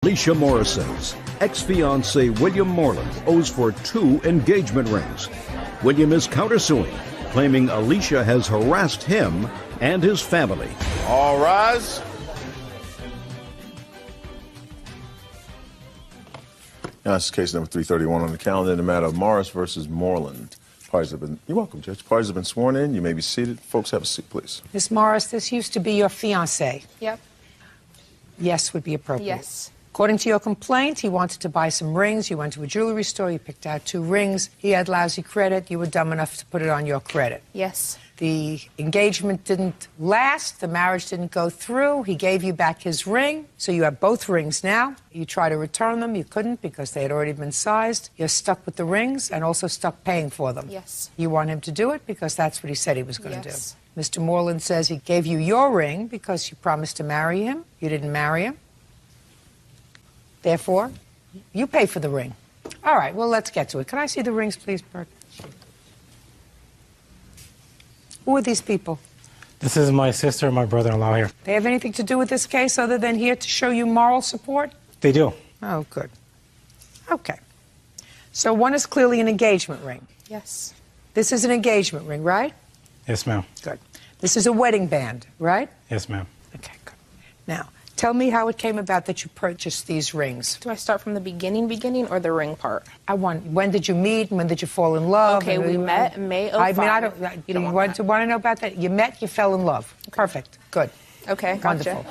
Alicia Morrison's ex-fiancé William Moreland owes for 2 engagement rings. William is countersuing, claiming Alicia has harassed him and his family. All rise. Now, this is case number 331 on the calendar in the matter of Morris versus Moreland. You're welcome, Judge. Parties have been sworn in. You may be seated. Folks, have a seat, please. Miss Morris, this used to be your fiancé. Yep. Yes would be appropriate. Yes. According to your complaint, he wanted to buy some rings. You went to a jewelry store. You picked out 2 rings. He had lousy credit. You were dumb enough to put it on your credit. Yes. The engagement didn't last. The marriage didn't go through. He gave you back his ring. So you have both rings now. You tried to return them. You couldn't because they had already been sized. You're stuck with the rings and also stuck paying for them. Yes. You want him to do it because that's what he said he was going to Yes. do. Mr. Moreland says he gave you your ring because you promised to marry him. You didn't marry him. Therefore, you pay for the ring. All right, well, let's get to it. Can I see the rings, please, Bert? Who are these people? This is my sister and my brother-in-law here. They have anything to do with this case other than here to show you moral support? They do. Oh, good. Okay. So one is clearly an engagement ring. Yes. This is an engagement ring, right? Yes, ma'am. Good. This is a wedding band, right? Yes, ma'am. Okay, good. Now, tell me how it came about that you purchased these rings. Do I start from the beginning, or the ring part? When did you meet and when did you fall in love? Okay, we met in May 05. I mean, you want to know about that? You met, you fell in love. Okay. Perfect. Good. Okay, gotcha. Wonderful.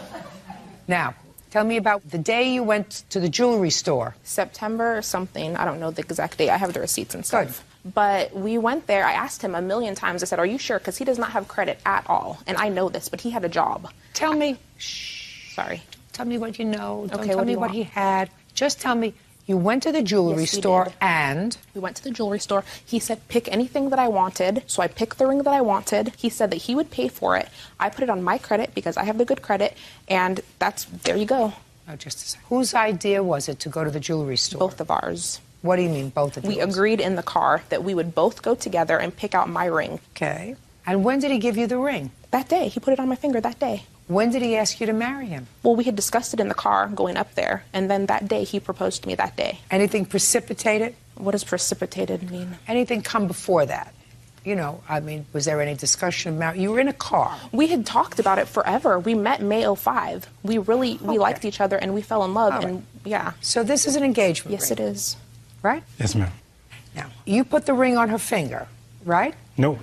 Now, tell me about the day you went to the jewelry store. September something. I don't know the exact date. I have the receipts and stuff. Good. But we went there. I asked him a million times. I said, are you sure? Because he does not have credit at all. And I know this, but he had a job. Tell me. Sorry. Tell me what you know. Don't Okay, tell me what he had. Just tell me you went to the jewelry store did. and... We went to the jewelry store. He said, pick anything that I wanted. So I picked the ring that I wanted. He said that he would pay for it. I put it on my credit because I have the good credit. And there you go. Oh, just a second. Whose idea was it to go to the jewelry store? Both of ours. What do you mean, both of yours? We agreed in the car that we would both go together and pick out my ring. Okay. And when did he give you the ring? That day. He put it on my finger that day. When did he ask you to marry him? Well, we had discussed it in the car going up there, and then that day he proposed to me that day. Anything precipitated? What does precipitated mean? Anything come before that? You know, I mean, was there any discussion of marriage? You were in a car. We had talked about it forever. We met May 05. We liked each other, and we fell in love, and yeah. So this is an engagement Yes, ring. it is. Right? Yes, ma'am. Now, you put the ring on her finger, right? No,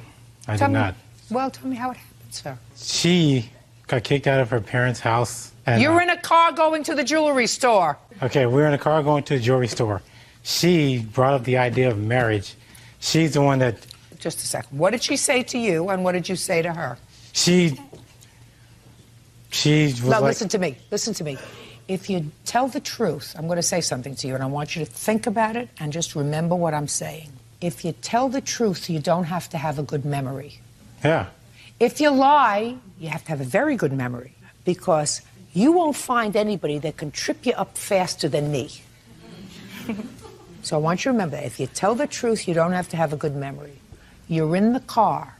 I did not. Well, tell me how it happened, sir. She got kicked out of her parents' house. And, You're in a car going to the jewelry store. Okay, we were in a car going to the jewelry store. She brought up the idea of marriage. She's the one that... Just a second. What did she say to you, and what did you say to her? She was No, like... listen to me. Listen to me. If you tell the truth, I'm going to say something to you, and I want you to think about it and just remember what I'm saying. If you tell the truth, you don't have to have a good memory. Yeah. If you lie, you have to have a very good memory, because you won't find anybody that can trip you up faster than me. So I want you to remember that. If you tell the truth, you don't have to have a good memory. You're in the car.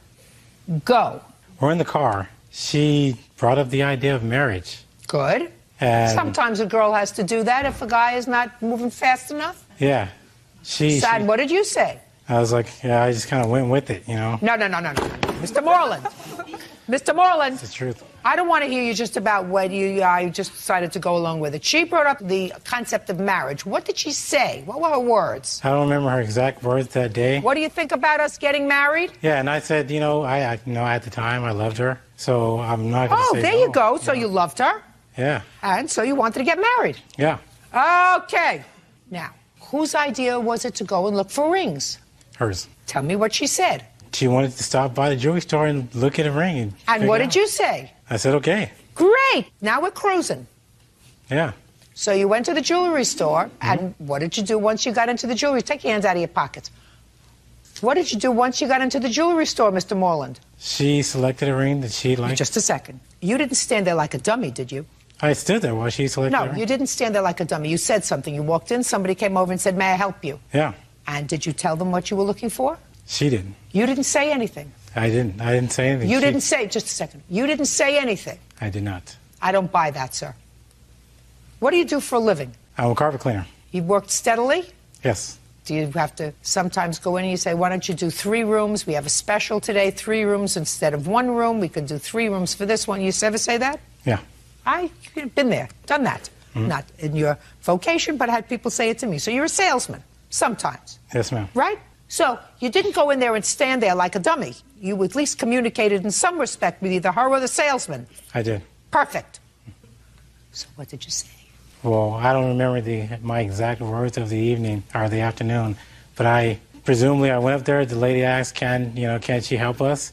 Go. We're in the car. She brought up the idea of marriage. Good. And Sometimes a girl has to do that if a guy is not moving fast enough. yeah. Sad, what did you say? I was like, yeah, I just kind of went with it, you know? No. Mr. Moreland. Mr. Moreland. It's the truth. I don't want to hear you just about when you just decided to go along with it. She brought up the concept of marriage. What did she say? What were her words? I don't remember her exact words that day. What do you think about us getting married? Yeah, and I said, you know, I at the time I loved her, so I'm not going to say there no, you go. So know? you loved her, Yeah. and so you wanted to get married. Yeah. Okay. Now, whose idea was it to go and look for rings? Hers. Tell me what she said. She wanted to stop by the jewelry store and look at a ring. And what did you say? I said, okay. Great. Now we're cruising. Yeah. So you went to the jewelry store, and what did you do once you got into the jewelry? Take your hands out of your pockets. What did you do once you got into the jewelry store, Mr. Moreland? She selected a ring that she liked. Just a second. You didn't stand there like a dummy, did you? I stood there while she selected a No, ring. you didn't stand there like a dummy. You said something. You walked in, somebody came over and said, may I help you? Yeah. And did you tell them what you were looking for? She didn't. You didn't say anything. I didn't say anything. You didn't say, just a second. You didn't say anything. I did not. I don't buy that, sir. What do you do for a living? I'm a carpet cleaner. You worked steadily? Yes. Do you have to sometimes go in and you say, why don't you do 3 rooms? We have a special today, 3 rooms instead of 1 room. We could do 3 rooms for this one. You ever say that? Yeah. I've been there, done that. Not in your vocation, but I had people say it to me. So you're a salesman, sometimes. Yes, ma'am. Right? So you didn't go in there and stand there like a dummy. You at least communicated in some respect with either her or the salesman. I did. Perfect. So what did you say? Well, I don't remember my exact words of the evening or the afternoon, but I went up there. The lady asked, "Can she help us?"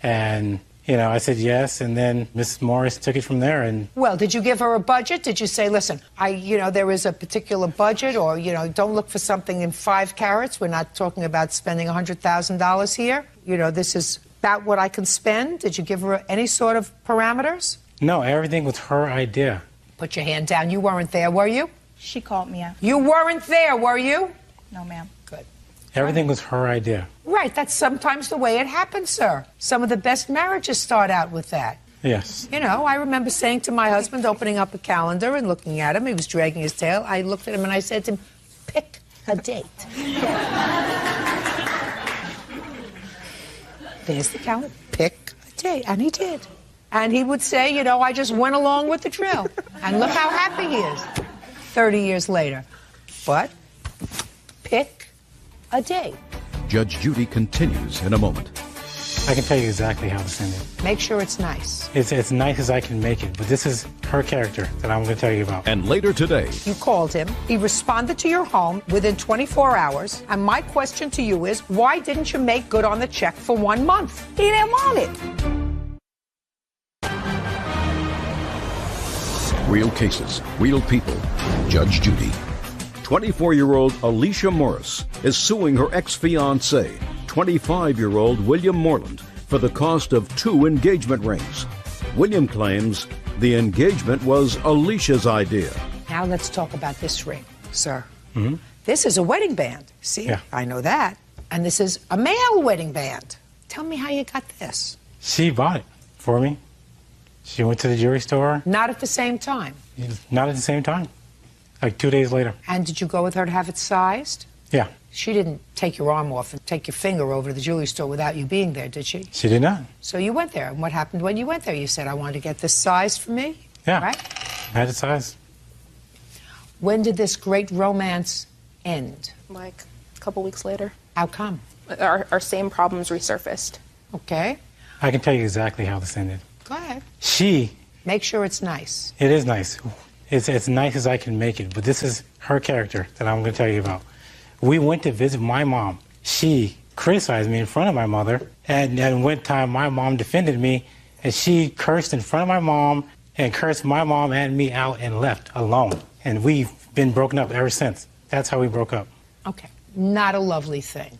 And I said yes. And then Mrs. Morris took it from there. And well, did you give her a budget? Did you say, "Listen, there is a particular budget," or don't look for something in 5 carats. We're not talking about spending $100,000 here. This is about what I can spend. Did you give her any sort of parameters? No, everything was her idea. Put your hand down. You weren't there, were you? She called me out. You weren't there, were you? No, ma'am. Good. Everything was her idea. Right. That's sometimes the way it happens, sir. Some of the best marriages start out with that. Yes. I remember saying to my husband, opening up a calendar and looking at him, he was dragging his tail. I looked at him and I said to him, pick a date. There's the calendar. Pick a date. And he did. And he would say, I just went along with the drill. And look how happy he is 30 years later. But pick a date. Judge Judy continues in a moment. I can tell you exactly how this ended. Make sure it's nice. It's nice as I can make it, but this is her character that I'm going to tell you about. And later today, You called him. He responded to your home within 24 hours. And my question to you is, why didn't you make good on the check for 1 month? He didn't want it. real cases, real people. Judge Judy. 24-year-old Alicia Morris is suing her ex-fiancé, 25-year-old William Moreland, for the cost of 2 engagement rings. William claims the engagement was Alicia's idea. Now let's talk about this ring, sir. Mm-hmm. This is a wedding band. See, Yeah. I know that. And this is a male wedding band. Tell me how you got this. She bought it for me. She went to the jewelry store. Not at the same time. Not at the same time. Like 2 days later. And did you go with her to have it sized? Yeah. She didn't take your arm off and take your finger over to the jewelry store without you being there, did she? She did not. So you went there. And what happened when you went there? You said, I want to get this sized for me? Yeah. Right? I had it sized. When did this great romance end? Like a couple weeks later, How come? our same problems resurfaced. Okay. I can tell you exactly how this ended. Go ahead. Make sure it's nice. It is nice. It's nice as I can make it, but this is her character that I'm going to tell you about. We went to visit my mom. She criticized me in front of my mother, and one time my mom defended me, and she cursed in front of my mom and cursed my mom and me out and left alone. And we've been broken up ever since. That's how we broke up. Okay. Not a lovely thing.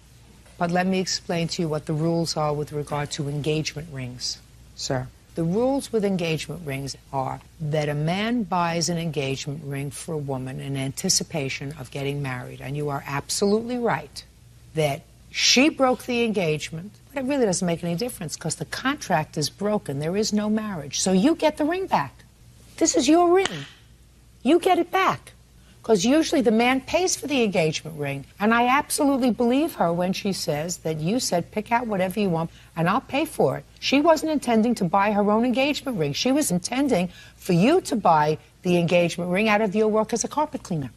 But let me explain to you what the rules are with regard to engagement rings, sir. The rules with engagement rings are that a man buys an engagement ring for a woman in anticipation of getting married. And you are absolutely right that she broke the engagement, but it really doesn't make any difference because the contract is broken. There is no marriage. So you get the ring back. This is your ring. You get it back. Because usually the man pays for the engagement ring. And I absolutely believe her when she says that you said pick out whatever you want and I'll pay for it. She wasn't intending to buy her own engagement ring. She was intending for you to buy the engagement ring out of your work as a carpet cleaner.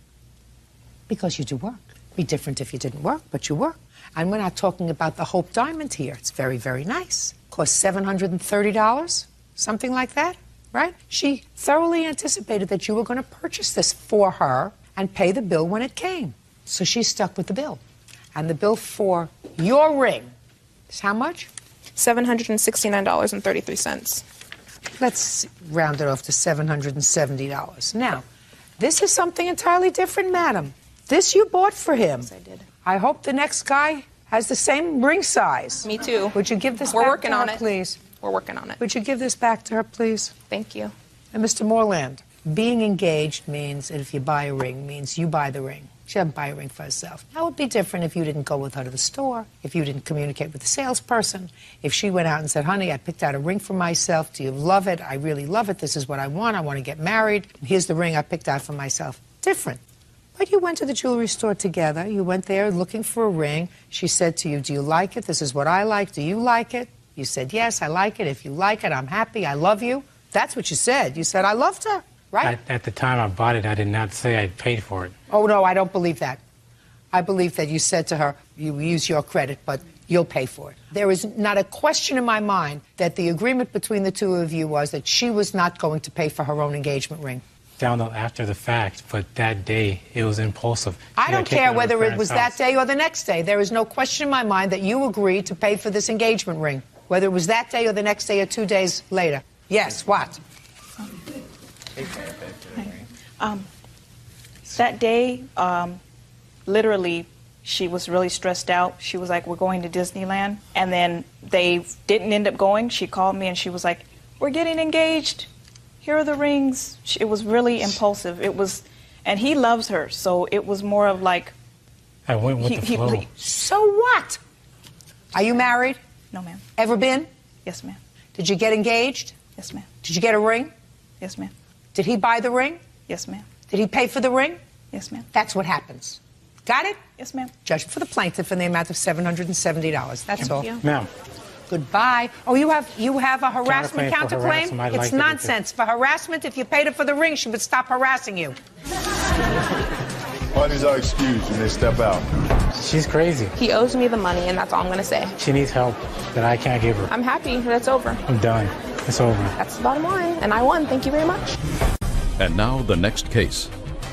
Because you do work. It'd be different if you didn't work, but you work. And we're not talking about the Hope Diamond here. It's very, very nice. Costs $730, something like that. Right? She thoroughly anticipated that you were going to purchase this for her and pay the bill when it came. So she stuck with the bill. And the bill for your ring is how much? $769.33. Let's round it off to $770. Now, this is something entirely different, madam. This you bought for him. Yes, I did. I hope the next guy has the same ring size. Me too. Would you give this We're back working to her, on it. please? We're working on it. Would you give this back to her, please? Thank you. And Mr. Moreland, being engaged means, if you buy a ring, means you buy the ring. She doesn't buy a ring for herself. That would be different if you didn't go with her to the store, if you didn't communicate with the salesperson, if she went out and said, honey, I picked out a ring for myself. Do you love it? I really love it. This is what I want. I want to get married. Here's the ring I picked out for myself. Different. But you went to the jewelry store together. You went there looking for a ring. She said to you, do you like it? This is what I like. Do you like it? You said, yes, I like it. If you like it, I'm happy. I love you. That's what you said. You said, I loved her, right? At the time I bought it, I did not say I paid for it. Oh, no, I don't believe that. I believe that you said to her, you use your credit, but you'll pay for it. There is not a question in my mind that the agreement between the two of you was that she was not going to pay for her own engagement ring. Found out after the fact, but that day it was impulsive. I don't care whether it was that day or the next day. There is no question in my mind that you agreed to pay for this engagement ring, whether it was that day or the next day or 2 days later. Yes, what? That day, literally, she was really stressed out. She was like, we're going to Disneyland. And then they didn't end up going. She called me and she was like, we're getting engaged. Here are the rings. It was really impulsive. It was, and he loves her, so it was more of like. I went with the flow. So what? Are you married? No, ma'am. Ever been? Yes, ma'am. Did you get engaged? Yes, ma'am. Did you get a ring? Yes, ma'am. Did he buy the ring? Yes, ma'am. Did he pay for the ring? Yes, ma'am. That's what happens. Got it? Yes, ma'am. Judgment for the plaintiff in the amount of $770. That's all. Ma'am. Goodbye. Oh, you have a harassment counterclaim? It's nonsense. For harassment, if you paid her for the ring, she would stop harassing you. Parties are excused and they step out. She's crazy. He owes me the money, and that's all I'm going to say. She needs help that I can't give her. I'm happy that it's over. I'm done. It's over. That's the bottom line, and I won. Thank you very much. And now the next case.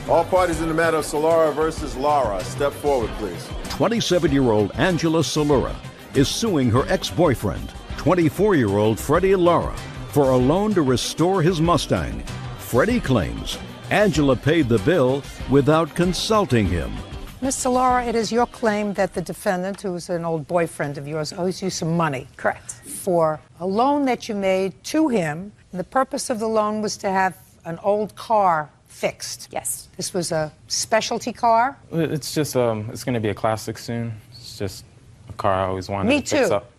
All parties in the matter of Solara versus Lara, step forward, please. 27-year-old Angela Solura is suing her ex-boyfriend, 24-year-old Freddie Lara, for a loan to restore his Mustang. Freddie claims Angela paid the bill without consulting him. Mr. Lara, it is your claim that the defendant, who is an old boyfriend of yours, owes you some money. Correct. For a loan that you made to him, and the purpose of the loan was to have an old car fixed. Yes. This was a specialty car? It's just, it's going to be a classic soon. It's just a car I always wanted to fix up.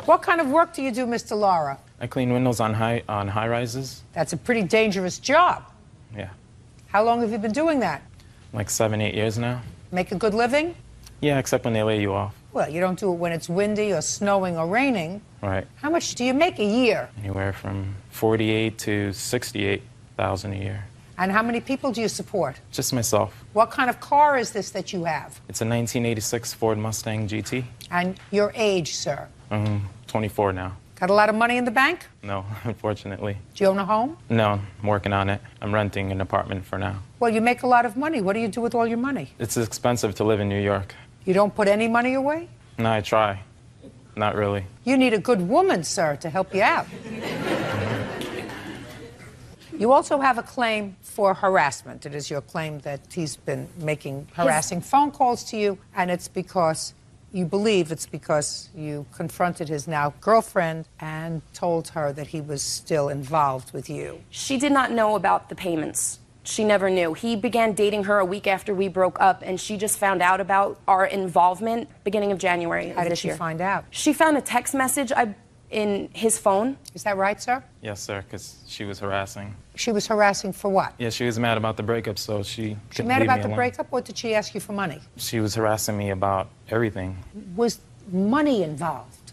What kind of work do you do, Mr. Lara? I clean windows on high rises. That's a pretty dangerous job. Yeah. How long have you been doing that? Like 7-8 years now. Make a good living? Yeah, except when they lay you off. Well, you don't do it when it's windy or snowing or raining. Right. How much do you make a year? Anywhere from 48 to 68,000 a year. And how many people do you support? Just myself. What kind of car is this that you have? It's a 1986 Ford Mustang GT. And your age, sir? 24 now. Got a lot of money in the bank? No, unfortunately. Do you own a home? No, I'm working on it. I'm renting an apartment for now. Well, you make a lot of money. What do you do with all your money? It's expensive to live in New York. You don't put any money away? No, I try. Not really. You need a good woman, sir, to help you out. You also have a claim for harassment. It is your claim that he's been making harassing phone calls to you, and it's because you believe it's because you confronted his now girlfriend and told her that he was still involved with you. She did not know about the payments. She never knew. He began dating her a week after we broke up, and she just found out about our involvement beginning of January of this year. How did she find out? She found a text message in his phone. Is that right, sir? Yes, sir, because she was harassing. She was harassing for what? Yeah, she was mad about the breakup, so she couldn't mad leave about me the alone. breakup, or did she ask you for money? She was harassing me about everything. Was money involved?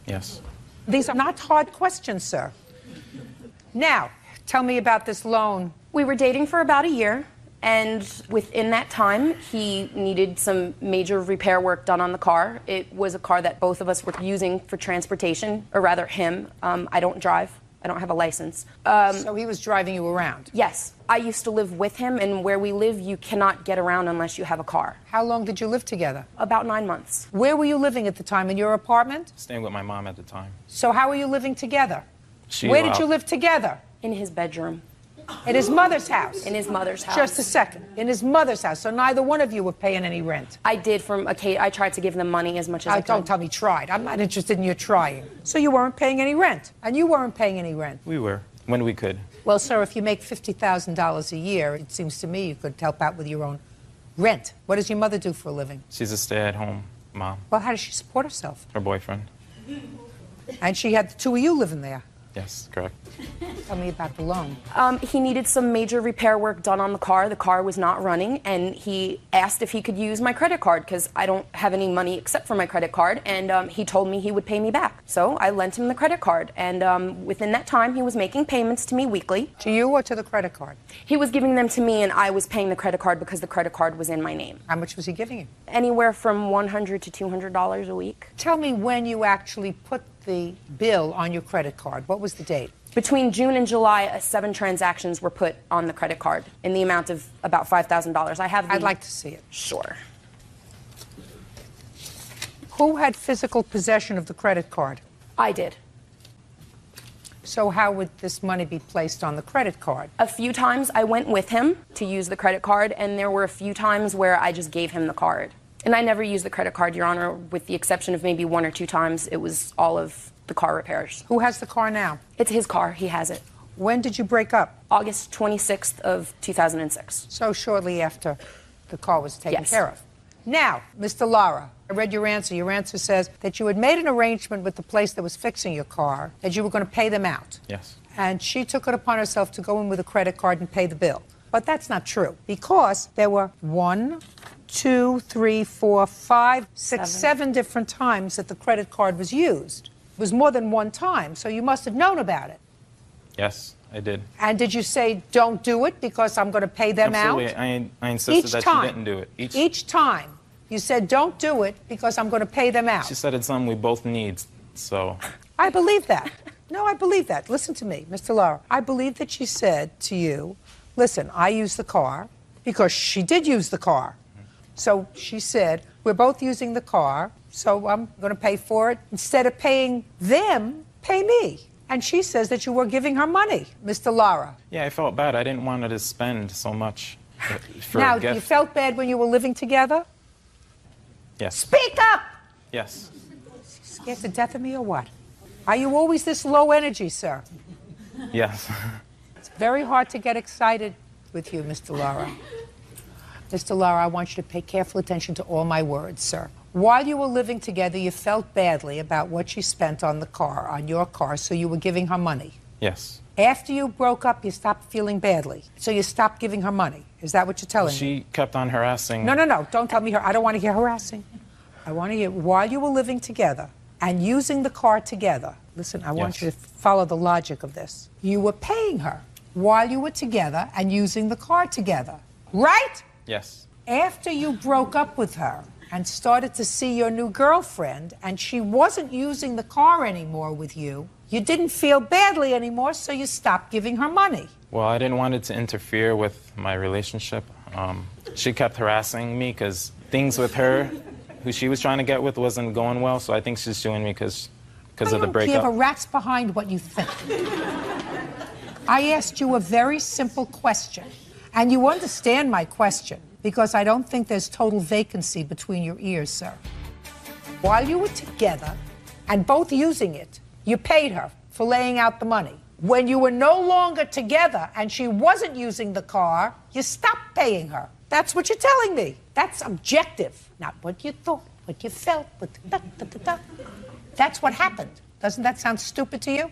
Yes. These are not hard questions, sir. Now, tell me about this loan. We were dating for about a year, and within that time, he needed some major repair work done on the car. It was a car that both of us were using for transportation, or rather him. I don't drive. I don't have a license. So he was driving you around? Yes. I used to live with him, and where we live, you cannot get around unless you have a car. How long did you live together? About 9 months. Where were you living at the time? In your apartment? Staying with my mom at the time. So how were you living together? Where did you live together? In his bedroom. In his mother's house? In his mother's house. Just a second. In his mother's house. So neither one of you were paying any rent? I did I tried to give them money as much as I could. Don't tell me tried. I'm not interested in your trying. So you weren't paying any rent? And you weren't paying any rent? We were, when we could. Well, sir, if you make $50,000 a year, it seems to me you could help out with your own rent. What does your mother do for a living? She's a stay-at-home mom. Well, how does she support herself? Her boyfriend. And she had the two of you living there? Yes, correct. Tell me about the loan. He needed some major repair work done on the car. The car was not running, and he asked if he could use my credit card because I don't have any money except for my credit card, and he told me he would pay me back. So I lent him the credit card, and within that time, he was making payments to me weekly. To you or to the credit card? He was giving them to me, and I was paying the credit card because the credit card was in my name. How much was he giving you? Anywhere from $100 to $200 a week. Tell me when you actually put the bill on your credit card. What was the date? Between June and July, 7 transactions were put on the credit card in the amount of about $5,000. I'd like to see it. Sure. Who had physical possession of the credit card? I did. So how would this money be placed on the credit card? A few times I went with him to use the credit card, and there were a few times where I just gave him the card. And I never used the credit card, Your Honor, with the exception of maybe 1 or 2 times. It was all of the car repairs. Who has the car now? It's his car. He has it. When did you break up? August 26th of 2006. So shortly after the car was taken Yes. care of. Now, Mr. Lara, I read your answer. Your answer says that you had made an arrangement with the place that was fixing your car, that you were going to pay them out. Yes. And she took it upon herself to go in with a credit card and pay the bill. But that's not true, because there were 1, 2, 3, 4, 5, 6, 7 different times that the credit card was used. It was more than one time, so you must have known about it. Yes, I did. And did you say, don't do it because I'm going to pay them Absolutely. out? I insisted that she didn't do it. Each time you said, don't do it because I'm going to pay them out. She said it's something we both need, so. I believe that. No, I believe that. Listen to me, Mr. Lara. I believe that she said to you, listen, I use the car, because she did use the car. So she said, we're both using the car, so I'm going to pay for it. Instead of paying them, pay me. And she says that you were giving her money, Mr. Lara. Yeah, I felt bad. I didn't want her to spend so much for Now, a gift. you felt bad when you were living together? Yes. Speak up! Yes. Scared to death of me or what? Are you always this low energy, sir? Yes. It's very hard to get excited with you, Mr. Lara. Mr. Lara, I want you to pay careful attention to all my words, sir. While you were living together, you felt badly about what she spent on the car, on your car, so you were giving her money. Yes. After you broke up, you stopped feeling badly, so you stopped giving her money. Is that what you're telling me? She kept on harassing. No. Don't tell me her. I don't want to hear harassing. I want to hear while you were living together and using the car together. Listen, I want you to follow the logic of this. You were paying her while you were together and using the car together, right? Yes. After you broke up with her and started to see your new girlfriend and she wasn't using the car anymore with you, you didn't feel badly anymore, so you stopped giving her money. Well, I didn't want it to interfere with my relationship. She kept harassing me because things with her, who she was trying to get with, wasn't going well, so I think she's doing me because of the breakup. I don't give a rat's behind what you think. I asked you a very simple question, and you understand my question, because I don't think there's total vacancy between your ears, sir. While you were together and both using it, you paid her for laying out the money. When you were no longer together and she wasn't using the car, you stopped paying her. That's what you're telling me. That's objective, not what you thought, what you felt. That's what happened. Doesn't that sound stupid to you?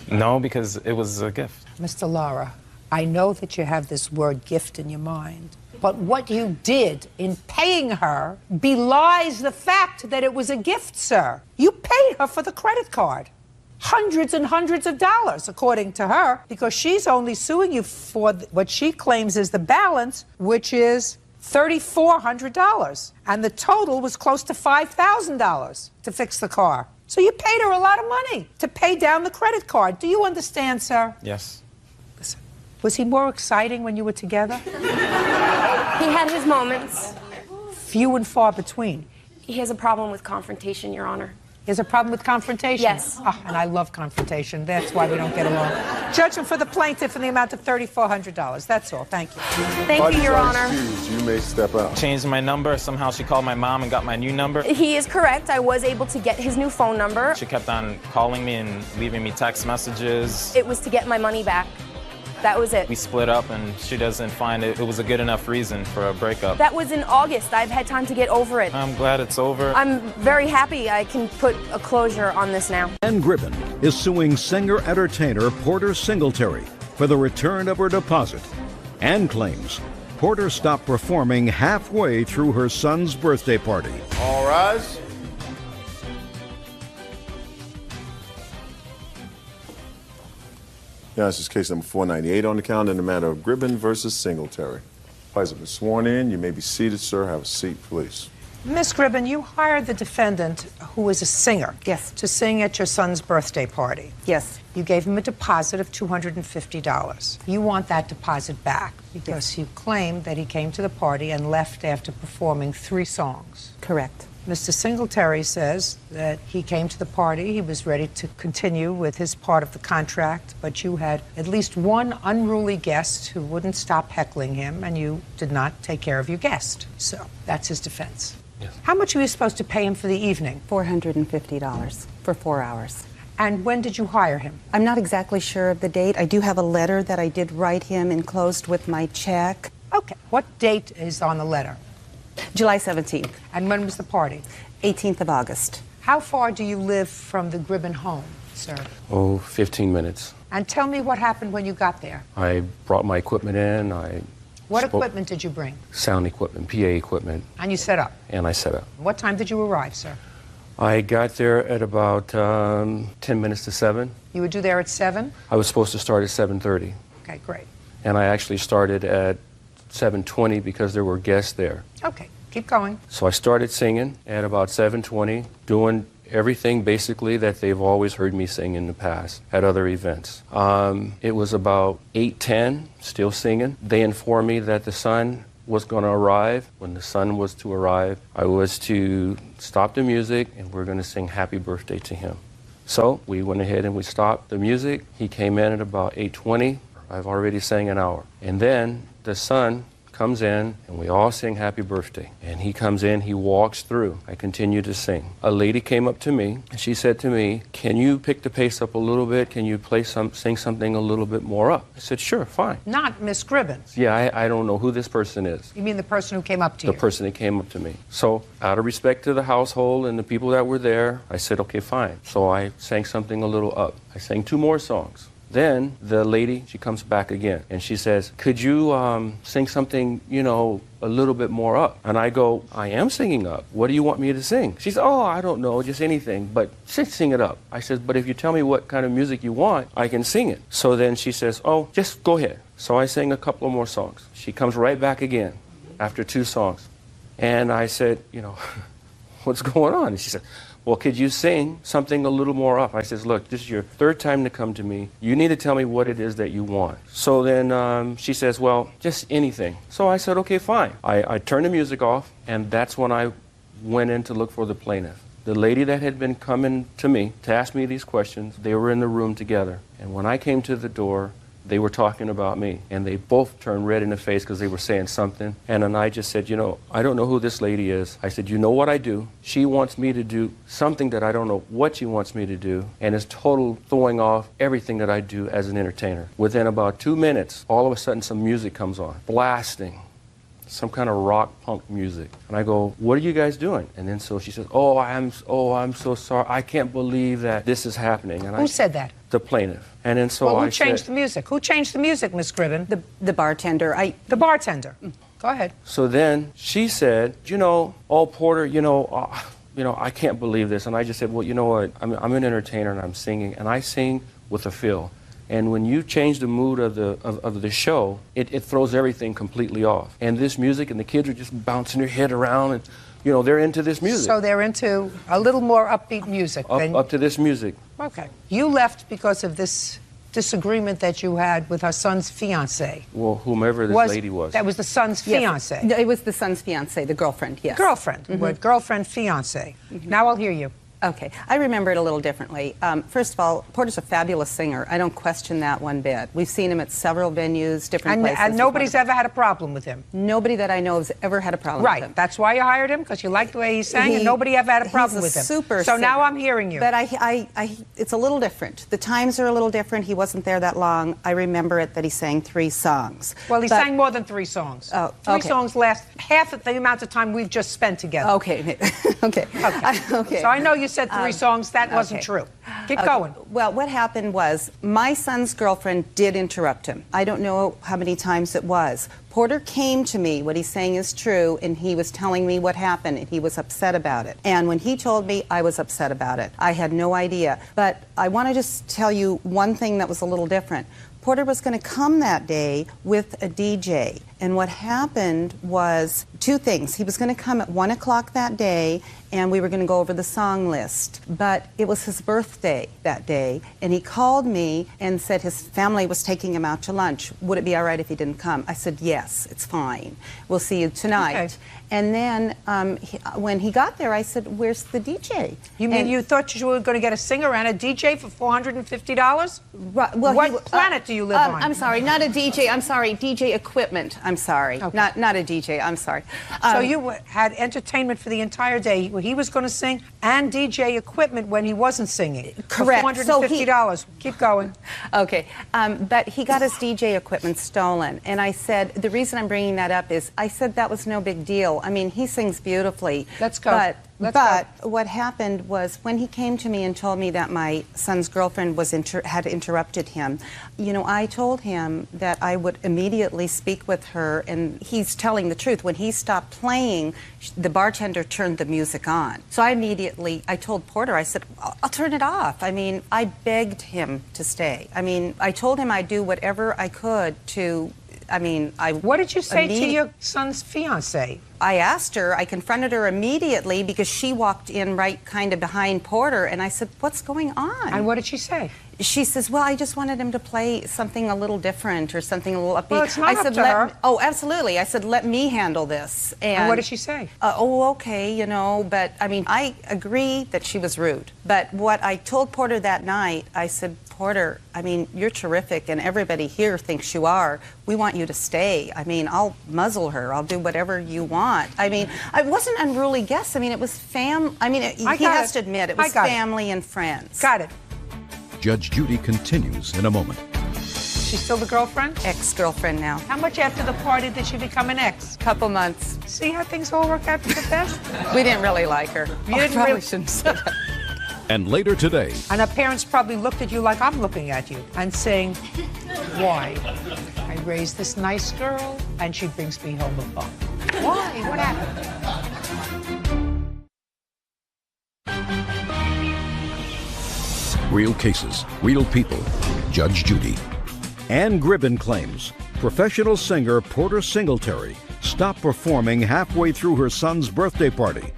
No, because it was a gift. Mr. Lara, I know that you have this word gift in your mind, but what you did in paying her belies the fact that it was a gift, sir. You paid her for the credit card. Hundreds and hundreds of dollars, according to her, because she's only suing you for what she claims is the balance, which is $3,400. And the total was close to $5,000 to fix the car. So you paid her a lot of money to pay down the credit card. Do you understand, sir? Yes. Listen, was he more exciting when you were together? He had his moments. Few and far between. He has a problem with confrontation, Your Honor. He has a problem with confrontation? Yes. Oh, and I love confrontation. That's why we don't get along. Judgment for the plaintiff in the amount of $3,400. That's all. Thank you. Thank you, Your Honor. You may step out. Changed my number. Somehow she called my mom and got my new number. He is correct. I was able to get his new phone number. She kept on calling me and leaving me text messages. It was to get my money back. That was it. We split up, and she doesn't find it was a good enough reason for a breakup. That was in August. I've had time to get over it. I'm glad it's over. I'm very happy I can put a closure on this now. Ann Gribben is suing singer-entertainer Porter Singletary for the return of her deposit. Ann claims Porter stopped performing halfway through her son's birthday party. All rise. Yeah, this is case number 498 on the calendar in the matter of Gribben versus Singletary. Parties have been sworn in. You may be seated, sir. Have a seat, please. Miss Gribben, you hired the defendant, who is a singer, Yes. to sing at your son's birthday party. Yes. You gave him a deposit of $250. You want that deposit back because you claim that he came to the party and left after performing 3 songs. Correct. Mr. Singletary says that he came to the party, he was ready to continue with his part of the contract, but you had at least one unruly guest who wouldn't stop heckling him, and you did not take care of your guest. So that's his defense. Yes. How much were you supposed to pay him for the evening? $450 for 4 hours. And when did you hire him? I'm not exactly sure of the date. I do have a letter that I did write him enclosed with my check. Okay. What date is on the letter? July 17th, And when was the party? 18th of August. How far do you live from the Gribben home, sir? Oh, 15 minutes. And tell me what happened when you got there. I brought my equipment in. What equipment did you bring? Sound equipment, PA equipment, And you set up. and I set up. What time did you arrive, sir? I got there at about 10 minutes to 7. You would do there at 7? I was supposed to start at 7:30, Okay, great. and I actually started at 7:20 because there were guests there. Okay, keep going. So I started singing at about 7:20, doing everything basically that they've always heard me sing in the past at other events. It was about 8:10, still singing. They informed me that the sun was going to arrive. When the sun was to arrive, I was to stop the music and we're going to sing happy birthday to him. So we went ahead and we stopped the music. He came in at about 8:20. I've already sang an hour. And then the son comes in and we all sing happy birthday. And he comes in, he walks through. I continue to sing. A lady came up to me and she said to me, "Can you pick the pace up a little bit? Can you sing something a little bit more up?" I said, "Sure, fine." Not Miss Gribben. Yeah, I don't know who this person is. You mean the person who came up to The you? person that came up to me. So out of respect to the household and the people that were there, I said, "Okay, fine." So I sang something a little up. I sang 2 more songs. Then the lady, she comes back again and she says, "Could you sing something, a little bit more up?" And I go, "I am singing up. What do you want me to sing?" She says, "Oh, I don't know, just anything, but sing it up." I said, "But if you tell me what kind of music you want, I can sing it." So then she says, "Oh, just go ahead." So I sang a couple of more songs. She comes right back again after 2 songs. And I said, "What's going on?" And she said, "Well, could you sing something a little more up?" I says, "Look, this is your 3rd time to come to me. You need to tell me what it is that you want." So then she says, "Well, just anything." So I said, "Okay, fine." I turned the music off, and that's when I went in to look for the plaintiff. The lady that had been coming to me to ask me these questions, they were in the room together. And when I came to the door, they were talking about me, and they both turned red in the face because they were saying something. And then I just said, "I don't know who this lady is." I said, "You know what I do? She wants me to do something that I don't know what she wants me to do, and it's total throwing off everything that I do as an entertainer." Within about 2 minutes, all of a sudden some music comes on, blasting, some kind of rock punk music. And I go, "What are you guys doing?" And then so she says, "Oh, I'm so sorry. I can't believe that this is happening." And Who said that? The plaintiff. And then so Well, who I changed said, the music? Who changed the music, Miss Gribben? The bartender. The bartender. Go ahead. So then she said, "Oh, Porter, I can't believe this." And I just said, "Well, you know what? I'm an entertainer and I'm singing, and I sing with a feel. And when you change the mood of the show, it throws everything completely off. And this music, and the kids are just bouncing their head around, and they're into this music. So they're into a little more upbeat music. Up to this music." Okay. You left because of this disagreement that you had with her son's fiancée. Well, whomever this lady was. That was the son's fiancée. Yes. It was the son's fiancée, the girlfriend, yes. Girlfriend. Girlfriend, fiancée. Now I'll hear you. Okay, I remember it a little differently. First of all, Porter's a fabulous singer. I don't question that one bit. We've seen him at several venues, different places. And nobody's ever had a problem with him? Nobody that I know has ever had a problem with him. Right, that's why you hired him, because you liked the way he sang, and nobody ever had a problem with him. Super so singer. now I'm hearing you. But it's a little different. The times are a little different. He wasn't there that long. I remember it that he sang 3 songs. Well, he sang more than 3 songs. Oh, Three okay. songs last half of the amount of time we've just spent together. Okay. Okay. So I know you said 3 songs. That wasn't true. Keep going. Well, what happened was my son's girlfriend did interrupt him. I don't know how many times it was. Porter came to me, what he's saying is true, and he was telling me what happened, and he was upset about it. And when he told me, I was upset about it. I had no idea. But I want to just tell you one thing that was a little different. Porter was going to come that day with a DJ. And what happened was 2 things. He was going to come at 1 o'clock that day, and we were going to go over the song list. But it was his birthday that day, and he called me and said his family was taking him out to lunch. Would it be all right if he didn't come? I said, yes, it's fine. We'll see you tonight. Okay. And then when he got there, I said, where's the DJ? You mean you thought you were going to get a singer and a DJ for $450? Right, well, what planet do you live on? I'm sorry, not a DJ. I'm sorry, DJ equipment. I'm sorry, Okay. not a DJ. I'm sorry. So you had entertainment for the entire day where he was going to sing and DJ equipment when he wasn't singing. Correct. For $450. Keep going. Okay, but he got his DJ equipment stolen, and I said the reason I'm bringing that up is I said that was no big deal. I mean, he sings beautifully. Let's go. But what happened was when he came to me and told me that my son's girlfriend had interrupted him, you know, I told him that I would immediately speak with her, and he's telling the truth. When he stopped playing, the bartender turned the music on. So I told Porter, I said, I'll turn it off. I mean, I begged him to stay. I mean, I told him I'd do whatever I could to, What did you say to your son's fiancée? I asked her, I confronted her immediately because she walked in right kind of behind Porter, and I said, what's going on? And what did she say? She says, well, I just wanted him to play something a little different or something a little upbeat. Well, it's not up to her. Oh, absolutely. I said, let me handle this. And what did she say? Okay, you know, but I mean, I agree that she was rude. But what I told Porter that night, I said, Porter, I mean, you're terrific, and everybody here thinks you are. We want you to stay. I mean, I'll muzzle her. I'll do whatever you want. I mean, I wasn't unruly guests. I mean, it was he has to admit, it was family and friends. Got it. Judge Judy continues in a moment. She's still the girlfriend? Ex-girlfriend now. How much after the party did she become an ex? Couple months. See how things all work out for the best? We didn't really like her. You didn't really shouldn't say that. And later today, And her parents probably looked at you like I'm looking at you and saying, why? I raised this nice girl and she brings me home a bum. Why? What happened? real cases, real people. Judge Judy. Ann Gribben claims professional singer Porter Singletary stopped performing halfway through her son's birthday party.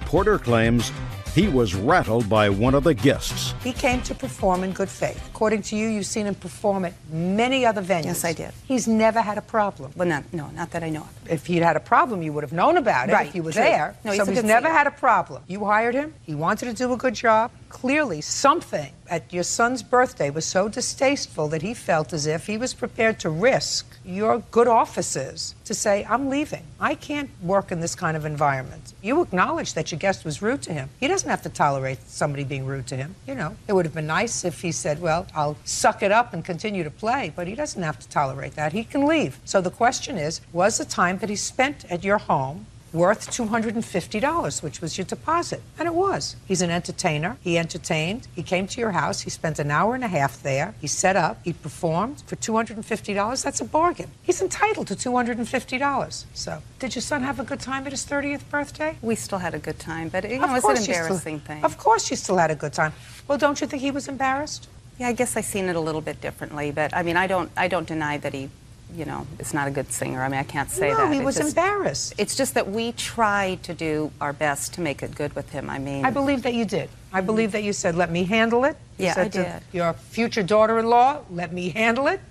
Porter claims he was rattled by one of the guests. He came to perform in good faith. According to you, you've seen him perform at many other venues. Yes, I did. He's never had a problem. Well, not that I know of. If he'd had a problem, you would have known about it Right, if you were true. there. No, so he's a he's good never singer. had a problem. You hired him. He wanted to do a good job. Clearly, something at your son's birthday was so distasteful that he felt as if he was prepared to risk your good offices to say, I'm leaving. I can't work in this kind of environment. You acknowledge that your guest was rude to him. He doesn't have to tolerate somebody being rude to him. You know, it would have been nice if he said, well, I'll suck it up and continue to play, but he doesn't have to tolerate that. He can leave. So the question is, was the time that he spent at your home worth $250, which was your deposit? And it was. He's an entertainer. He entertained. He came to your house. He spent an hour and a half there. He set up. He performed for $250. That's a bargain. He's entitled to $250. So, did your son have a good time at his 30th birthday? We still had a good time, but it was an embarrassing thing. Of course you still had a good time. Well, don't you think he was embarrassed? Yeah, I guess I seen it a little bit differently, but I mean, I don't deny that he, you know, is not a good singer. I mean, I can't say that. No, he was embarrassed. It's just that we tried to do our best to make it good with him. I mean, I believe that you did. I believe that you said, let me handle it. You Yeah, said I to did. your future daughter-in-law, let me handle it.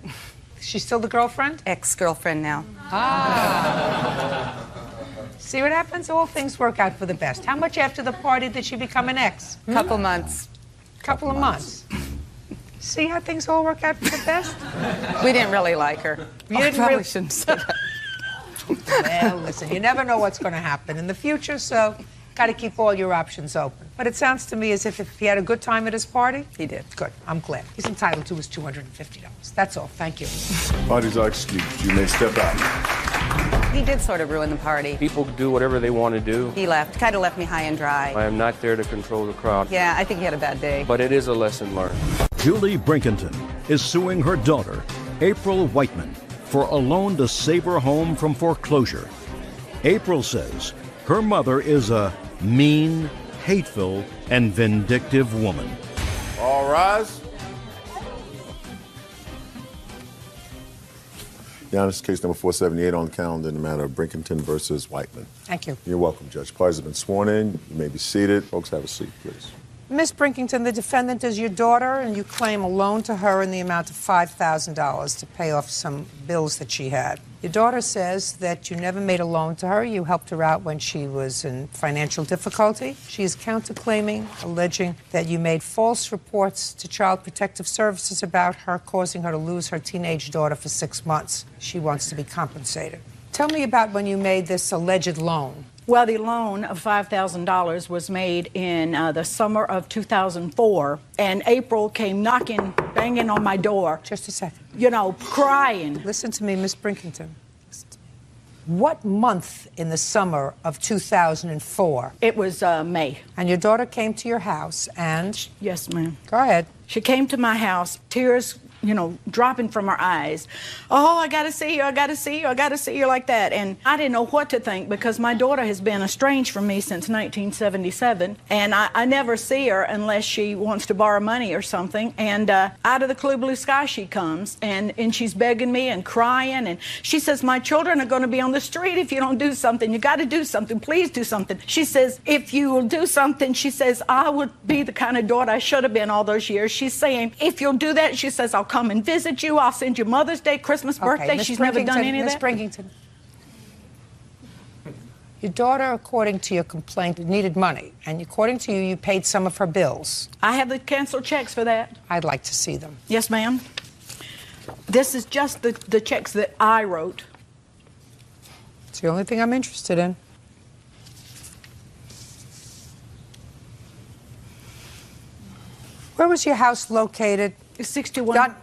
She's still the girlfriend? Ex-girlfriend now. See what happens? All things work out for the best. How much after the party did she become an ex? Couple months. Couple of months. See how things all work out for the best? We didn't really like her. You didn't probably really- shouldn't say that. Well, listen, you never know what's going to happen in the future, so got to keep all your options open. But it sounds to me as if he had a good time at his party. He did. Good. I'm glad. He's entitled to his $250. That's all. Thank you. Parties are excused. You may step out. He did sort of ruin the party. People do whatever they want to do. He left, kind of left me high and dry. I am not there to control the crowd. Yeah, I think he had a bad day. But it is a lesson learned. Julie Brinkington is suing her daughter, April Whiteman, for a loan to save her home from foreclosure. April says her mother is a mean, hateful, and vindictive woman. All rise. Your Honor, this is case number 478 on the calendar in the matter of Brinkington versus Whiteman. Thank you. You're welcome, Judge. Parties have been sworn in. You may be seated. Folks, have a seat, please. Miss Brinkington, the defendant is your daughter, and you claim a loan to her in the amount of $5,000 to pay off some bills that she had. Your daughter says that you never made a loan to her. You helped her out when she was in financial difficulty. She is counterclaiming, alleging that you made false reports to Child Protective Services about her, causing her to lose her teenage daughter for 6 months. She wants to be compensated. Tell me about when you made this alleged loan. Well, the loan of $5,000 was made in the summer of 2004, and April came knocking, banging on my door. Just a second. You know, crying. Listen to me, Miss Brinkington. What month in the summer of 2004? It was May. And your daughter came to your house and... Yes, ma'am. Go ahead. She came to my house, tears, you know, dropping from her eyes. Oh, I gotta see you, I gotta see you, I gotta see you, like that. And I didn't know what to think because my daughter has been estranged from me since 1977. And I never see her unless she wants to borrow money or something. And out of the clear blue sky she comes, and she's begging me and crying. And she says, my children are gonna be on the street if you don't do something. You gotta do something, please do something. She says, if you will do something, she says, I would be the kind of daughter I should have been all those years. She's saying, if you'll do that, she says, I'll come and visit you. I'll send you Mother's Day, Christmas, birthday. She's never done any of that. Miss Brinkington, your daughter, according to your complaint, needed money, and according to you, you paid some of her bills. I have the canceled checks for that. I'd like to see them. Yes, ma'am. This is just the checks that I wrote. It's the only thing I'm interested in. Where was your house located? 61. Not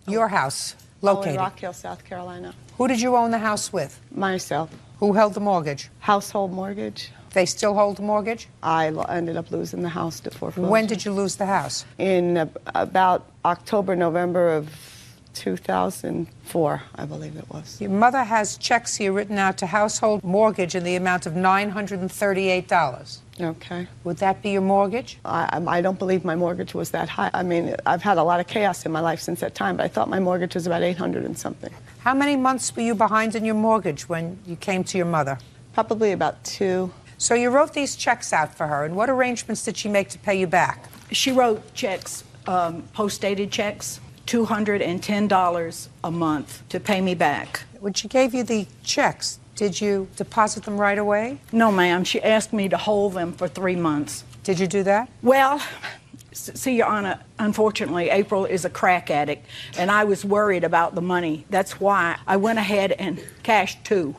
your house located. In Rock Hill, South Carolina. Who did you own the house with? Myself. Who held the mortgage? Household mortgage. They still hold the mortgage? I ended up losing the house to foreclosure. When did you lose the house? In about October, November of 2004, I believe it was. Your mother has checks here written out to household mortgage in the amount of $938. Okay. Would that be your mortgage? I don't believe my mortgage was that high. I mean, I've had a lot of chaos in my life since that time, but I thought my mortgage was about $800 and something. How many months were you behind in your mortgage when you came to your mother? Probably about 2. So you wrote these checks out for her, and what arrangements did she make to pay you back? She wrote checks, post-dated checks, $210 a month to pay me back. When she gave you the checks, did you deposit them right away? No, ma'am. She asked me to hold them for 3 months. Did you do that? Well, see, Your Honor, unfortunately, April is a crack addict, and I was worried about the money. That's why I went ahead and cashed 2.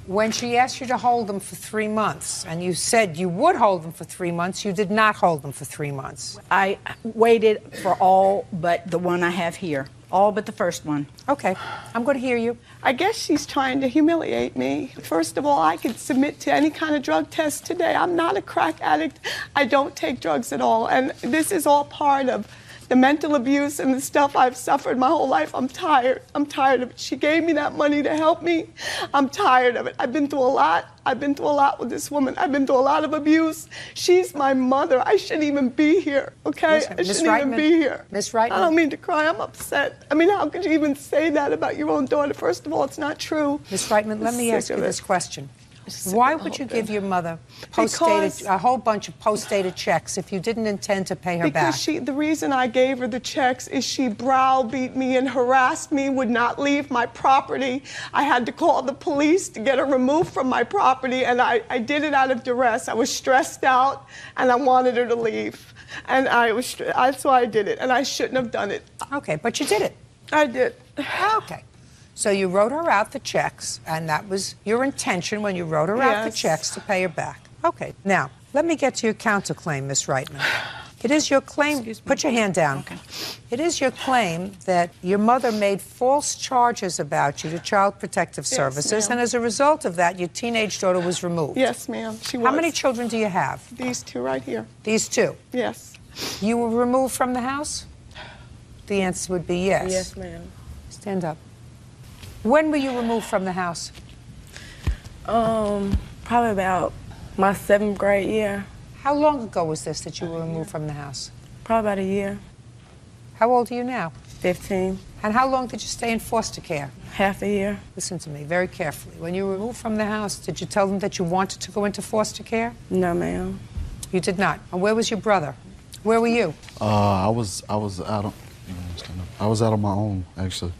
When she asked you to hold them for 3 months, and you said you would hold them for 3 months, you did not hold them for 3 months. I waited for all but the one I have here. All but the first one. Okay, I'm going to hear you. I guess she's trying to humiliate me. First of all, I could submit to any kind of drug test today. I'm not a crack addict. I don't take drugs at all. And this is all part of the mental abuse and the stuff I've suffered my whole life. I'm tired. I'm tired of it. She gave me that money to help me. I'm tired of it. I've been through a lot. I've been through a lot with this woman. I've been through a lot of abuse. She's my mother. I shouldn't even be here, okay? Listen, I shouldn't even be here. Miss Reitman. I don't mean to cry. I'm upset. I mean, how could you even say that about your own daughter? First of all, it's not true. Miss Reitman, let me ask you this question. Why would you give your mother a whole bunch of post-dated checks if you didn't intend to pay her back? Because the reason I gave her the checks is she browbeat me and harassed me, would not leave my property. I had to call the police to get her removed from my property, and I did it out of duress. I was stressed out, and I wanted her to leave. And that's why I did it, and I shouldn't have done it. Okay, but you did it. I did. Okay. So you wrote her out the checks, and that was your intention when you wrote her out the checks to pay her back. Okay. Now, let me get to your counterclaim, Miss Reitman. It is your claim. Put your hand down. Okay. It is your claim that your mother made false charges about you to Child Protective Services, and as a result of that, your teenage daughter was removed. Yes, ma'am. She was. How many children do you have? These two right here. These two? Yes. You were removed from the house? The answer would be yes. Yes, ma'am. Stand up. When were you removed from the house? Probably about my 7th grade year. How long ago was this that you were removed from the house? Probably about a year. How old are you now? 15. And how long did you stay in foster care? Half a year. Listen to me very carefully. When you were removed from the house, did you tell them that you wanted to go into foster care? No, ma'am. You did not. And where was your brother? Where were you? I was out on my own, actually.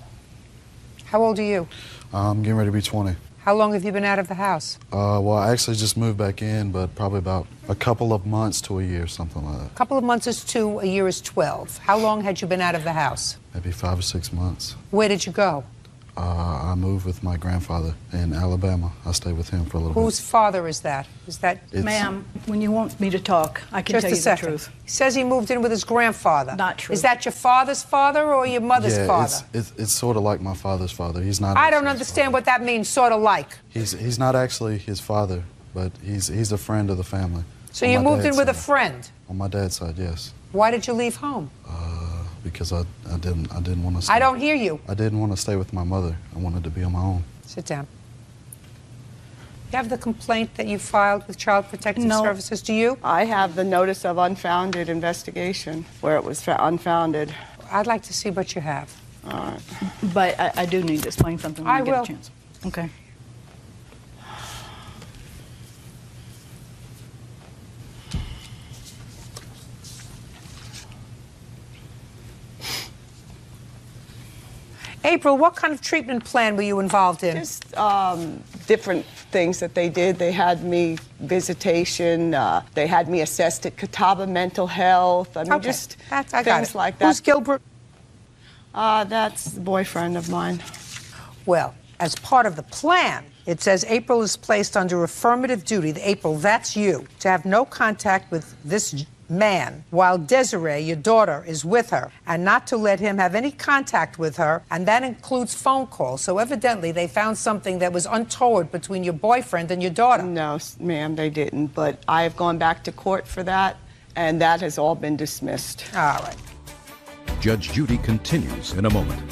How old are you? I'm getting ready to be 20. How long have you been out of the house? Well, I actually just moved back in, but probably about a couple of months to a year, something like that. A couple of months is 2, a year is 12. How long had you been out of the house? Maybe 5 or 6 months. Where did you go? I moved with my grandfather in Alabama. I stayed with him for a little bit. Whose father is that? Ma'am, when you want me to talk, I can tell you the truth. He says he moved in with his grandfather. Not true. Is that your father's father or your mother's father? It's sort of like my father's father. He's not. I don't understand what that means, sort of like. He's not actually his father, but he's a friend of the family. So you moved in with a friend? On my dad's side, yes. Why did you leave home? Because I didn't want to stay. I don't hear you. I didn't want to stay with my mother. I wanted to be on my own. Sit down. You have the complaint that you filed with Child Protective Services, do you? I have the notice of unfounded investigation where it was unfounded. I'd like to see what you have. All right. But I do need to explain something when I get a chance. Okay. April, what kind of treatment plan were you involved in? Just different things that they did. They had me visitation. They had me assessed at Catawba Mental Health. I mean, just things like that. Who's Gilbert? That's the boyfriend of mine. Well, as part of the plan, it says April is placed under affirmative duty. April, that's you, to have no contact with this man while Desiree, your daughter, is with her, and not to let him have any contact with her, and that includes phone calls. So evidently they found something that was untoward between your boyfriend and your daughter. No, ma'am, they didn't, but I have gone back to court for that, and that has all been dismissed. All right. Judge Judy continues in a moment.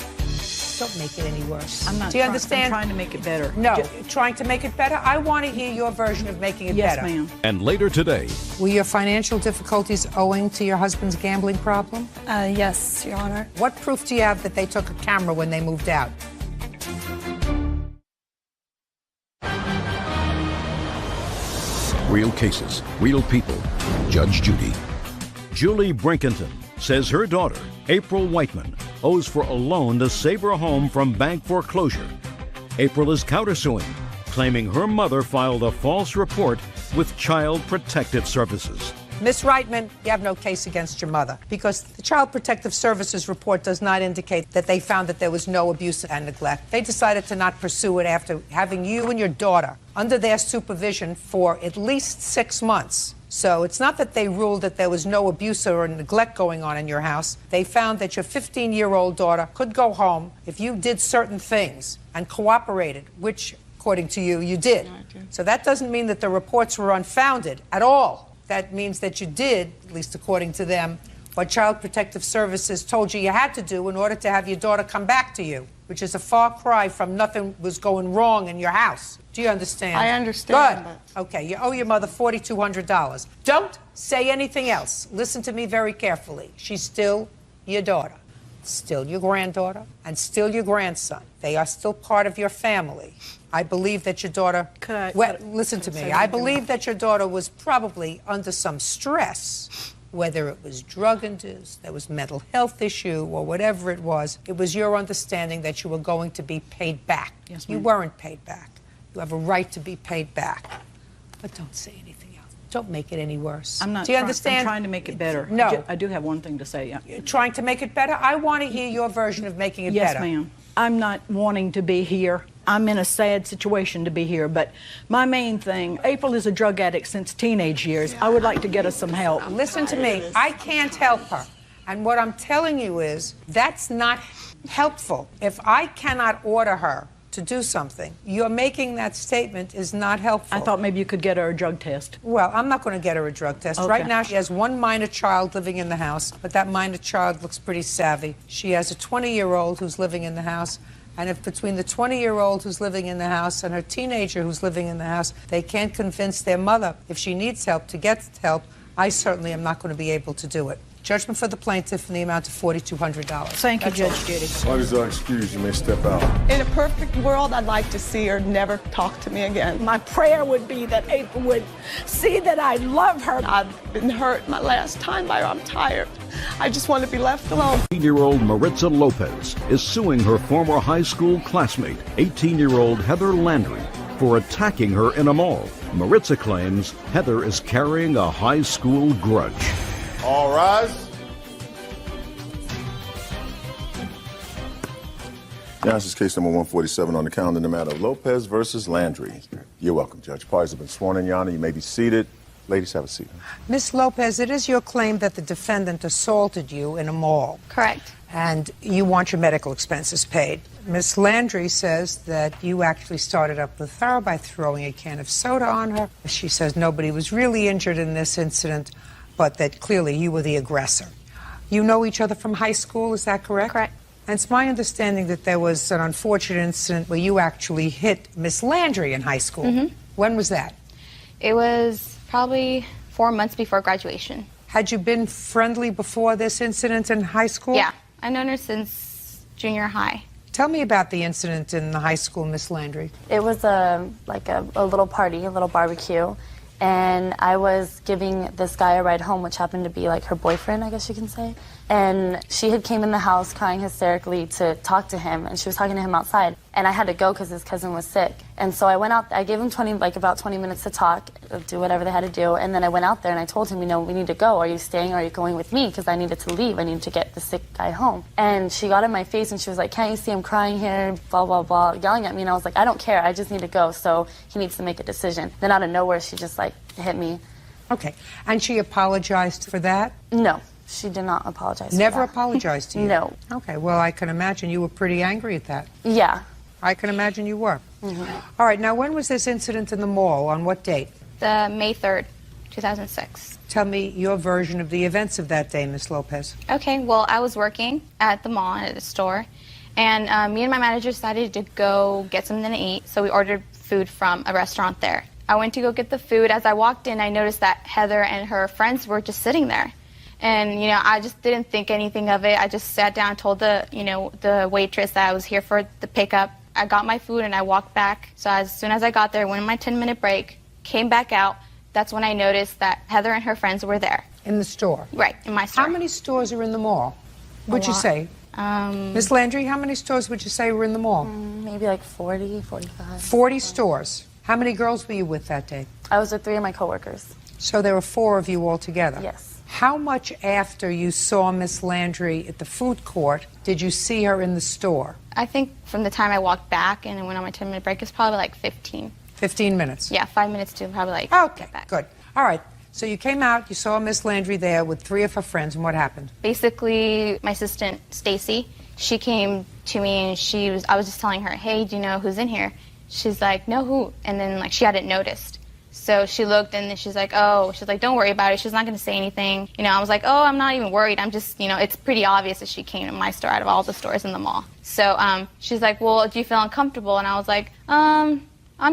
Don't make it any worse. I'm not. Do you understand? I'm trying to make it better. No, trying to make it better? I want to hear your version of making it better. Yes, ma'am. And later today. Were your financial difficulties owing to your husband's gambling problem? Yes, Your Honor. What proof do you have that they took a camera when they moved out? Real cases, real people. Judge Judy. Julie Brinkenton says her daughter, April Whiteman, owes for a loan to save her home from bank foreclosure. April is countersuing, claiming her mother filed a false report with Child Protective Services. Miss Reitman, you have no case against your mother because the Child Protective Services report does not indicate that they found that there was no abuse and neglect. They decided to not pursue it after having you and your daughter under their supervision for at least 6 months. So it's not that they ruled that there was no abuse or neglect going on in your house. They found that your 15-year-old daughter could go home if you did certain things and cooperated, which, according to you, you did. Yeah, I did. So that doesn't mean that the reports were unfounded at all. That means that you did, at least according to them, what Child Protective Services told you had to do in order to have your daughter come back to you, which is a far cry from nothing was going wrong in your house. Do you understand? I understand. Good. Okay, you owe your mother $4,200. Don't say anything else. Listen to me very carefully. She's still your daughter, still your granddaughter, and still your grandson. They are still part of your family. I believe that your daughter. Listen to me. I believe that your daughter was probably under some stress, whether it was drug-induced, there was mental health issue, or whatever it was. It was your understanding that you were going to be paid back. Yes, you ma'am. weren't paid back. You have a right to be paid back. But don't say anything else. Don't make it any worse. I'm not. Do you understand? I'm trying to make it better. No. I do have one thing to say. Yeah. You're trying to make it better? I want to hear your version of making it Yes, better. ma'am. I'm not wanting to be here. I'm in a sad situation to be here, but my main thing, April is a drug addict since teenage years. I would like to get her some help. Listen to me. I can't help her. And what I'm telling you is that's not helpful. If I cannot order her to do something, you're making that statement is not helpful. I thought maybe you could get her a drug test. Well, I'm not going to get her a drug test. Okay. Right now, she has one minor child living in the house, but that minor child looks pretty savvy. She has a 20-year-old who's living in the house. And if between the 20-year-old who's living in the house and her teenager who's living in the house, they can't convince their mother, if she needs help, to get help, I certainly am not going to be able to do it. Judgment for the plaintiff in the amount of $4,200. Thank you, Judge Judy. What is our excuse? You may step out. In a perfect world, I'd like to see her never talk to me again. My prayer would be that April would see that I love her. I've been hurt my last time by her. I'm tired. I just want to be left alone. 18-year-old Maritza Lopez is suing her former high school classmate, 18-year-old Heather Landry, for attacking her in a mall. Maritza claims Heather is carrying a high school grudge. All rise. Now, this is case number 147 on the calendar in the matter of Lopez versus Landry. You're welcome, Judge. Parties have been sworn in, Your Honor. You may be seated. Ladies, have a seat. Miss Lopez, it is your claim that the defendant assaulted you in a mall. Correct. And you want your medical expenses paid. Miss Landry says that you actually started up with her by throwing a can of soda on her. She says nobody was really injured in this incident, but that clearly you were the aggressor. You know each other from high school, is that correct? Correct. And it's my understanding that there was an unfortunate incident where you actually hit Miss Landry in high school. Mm-hmm. When was that? It was probably 4 months before graduation. Had you been friendly before this incident in high school? Yeah, I've known her since junior high. Tell me about the incident in the high school, Miss Landry. It was like a little party, a little barbecue, and I was giving this guy a ride home, which happened to be like her boyfriend, I guess you can say. And she had came in the house crying hysterically to talk to him, and she was talking to him outside. And I had to go because his cousin was sick. And so I went out, I gave him about 20 minutes to talk, do whatever they had to do. And then I went out there and I told him, we need to go. Are you staying or are you going with me? Because I needed to leave. I needed to get the sick guy home. And she got in my face and she was like, can't you see I'm crying here? Blah, blah, blah, yelling at me. And I was like, I don't care. I just need to go. So he needs to make a decision. Then out of nowhere, she just hit me. Okay. And she apologized for that? No. She did not apologize. Never apologized to you? No. Okay, well, I can imagine you were pretty angry at that. Yeah. I can imagine you were. Mm-hmm. All right, now when was this incident in the mall? On what date? The May 3rd, 2006. Tell me your version of the events of that day, Miss Lopez. Okay, well, I was working at the mall, at the store, and me and my manager decided to go get something to eat, so we ordered food from a restaurant there. I went to go get the food. As I walked in, I noticed that Heather and her friends were just sitting there. And, I just didn't think anything of it. I just sat down, told the waitress that I was here for the pickup. I got my food and I walked back. So as soon as I got there, went on my 10-minute break, came back out. That's when I noticed that Heather and her friends were there. In the store? Right, in my store. How many stores are in the mall? Would you say? Miss Landry, how many stores would you say were in the mall? Maybe like 40, 45. 40 stores. How many girls were you with that day? I was with 3 of my coworkers. So there were 4 of you all together? Yes. How much after you saw Miss Landry at the food court did you see her in the store? I think from the time I walked back and went on my 10-minute break, it's probably like 15. 15 minutes? Yeah, 5 minutes to probably get back. Good. All right. So you came out, you saw Miss Landry there with 3 of her friends, and what happened? Basically, my assistant, Stacy, she came to me and I was just telling her, hey, do you know who's in here? She's like, no, who? And then she hadn't noticed. So she looked and then she's like, don't worry about it. She's not going to say anything. I was like, oh, I'm not even worried. I'm just, it's pretty obvious that she came to my store out of all the stores in the mall. So she's like, well, do you feel uncomfortable? And I was like, I'm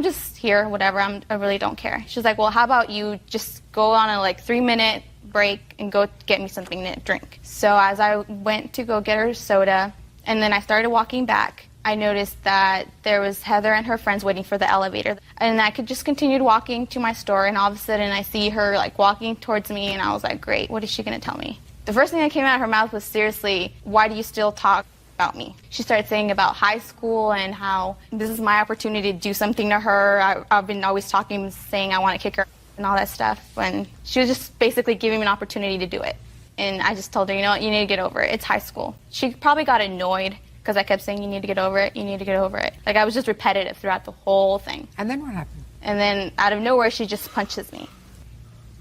just here, whatever. I really don't care. She's like, well, how about you just go on a 3-minute break and go get me something to drink. So as I went to go get her soda and then I started walking back, I noticed that there was Heather and her friends waiting for the elevator. And I could just continue walking to my store, and all of a sudden I see her like walking towards me, and I was like, great, what is she going to tell me? The first thing that came out of her mouth was, seriously, why do you still talk about me? She started saying about high school and how this is my opportunity to do something to her. I've been always talking, saying I want to kick her and all that stuff. And she was just basically giving me an opportunity to do it. And I just told her, you know what, you need to get over it. It's high school. She probably got annoyed because I kept saying, you need to get over it, you need to get over it. Like, I was just repetitive throughout the whole thing. And then what happened? And then out of nowhere, she just punches me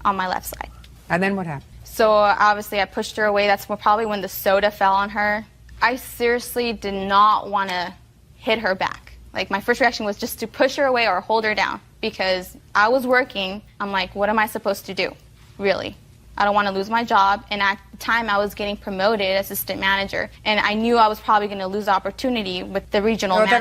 on my left side. And then what happened? So obviously I pushed her away. That's probably when the soda fell on her. I seriously did not want to hit her back. Like, my first reaction was just to push her away or hold her down, because I was working. I'm like, what am I supposed to do? Really? I don't want to lose my job. And at the time, I was getting promoted as assistant manager, and I knew I was probably going to lose the opportunity with the regional manager.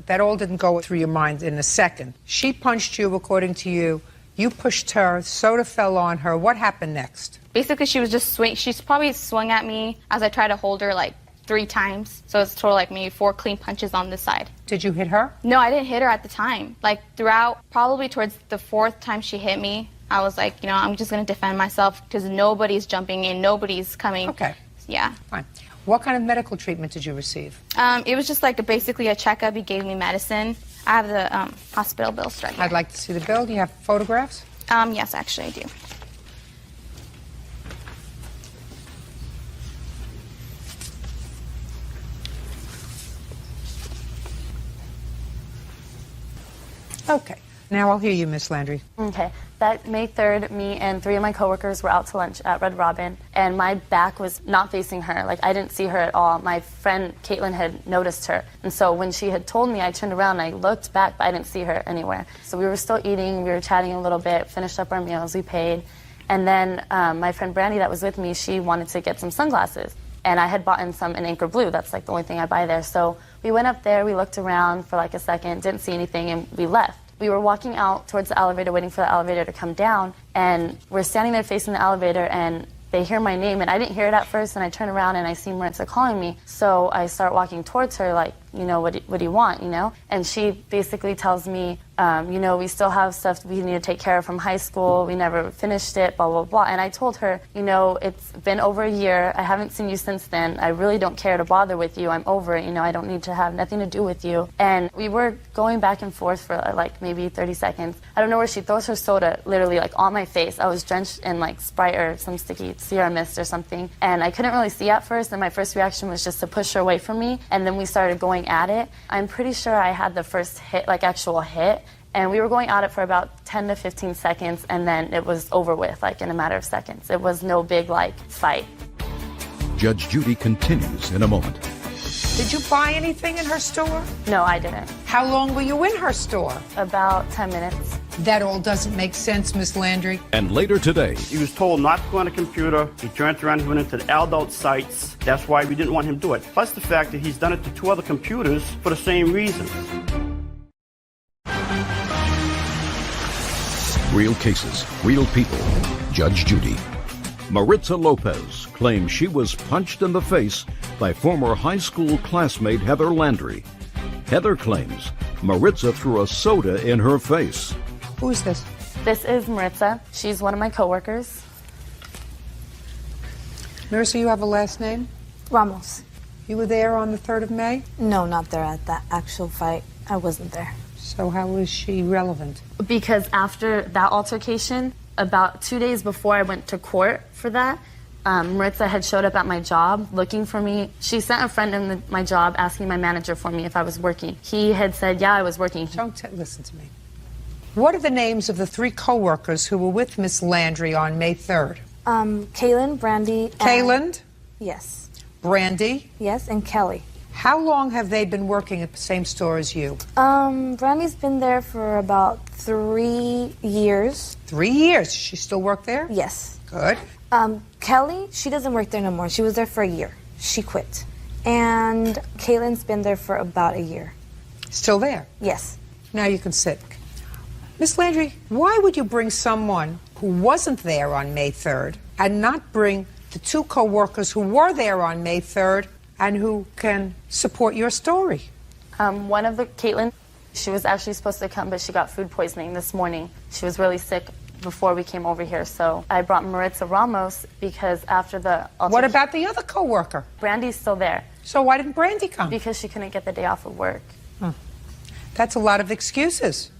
That all didn't go through your mind in a second. She punched you, according to you. You pushed her, soda fell on her. What happened next? Basically, she was just she's probably swung at me as I tried to hold her like 3 times. So it's total like maybe 4 clean punches on this side. Did you hit her? No, I didn't hit her at the time. Like, throughout, probably towards the 4th time she hit me, I was like, you know, I'm just going to defend myself because nobody's jumping in, nobody's coming. Okay. Yeah. Fine. What kind of medical treatment did you receive? It was just like basically a checkup. He gave me medicine. I have the hospital bills right here. I'd like to see the bill. Do you have photographs? Yes, actually I do. Okay. Now I'll hear you, Miss Landry. Okay. That May 3rd, me and 3 of my coworkers were out to lunch at Red Robin, and my back was not facing her. Like, I didn't see her at all. My friend Caitlin had noticed her, and so when she had told me, I turned around and I looked back, but I didn't see her anywhere. So we were still eating, we were chatting a little bit, finished up our meals, we paid, and then my friend Brandy that was with me, she wanted to get some sunglasses, and I had bought in some in Anchor Blue. That's like the only thing I buy there. So we went up there, we looked around for like a second, didn't see anything, and we left. We were walking out towards the elevator, waiting for the elevator to come down, and we're standing there facing the elevator, and they hear my name, and I didn't hear it at first, and I turn around and I see Maritza calling me. So I start walking towards her like, you know, what do you want, you know? And she basically tells me, you know, we still have stuff we need to take care of from high school. We never finished it, blah, blah, blah. And I told her, you know, it's been over a year. I haven't seen you since then. I really don't care to bother with you. I'm over it. You know, I don't need to have nothing to do with you. And we were going back and forth for like maybe 30 seconds. I don't know where she throws her soda literally like on my face. I was drenched in like Sprite or some sticky Sierra Mist or something. And I couldn't really see at first. And my first reaction was just to push her away from me. And then we started going at it. I'm pretty sure I had the first hit, like actual hit. And we were going at it for about 10 to 15 seconds, and then it was over with, like in a matter of seconds. It was no big, like, fight. Judge Judy continues in a moment. Did you buy anything in her store? No, I didn't. How long were you in her store? About 10 minutes. That all doesn't make sense, Miss Landry. And later today, he was told not to go on the computer. He turned around and went into the adult sites. That's why we didn't want him to do it. Plus the fact that he's done it to 2 other computers for the same reason. real cases, real people. Judge Judy. Maritza Lopez claims she was punched in the face by former high school classmate Heather Landry. Heather claims Maritza threw a soda in her face. Who is this? This is Maritza. She's one of my coworkers. Marissa, you have a last name? Ramos. You were there on the 3rd of May? No, not there at that actual fight. I wasn't there. So how is she relevant? Because after that altercation, about 2 days before I went to court for that, Maritza had showed up at my job looking for me. She sent a friend in my job asking my manager for me if I was working. He had said, yeah, I was working. Don't listen to me. What are the names of the 3 co-workers who were with Miss Landry on May 3rd? Kaylin, Brandy, and... Kaylin? Yes. Brandy? Yes, and Kelly. How long have they been working at the same store as you? Brandy's been there for about 3 years. 3 years? She still work there? Yes. Good. Kelly, she doesn't work there no more. She was there for a year. She quit. And Kaylin's been there for about a year. Still there? Yes. Now you can sit. Miss Landry, why would you bring someone who wasn't there on May 3rd and not bring the 2 co-workers who were there on May 3rd and who can support your story. One of the, Caitlin, she was actually supposed to come, but she got food poisoning this morning. She was really sick before we came over here, so I brought Maritza Ramos because after the... What about the other co-worker? Brandy's still there. So why didn't Brandy come? Because she couldn't get the day off of work. That's a lot of excuses.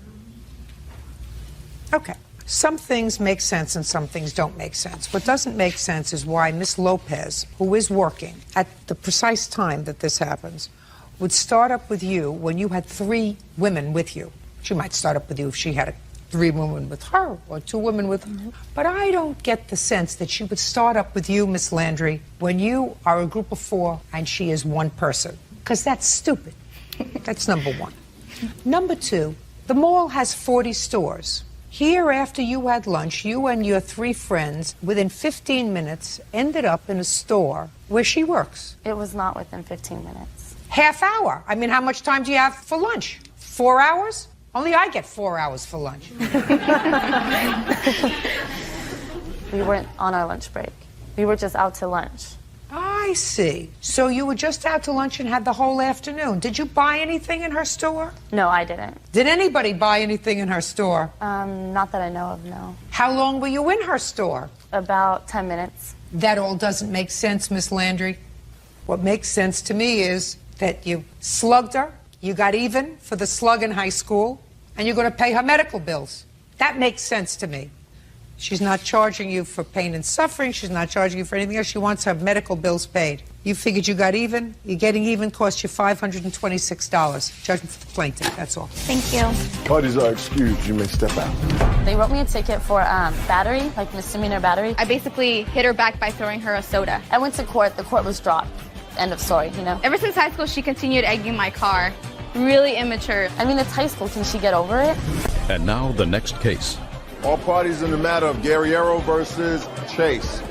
Okay. Some things make sense and some things don't make sense. What doesn't make sense is why Miss Lopez, who is working at the precise time that this happens, would start up with you when you had 3 women with you. She might start up with you if she had 3 women with her or 2 women with her. But I don't get the sense that she would start up with you, Miss Landry, when you are a group of 4 and she is 1 person. Because that's stupid. That's number 1. Number 2, the mall has 40 stores. Here, after you had lunch, you and your 3 friends, within 15 minutes, ended up in a store where she works. It was not within 15 minutes. Half hour. I mean, how much time do you have for lunch? 4 hours? Only I get 4 hours for lunch. We weren't on our lunch break. We were just out to lunch. I see. So you were just out to lunch and had the whole afternoon. Did you buy anything in her store? No, I didn't. Did anybody buy anything in her store? Not that I know of, no. How long were you in her store? About 10 minutes. That all doesn't make sense, Miss Landry. What makes sense to me is that you slugged her, you got even for the slug in high school, and you're going to pay her medical bills. That makes sense to me. She's not charging you for pain and suffering. She's not charging you for anything else. She wants her medical bills paid. You figured you got even. You're getting even cost you $526. Judgment for the plaintiff, that's all. Thank you. Parties are excused. You may step out. They wrote me a ticket for battery, like misdemeanor battery. I basically hit her back by throwing her a soda. I went to court. The court was dropped. End of story, you know? Ever since high school, she continued egging my car. Really immature. I mean, it's high school. Can she get over it? And now the next case. All parties in the matter of Guerriero versus Chase.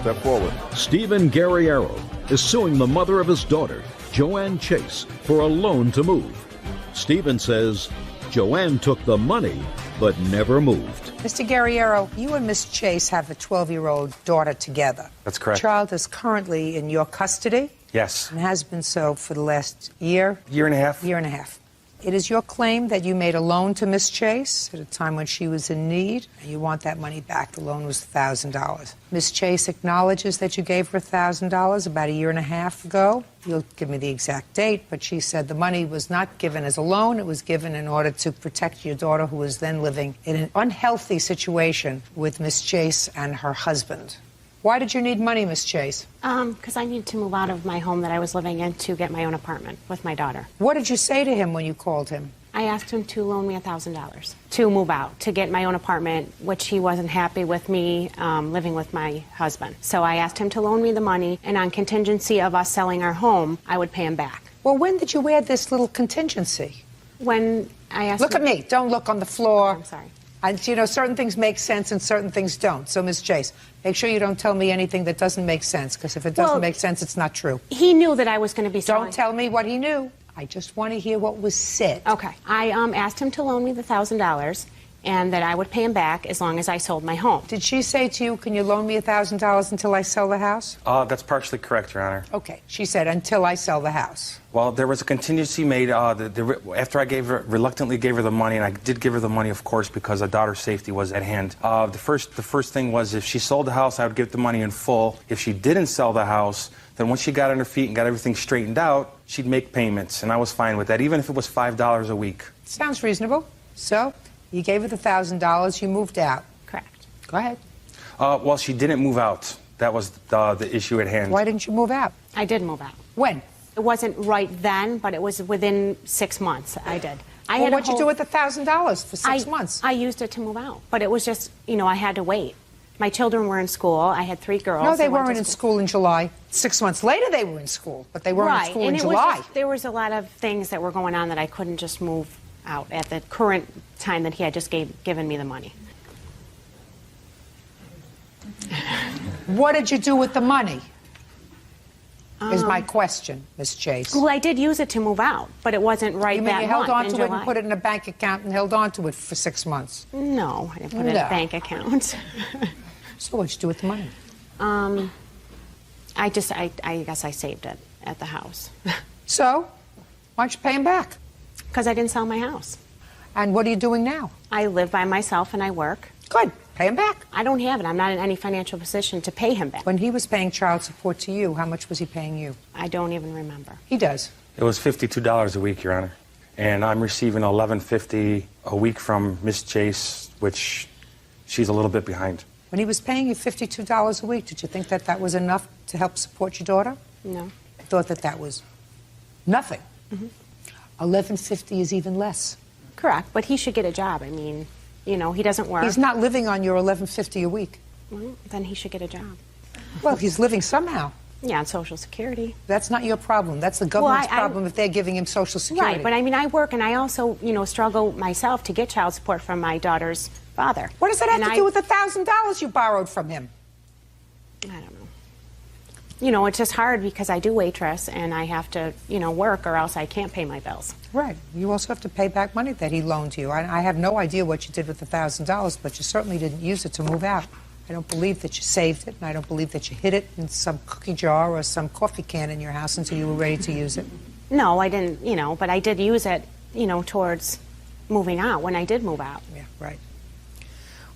Step forward. Stephen Guerriero is suing the mother of his daughter, Joanne Chase, for a loan to move. Stephen says Joanne took the money but never moved. Mr. Guerriero, you and Miss Chase have a 12-year-old daughter together. That's correct. The child is currently in your custody. Yes. And has been so for the last year. Year and a half. Year and a half. It is your claim that you made a loan to Miss Chase at a time when she was in need, and you want that money back. The loan was $1,000. Miss Chase acknowledges that you gave her $1,000 about a year and a half ago. You'll give me the exact date, but she said the money was not given as a loan. It was given in order to protect your daughter, who was then living in an unhealthy situation with Miss Chase and her husband. Why did you need money, Miss Chase? Because I needed to move out of my home that I was living in to get my own apartment with my daughter. What did you say to him when you called him? I asked him to loan me $1,000 to move out, to get my own apartment, which he wasn't happy with me living with my husband. So I asked him to loan me the money, and on contingency of us selling our home, I would pay him back. Well, when did you add this little contingency? When I asked Look him... at me. Don't look on the floor. I'm sorry. And, you know, certain things make sense and certain things don't. So, Ms. Chase, make sure you don't tell me anything that doesn't make sense, because if it doesn't make sense, it's not true. He knew that I was going to be selling. Don't tell me what he knew. I just want to hear what was said. Okay. I asked him to loan me the $1,000 and that I would pay him back as long as I sold my home. Did she say to you, can you loan me $1,000 until I sell the house? That's partially correct, Your Honor. Okay. She said, until I sell the house. Well, there was a contingency made after I reluctantly gave her the money, and I did give her the money, of course, because our daughter's safety was at hand. The first thing was if she sold the house, I would give the money in full. If she didn't sell the house, then once she got on her feet and got everything straightened out, she'd make payments, and I was fine with that, even if it was $5 a week. Sounds reasonable. So, you gave her the $1,000, you moved out. Correct. Go ahead. Well, she didn't move out. That was the issue at hand. Why didn't you move out? I did move out. When? It wasn't right then, but it was within 6 months. I did. What'd you do with the $1,000 for 6 months? I used it to move out, but it was just, you know, I had to wait. My children were in school. I had 3 girls. No, they weren't in school in July. 6 months later, they were in school, but they weren't in school in July. There was a lot of things that were going on that I couldn't just move out at the current time that he had just given me the money. What did you do with the money? Is my question, Ms. Chase. Well, I did use it to move out, but it wasn't right you mean that you held month on in to it July. and put it in a bank account and held on to it for 6 months? No, I didn't put it in a bank account. So what'd you do with the money? I guess I saved it. at the house. So, why don't you pay him back? Because I didn't sell my house. And what are you doing now? I live by myself and I work. Good. Pay him back. I don't have it. I'm not in any financial position to pay him back. When he was paying child support to you, how much was he paying you? I don't even remember. He does. It was $52 a week, Your Honor. And I'm receiving $11.50 a week from Miss Chase, which she's a little bit behind. When he was paying you $52 a week, did you think that that was enough to help support your daughter? No. I thought that that was nothing. $11.50 is even less. Correct, but he should get a job. I mean, you know, he doesn't work. He's not living on your $11.50 a week. Well, then he should get a job. Well, he's living somehow. Yeah, on Social Security. That's not your problem. That's the government's problem if they're giving him Social Security. Right, but I mean, I work and I also, you know, struggle myself to get child support from my daughter's father. What does that have to do with the $1,000 you borrowed from him? I don't know. You know, it's just hard because I do waitress and I have to, you know, work or else I can't pay my bills. Right. You also have to pay back money that he loaned you. I have no idea what you did with the $1,000, but you certainly didn't use it to move out. I don't believe that you saved it, and I don't believe that you hid it in some cookie jar or some coffee can in your house until you were ready to use it. No, I didn't, you know, but I did use it, you know, towards moving out when I did move out. Yeah, right.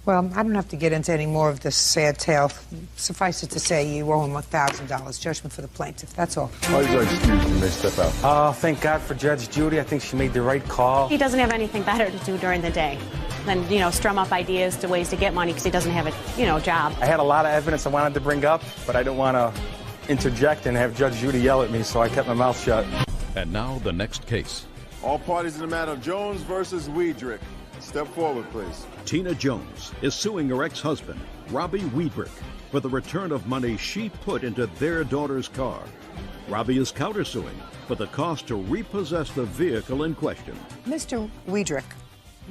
Well, I don't have to get into any more of this sad tale. Suffice it to say, you owe him $1,000. Judgment for the plaintiff. That's all. Why is our excuse when they step out? Oh, thank God for Judge Judy. I think she made the right call. He doesn't have anything better to do during the day than, you know, strum up ideas to ways to get money because he doesn't have a, you know, job. I had a lot of evidence I wanted to bring up, but I didn't want to interject and have Judge Judy yell at me, so I kept my mouth shut. And now the next case. All parties in the matter of Jones versus Weidrich. Step forward, please. Tina Jones is suing her ex-husband, Robbie Weidrich, for the return of money she put into their daughter's car. Robbie is countersuing for the cost to repossess the vehicle in question. Mr. Weidrich,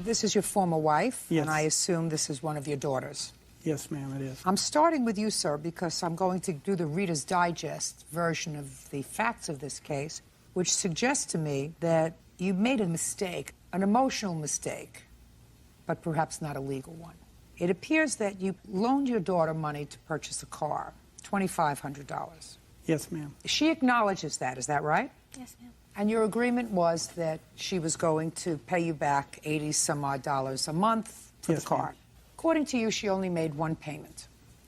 this is your former wife, Yes. and I assume this is one of your daughters. Yes, ma'am, it is. I'm starting with you, sir, because I'm going to do the Reader's Digest version of the facts of this case, which suggests to me that you made a mistake, an emotional mistake, but perhaps not a legal one. It appears that you loaned your daughter money to purchase a car, $2,500. Yes, ma'am. She acknowledges that, is that right? Yes, ma'am. And your agreement was that she was going to pay you back $80-some-odd a month for Yes, the car. ma'am. According to you, she only made one payment.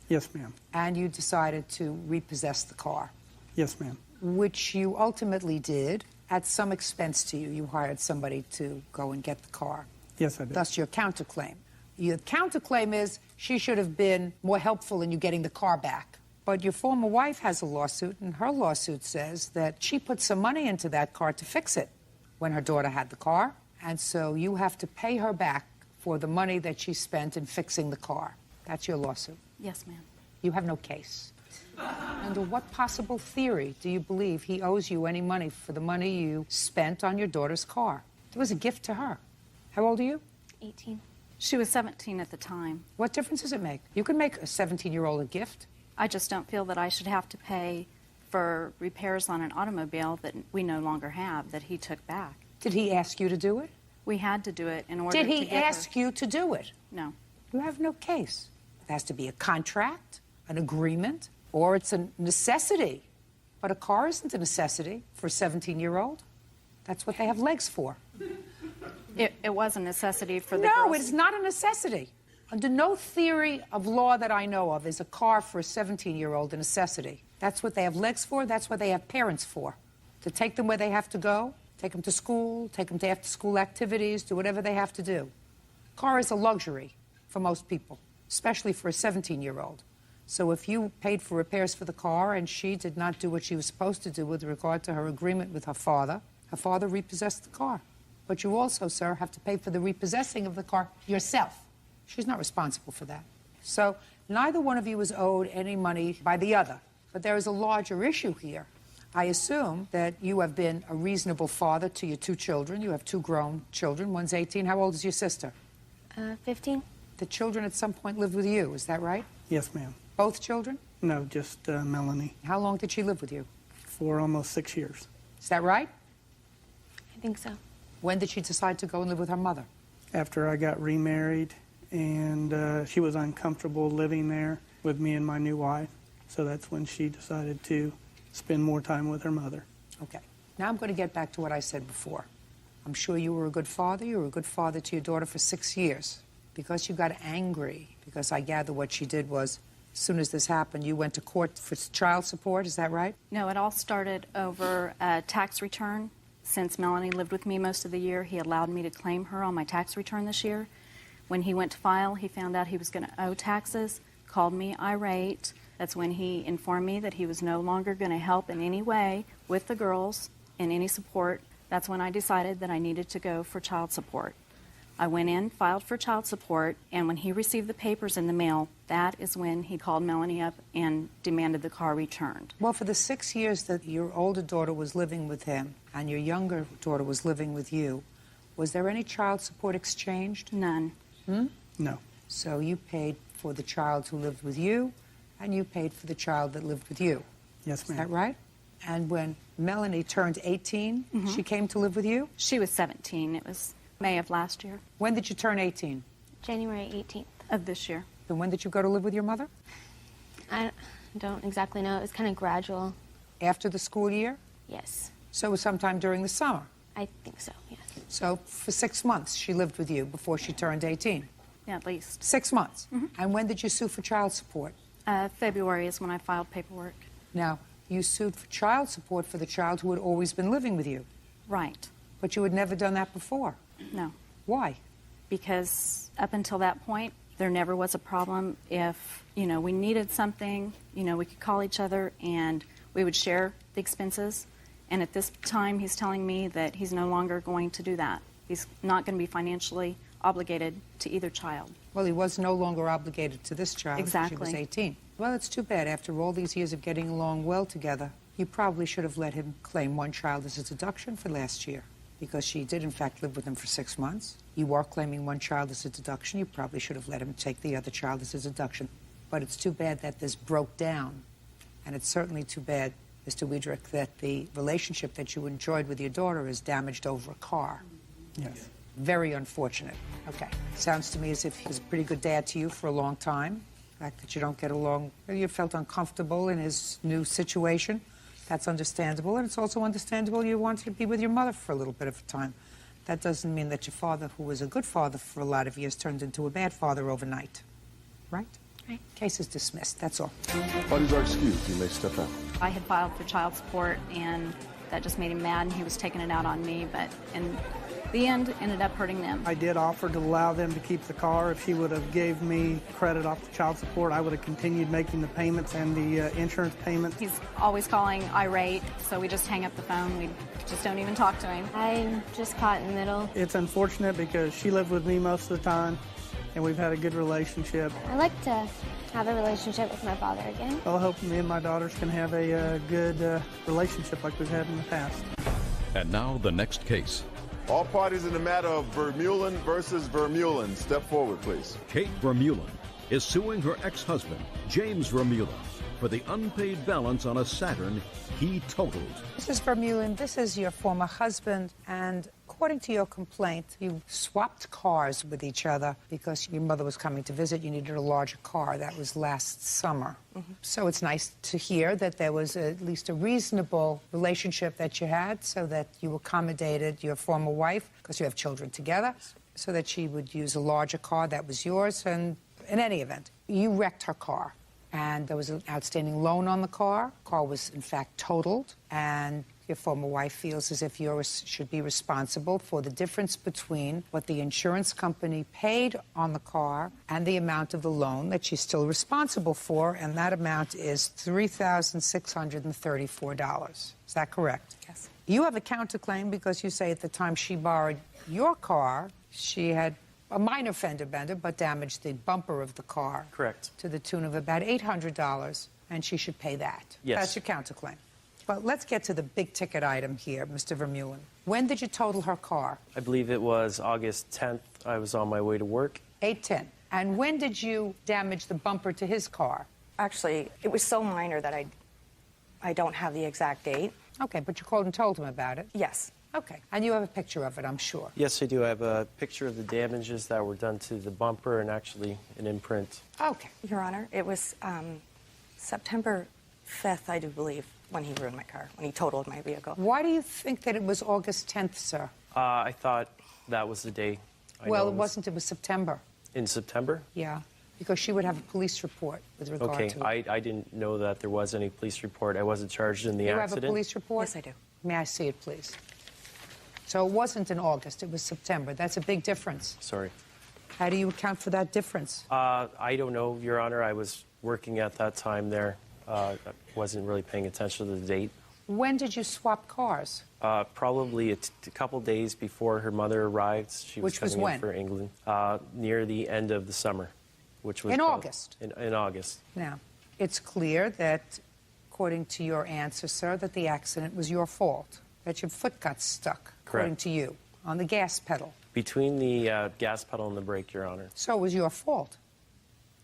Yes, ma'am. And you decided to repossess the car, Yes, ma'am. which you ultimately did at some expense to you. You hired somebody to go and get the car. Yes, I did. Thus, your counterclaim. Your counterclaim is she should have been more helpful in you getting the car back. But your former wife has a lawsuit, and her lawsuit says that she put some money into that car to fix it when her daughter had the car. And so you have to pay her back for the money that she spent in fixing the car. That's your lawsuit. Yes, ma'am. You have no case. Under what possible theory do you believe he owes you any money for the money you spent on your daughter's car? It was a gift to her. How old are you? 18. She was 17 at the time. What difference does it make? You can make a 17-year-old a gift. I just don't feel that I should have to pay for repairs on an automobile that we no longer have, that he took back. Did he ask you to do it? We had to do it in order Did to he get ask you to do it? No. You have no case. It has to be a contract, an agreement, or it's a necessity. But a car isn't a necessity for a 17-year-old. That's what they have legs for. It was a necessity for the No, girls. it's not a necessity. Under no theory of law that I know of is a car for a 17-year-old a necessity. That's what they have legs for. That's what they have parents for. To take them where they have to go, take them to school, take them to after-school activities, do whatever they have to do. Car is a luxury for most people, especially for a 17-year-old. So if you paid for repairs for the car and she did not do what she was supposed to do with regard to her agreement with her father repossessed the car. But you also, sir, have to pay for the repossessing of the car yourself. She's not responsible for that. So neither one of you is owed any money by the other. But there is a larger issue here. I assume that you have been a reasonable father to your two children. You have two grown children. One's 18. How old is your sister? 15. The children at some point lived with you, is that right? Yes, ma'am. Both children? No, just Melanie. How long did she live with you? For almost 6 years. Is that right? I think so. When did she decide to go and live with her mother? After I got remarried, and she was uncomfortable living there with me and my new wife. So that's when she decided to spend more time with her mother. Okay. Now I'm going to get back to what I said before. I'm sure you were a good father. You were a good father to your daughter for 6 years. Because you got angry, because I gather what she did was, as soon as this happened, you went to court for child support. Is that right? No, it all started over a tax return. Since Melanie lived with me most of the year, he allowed me to claim her on my tax return this year. When he went to file, he found out he was going to owe taxes, called me irate. That's when he informed me that he was no longer going to help in any way with the girls in any support. That's when I decided that I needed to go for child support. I went in, filed for child support, and when he received the papers in the mail, that is when he called Melanie up and demanded the car returned. Well, for the 6 years that your older daughter was living with him and your younger daughter was living with you, was there any child support exchanged? None. No. So you paid for the child who lived with you, and you paid for the child that lived with you. Yes, ma'am. Is that right? And when Melanie turned 18, she came to live with you? She was 17. It was May of last year. When did you turn 18? January 18th. Of this year. And when did you go to live with your mother? I don't exactly know. It was kind of gradual. After the school year? Yes. So it was sometime during the summer? I think so, yes. So for 6 months she lived with you before she turned 18? Yeah, at least. 6 months? And when did you sue for child support? February is when I filed paperwork. Now, you sued for child support for the child who had always been living with you. Right. But you had never done that before. No. Why? Because up until that point, there never was a problem. If, we needed something, we could call each other and we would share the expenses. And at this time, he's telling me that he's no longer going to do that. He's not going to be financially obligated to either child. Well, he was no longer obligated to this child. Exactly. She was 18. Well, it's too bad. After all these years of getting along well together, you probably should have let him claim one child as a deduction for last year, because she did, in fact, live with him for 6 months. You are claiming one child as a deduction. You probably should have let him take the other child as a deduction. But it's too bad that this broke down. And it's certainly too bad, Mr. Wiedrich, that the relationship that you enjoyed with your daughter is damaged over a car. Yes. Very unfortunate. Okay. Sounds to me as if he was a pretty good dad to you for a long time. The fact that you don't get along, you felt uncomfortable in his new situation. That's understandable. And it's also understandable you wanted to be with your mother for a little bit of time. That doesn't mean that your father, who was a good father for a lot of years, turned into a bad father overnight. Right? Right. Case is dismissed. That's all. Parties are excused. You may step out. I had filed for child support, and that just made him mad, and he was taking it out on me, but in the end, ended up hurting them. I did offer to allow them to keep the car. If she would have gave me credit off the child support, I would have continued making the payments and the insurance payments. He's always calling irate, so we just hang up the phone. We just don't even talk to him. I'm just caught in the middle. It's unfortunate because she lived with me most of the time, and we've had a good relationship. I like to have a relationship with my father again. Well, I hope me and my daughters can have a good relationship like we've had in the past. And now the next case. All parties in the matter of Vermeulen versus Vermeulen, step forward, please. Kate Vermeulen is suing her ex-husband, James Vermeulen, for the unpaid balance on a Saturn he totaled. Mrs. Vermeulen, this is your former husband, and according to your complaint, you swapped cars with each other because your mother was coming to visit. You needed a larger car. That was last summer. So it's nice to hear that there was at least a reasonable relationship that you had, so that you accommodated your former wife, because you have children together, so that she would use a larger car that was yours. And in any event, you wrecked her car. And there was an outstanding loan on the car. The car was, in fact, totaled. And your former wife feels as if you should be responsible for the difference between what the insurance company paid on the car and the amount of the loan that she's still responsible for. And that amount is $3,634. Is that correct? Yes. You have a counterclaim because you say at the time she borrowed your car, she had a minor fender bender, but damaged the bumper of the car. Correct. To the tune of about $800, and she should pay that. Yes. That's your counterclaim. But let's get to the big ticket item here, Mr. Vermeulen. When did you total her car? I believe it was August 10th. I was on my way to work. 8/10. And when did you damage the bumper to his car? Actually, it was so minor that I don't have the exact date. Okay, but you called and told him about it? Yes. Okay. And you have a picture of it, I'm sure. Yes, I do. I have a picture of the damages that were done to the bumper and actually an imprint. Okay. Your Honor, it was September 5th, I do believe. when he ruined my car, when he totaled my vehicle. Why do you think that it was August 10th, sir? I thought that was the day. Well, it wasn't. It was September. In September? Yeah, because she would have a police report with regard to it. I didn't know that there was any police report. I wasn't charged in the accident. You have a police report? Yes, I do. May I see it, please? So it wasn't in August. It was September. That's a big difference. Sorry. How do you account for that difference? I don't know, Your Honor. I was working at that time there. I wasn't really paying attention to the date. When did you swap cars? Probably a couple days before her mother arrived. She was Which was coming when? in for England. Near the end of the summer, which was in August. In August. Now, it's clear that, according to your answer, sir, that the accident was your fault, that your foot got stuck, according to you, on the gas pedal. Between the gas pedal and the brake, Your Honor. So it was your fault,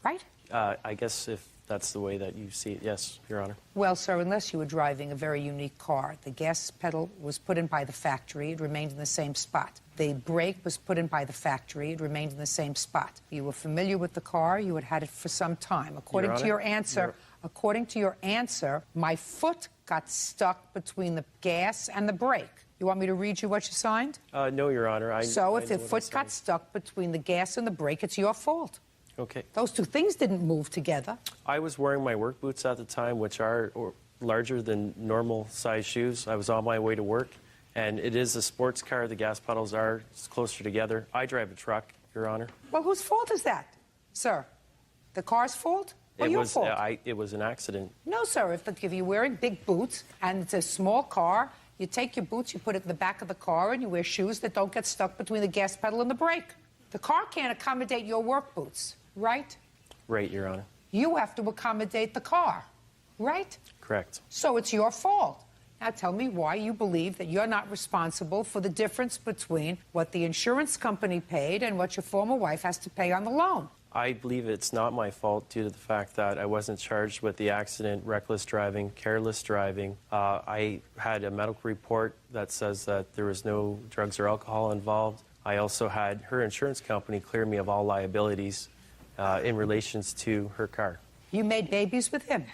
right? I guess if that's the way that you see it, yes, Your Honor. Well, sir, unless you were driving a very unique car. The gas pedal was put in by the factory. It remained in the same spot. The brake was put in by the factory. It remained in the same spot. You were familiar with the car. You had had it for some time. According to your answer, my foot got stuck between the gas and the brake. You want me to read you what you signed? No, Your Honor. So if your foot got stuck between the gas and the brake, it's your fault. Okay. Those two things didn't move together. I was wearing my work boots at the time, which are larger than normal size shoes. I was on my way to work, and it is a sports car. The gas pedals are closer together. I drive a truck, Your Honor. Well, whose fault is that, sir? The car's fault or your fault? It was an accident. No, sir. If you're wearing big boots and it's a small car, you take your boots, you put it in the back of the car, and you wear shoes that don't get stuck between the gas pedal and the brake. The car can't accommodate your work boots, right? Right, Your Honor. You have to accommodate the car, right? Correct. So it's your fault. Now tell me why you believe that you're not responsible for the difference between what the insurance company paid and what your former wife has to pay on the loan. I believe it's not my fault due to the fact that I wasn't charged with the accident, reckless driving, careless driving. I had a medical report that says that there was no drugs or alcohol involved. I also had her insurance company clear me of all liabilities in relations to her car. You made babies with him.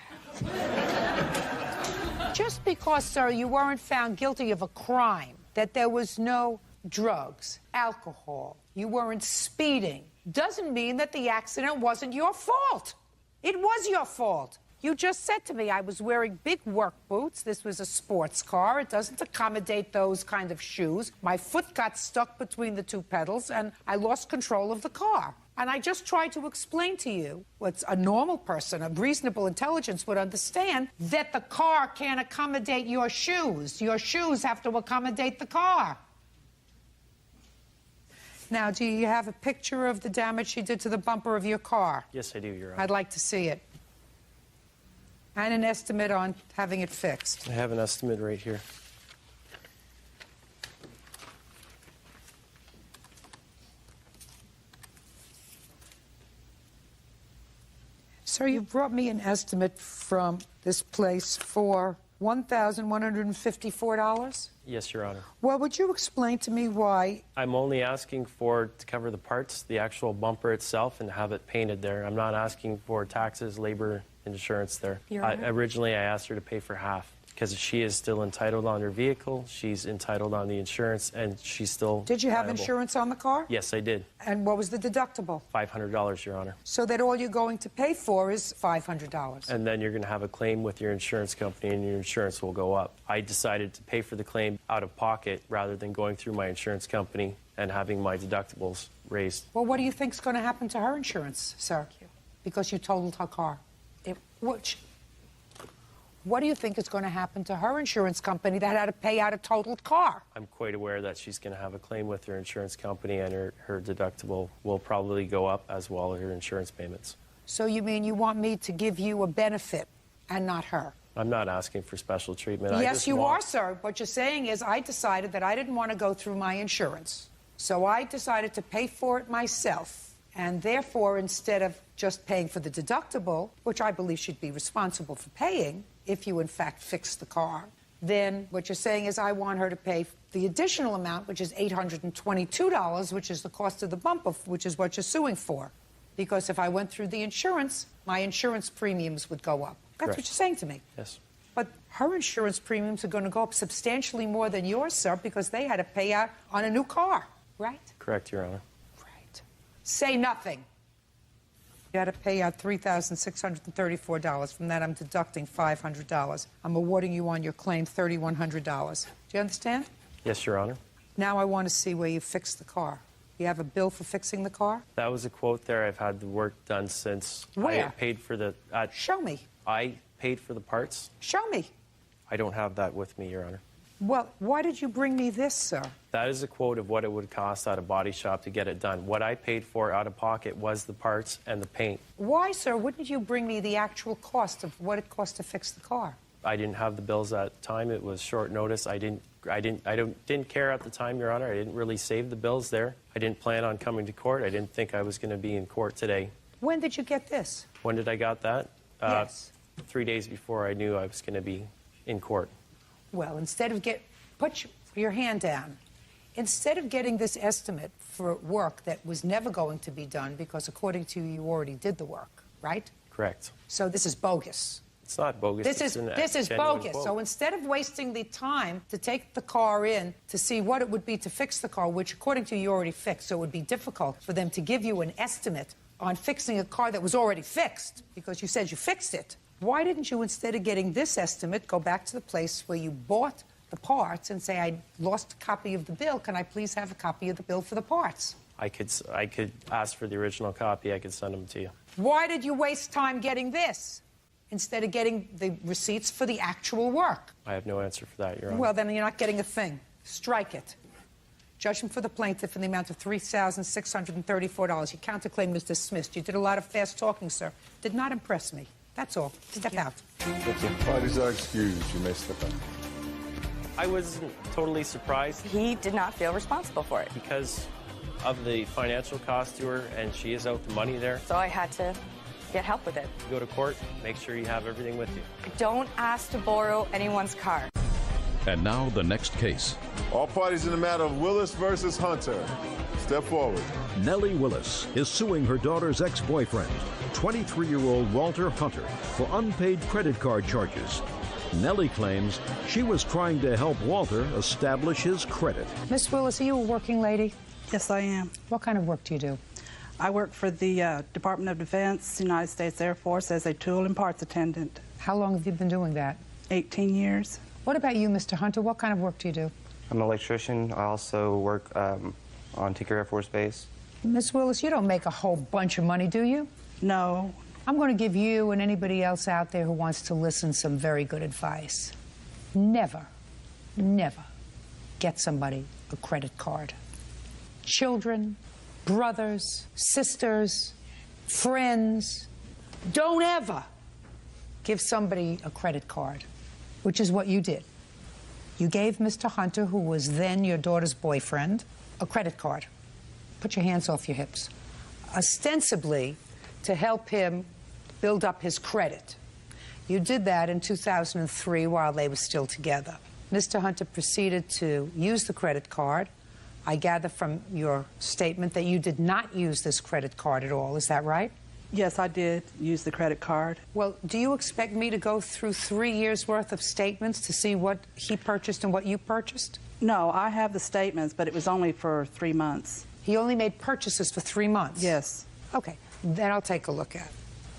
Just because, sir, you weren't found guilty of a crime, that there was no drugs, alcohol, you weren't speeding, doesn't mean that the accident wasn't your fault. It was your fault. You just said to me I was wearing big work boots. This was a sports car. It doesn't accommodate those kind of shoes. My foot got stuck between the two pedals, and I lost control of the car. And I just tried to explain to you what a normal person of reasonable intelligence would understand, that the car can't accommodate your shoes. Your shoes have to accommodate the car. Now, do you have a picture of the damage she did to the bumper of your car? Yes, I do, Your Honor. I'd like to see it. And an estimate on having it fixed. I have an estimate right here. Sir, you brought me an estimate from this place for $1,154? Yes, Your Honor. Well, would you explain to me why? I'm only asking to cover the parts, the actual bumper itself, and have it painted there. I'm not asking for taxes, labor, insurance there. Originally, I asked her to pay for half because she is still entitled on her vehicle. She's entitled on the insurance, and she's still Did you have liable. insurance on the car? Yes, I did. And what was the deductible? $500, Your Honor. So that all you're going to pay for is $500. And then you're going to have a claim with your insurance company, and your insurance will go up. I decided to pay for the claim out of pocket rather than going through my insurance company and having my deductibles raised. Well, what do you think's going to happen to her insurance, sir? Because you totaled her car. What do you think is going to happen to her insurance company that had to pay out a totaled car? I'm quite aware that she's going to have a claim with her insurance company, and her deductible will probably go up as well as her insurance payments. So you mean you want me to give you a benefit and not her? I'm not asking for special treatment. Yes, you are, sir. What you're saying is I decided that I didn't want to go through my insurance. So I decided to pay for it myself. And therefore, instead of just paying for the deductible, which I believe should be responsible for paying, if you in fact fix the car, then what you're saying is I want her to pay the additional amount, which is $822, which is the cost of the bumper, which is what you're suing for. Because if I went through the insurance, my insurance premiums would go up. That's Correct. what you're saying to me. Yes. But her insurance premiums are going to go up substantially more than yours, sir, because they had to pay out on a new car, right? Correct, Your Honor. Say nothing. You had to pay out $3,634. From that, I'm deducting $500. I'm awarding you on your claim $3,100. Do you understand? Yes, Your Honor. Now I want to see where you fixed the car. You have a bill for fixing the car? That was a quote there. I've had the work done since Where? I paid for the... Show me. I paid for the parts. Show me. I don't have that with me, Your Honor. Well, why did you bring me this, sir? That is a quote of what it would cost at a body shop to get it done. What I paid for out of pocket was the parts and the paint. Why, sir? Wouldn't you bring me the actual cost of what it cost to fix the car? I didn't have the bills at the time. It was short notice. I didn't care at the time, Your Honor. I didn't really save the bills there. I didn't plan on coming to court. I didn't think I was going to be in court today. When did you get this? When did I got that? Yes. 3 days before I knew I was going to be in court. Well, put your hand down. Instead of getting this estimate for work that was never going to be done, because according to you already did the work, right? Correct. So this is bogus. It's not bogus. This is bogus. Quote. So instead of wasting the time to take the car in to see what it would be to fix the car, which according to you already fixed, so it would be difficult for them to give you an estimate on fixing a car that was already fixed, because you said you fixed it. Why didn't you, instead of getting this estimate, go back to the place where you bought the parts and say, I lost a copy of the bill. Can I please have a copy of the bill for the parts? I could ask for the original copy. I could send them to you. Why did you waste time getting this instead of getting the receipts for the actual work? I have no answer for that, Your Honor. Well, then you're not getting a thing. Strike it. Judgment for the plaintiff in the amount of $3,634. Your counterclaim is dismissed. You did a lot of fast talking, sir. Did not impress me. That's all. Step out. Parties are excused. You may step out. I was totally surprised. He did not feel responsible for it. Because of the financial cost to her, and she is out the money there. So I had to get help with it. You go to court, make sure you have everything with you. Don't ask to borrow anyone's car. And now the next case. All parties in the matter of Willis versus Hunter. Step forward. Nellie Willis is suing her daughter's ex-boyfriend, 23-year-old Walter Hunter, for unpaid credit card charges. Nellie claims she was trying to help Walter establish his credit. Miss Willis, are you a working lady? Yes, I am. What kind of work do you do? I work for the Department of Defense, United States Air Force, as a tool and parts attendant. How long have you been doing that? 18 years. What about you, Mr. Hunter? What kind of work do you do? I'm an electrician. I also work on Tinker Air Force Base. Miss Willis, you don't make a whole bunch of money, do you? No. I'm going to give you and anybody else out there who wants to listen some very good advice. Never, never get somebody a credit card. Children, brothers, sisters, friends, don't ever give somebody a credit card, which is what you did. You gave Mr. Hunter, who was then your daughter's boyfriend, a credit card. Put your hands off your hips. Ostensibly to help him build up his credit. You did that in 2003 while they were still together. Mr. Hunter proceeded to use the credit card. I gather from your statement that you did not use this credit card at all. Is that right? Yes, I did use the credit card. Well, do you expect me to go through 3 years' worth of statements to see what he purchased and what you purchased? No, I have the statements, but it was only for 3 months. He only made purchases for 3 months? Yes. Okay, then I'll take a look at it.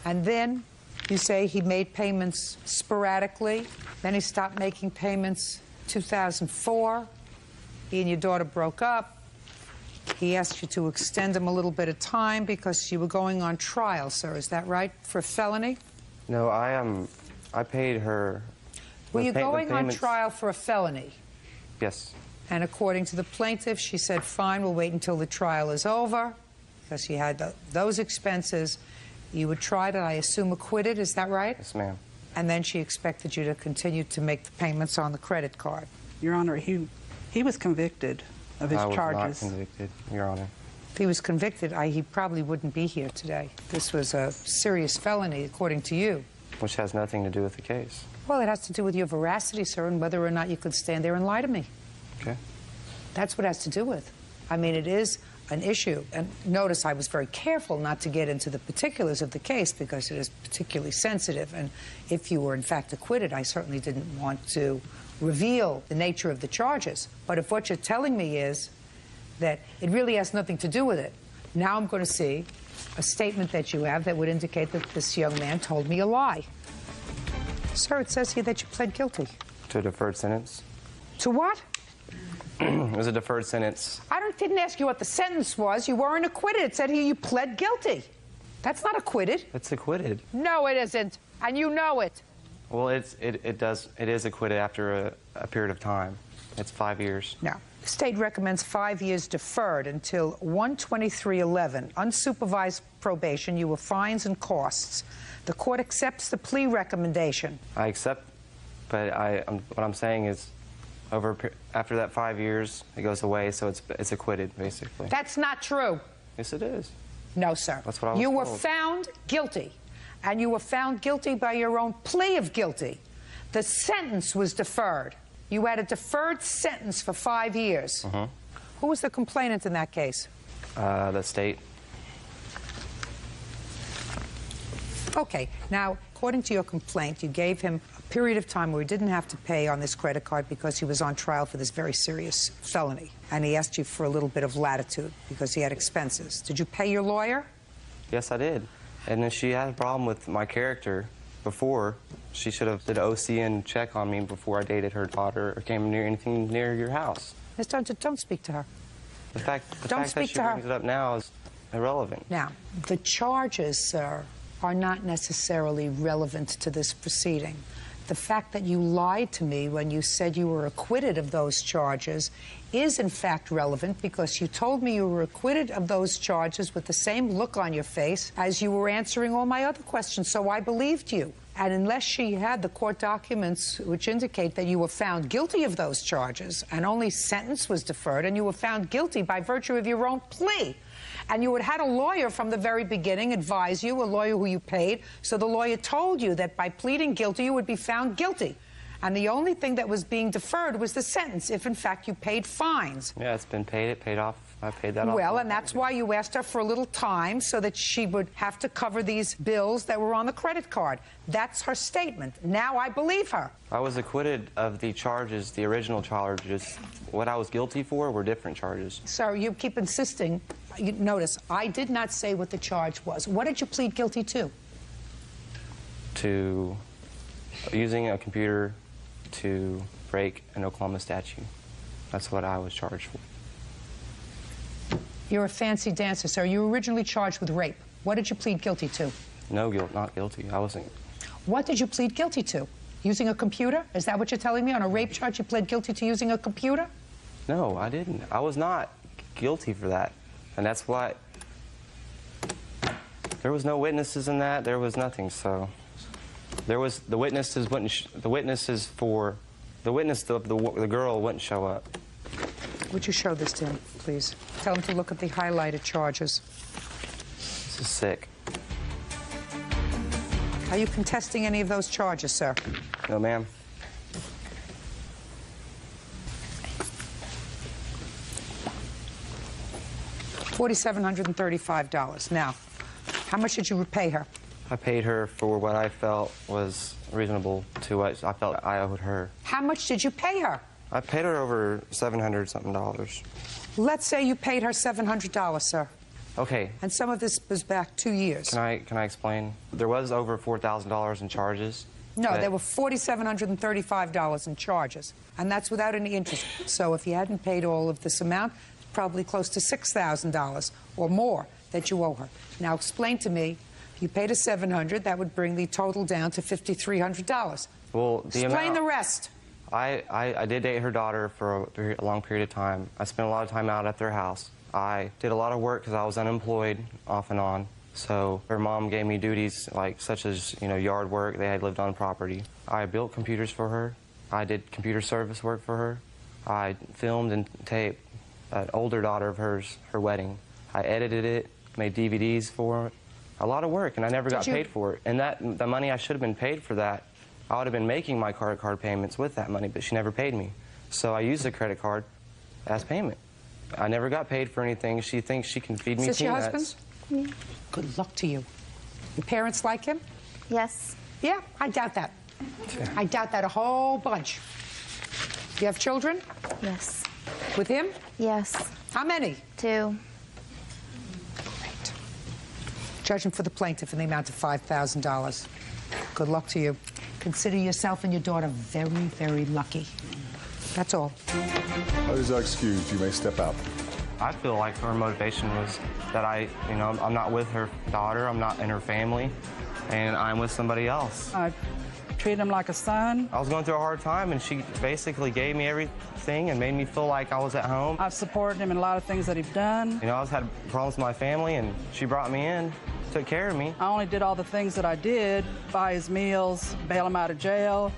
And then you say he made payments sporadically. Then he stopped making payments 2004. He and your daughter broke up. He asked you to extend him a little bit of time because you were going on trial, sir. Is that right? For a felony? No, I paid her. Were you going on trial for a felony? Yes. And according to the plaintiff, she said, fine, we'll wait until the trial is over because she had those expenses. You were tried and I assume acquitted, is that right? Yes, ma'am. And then she expected you to continue to make the payments on the credit card. Your Honor, he was convicted of his charges. I was not convicted, Your Honor. If he was convicted, he probably wouldn't be here today. This was a serious felony, according to you. Which has nothing to do with the case. Well, it has to do with your veracity, sir, and whether or not you could stand there and lie to me. Okay. That's what it has to do with. I mean, it is an issue. And notice I was very careful not to get into the particulars of the case because it is particularly sensitive. And if you were in fact acquitted, I certainly didn't want to reveal the nature of the charges. But if what you're telling me is that it really has nothing to do with it, now I'm going to see a statement that you have that would indicate that this young man told me a lie. Sir, it says here that you pled guilty. To a deferred sentence. To what? It was a deferred sentence. Didn't ask you what the sentence was. You weren't acquitted. It said here you pled guilty. That's not acquitted. It's acquitted. No, it isn't. And you know it. Well, it is acquitted after a period of time. It's 5 years. Now, the state recommends 5 years deferred until 1/23/11, unsupervised probation. You were fines and costs. The court accepts the plea recommendation. I accept, but what I'm saying is, after that 5 years, it goes away, so it's acquitted, basically. That's not true. Yes, it is. No, sir. That's what I was You were told. found guilty, and you were found guilty by your own plea of guilty. The sentence was deferred. You had a deferred sentence for 5 years. Who was the complainant in that case? The state. Okay. Now, according to your complaint, you gave him a period of time where he didn't have to pay on this credit card because he was on trial for this very serious felony. And he asked you for a little bit of latitude because he had expenses. Did you pay your lawyer? Yes, I did. And then she had a problem with my character before. She should have did an OCN check on me before I dated her daughter or came near anything near your house. Don't speak to her. The fact Don't that speak she to her. brings it up now is irrelevant. Now, the charges, sir, are not necessarily relevant to this proceeding. The fact that you lied to me when you said you were acquitted of those charges is in fact relevant because you told me you were acquitted of those charges with the same look on your face as you were answering all my other questions, so I believed you. And unless she had the court documents which indicate that you were found guilty of those charges and only sentence was deferred and you were found guilty by virtue of your own plea, and you had had a lawyer from the very beginning advise you, a lawyer who you paid, so the lawyer told you that by pleading guilty you would be found guilty. And the only thing that was being deferred was the sentence, if in fact you paid fines. Yeah, it's been paid. It paid off. I paid that off. Well, and that's why you asked her for a little time so that she would have to cover these bills that were on the credit card. That's her statement. Now I believe her. I was acquitted of the charges, the original charges. What I was guilty for were different charges. Sir, you keep insisting. Notice, I did not say what the charge was. What did you plead guilty to? To using a computer to break an Oklahoma statute. That's what I was charged for. You're a fancy dancer, sir. You were originally charged with rape. What did you plead guilty to? No guilt, not guilty. I wasn't. What did you plead guilty to? Using a computer? Is that what you're telling me? On a rape charge, you pled guilty to using a computer? No, I didn't. I was not guilty for that. And that's why there was no witnesses in that. There was nothing. So there was the witnesses wouldn't. The witness of the girl wouldn't show up. Would you show this to him, please? Tell him to look at the highlighted charges. This is sick. Are you contesting any of those charges, sir? No, ma'am. $4,735. Now, how much did you repay her? I paid her for what I felt was reasonable to what I felt I owed her. How much did you pay her? I paid her over $700-something. Let's say you paid her $700, sir. Okay. And some of this was back 2 years. Can I explain? There was over $4,000 in charges. No, there were $4,735 in charges, and that's without any interest. So if you hadn't paid all of this amount, it's probably close to $6,000 or more that you owe her. Now explain to me, if you paid her $700, that would bring the total down to $5,300. Well, Explain the rest. I did date her daughter for a long period of time. I spent a lot of time out at their house. I did a lot of work because I was unemployed off and on. So her mom gave me duties such as yard work. They had lived on property. I built computers for her. I did computer service work for her. I filmed and taped an older daughter of hers, her wedding. I edited it, made DVDs for her. A lot of work, and I never got paid for it. And the money I should have been paid for that, I would have been making my credit card payments with that money, but she never paid me. So I used the credit card as payment. I never got paid for anything. She thinks she can feed me Is this your peanuts. husband? Good luck to you. Your parents like him? Yes. Yeah, I doubt that. I doubt that a whole bunch. You have children? Yes. With him? Yes. How many? 2. Great. Judgment for the plaintiff in the amount of $5,000. Good luck to you. Consider yourself and your daughter very, very lucky. That's all. Others are excused. You may step out. I feel like her motivation was that I'm not with her daughter, I'm not in her family, and I'm with somebody else. I treat him like a son. I was going through a hard time, and she basically gave me everything and made me feel like I was at home. I've supported him in a lot of things that he's done. I was had problems with my family, and she brought me in, took care of me. I only did all the things that I did, buy his meals, bail him out of jail,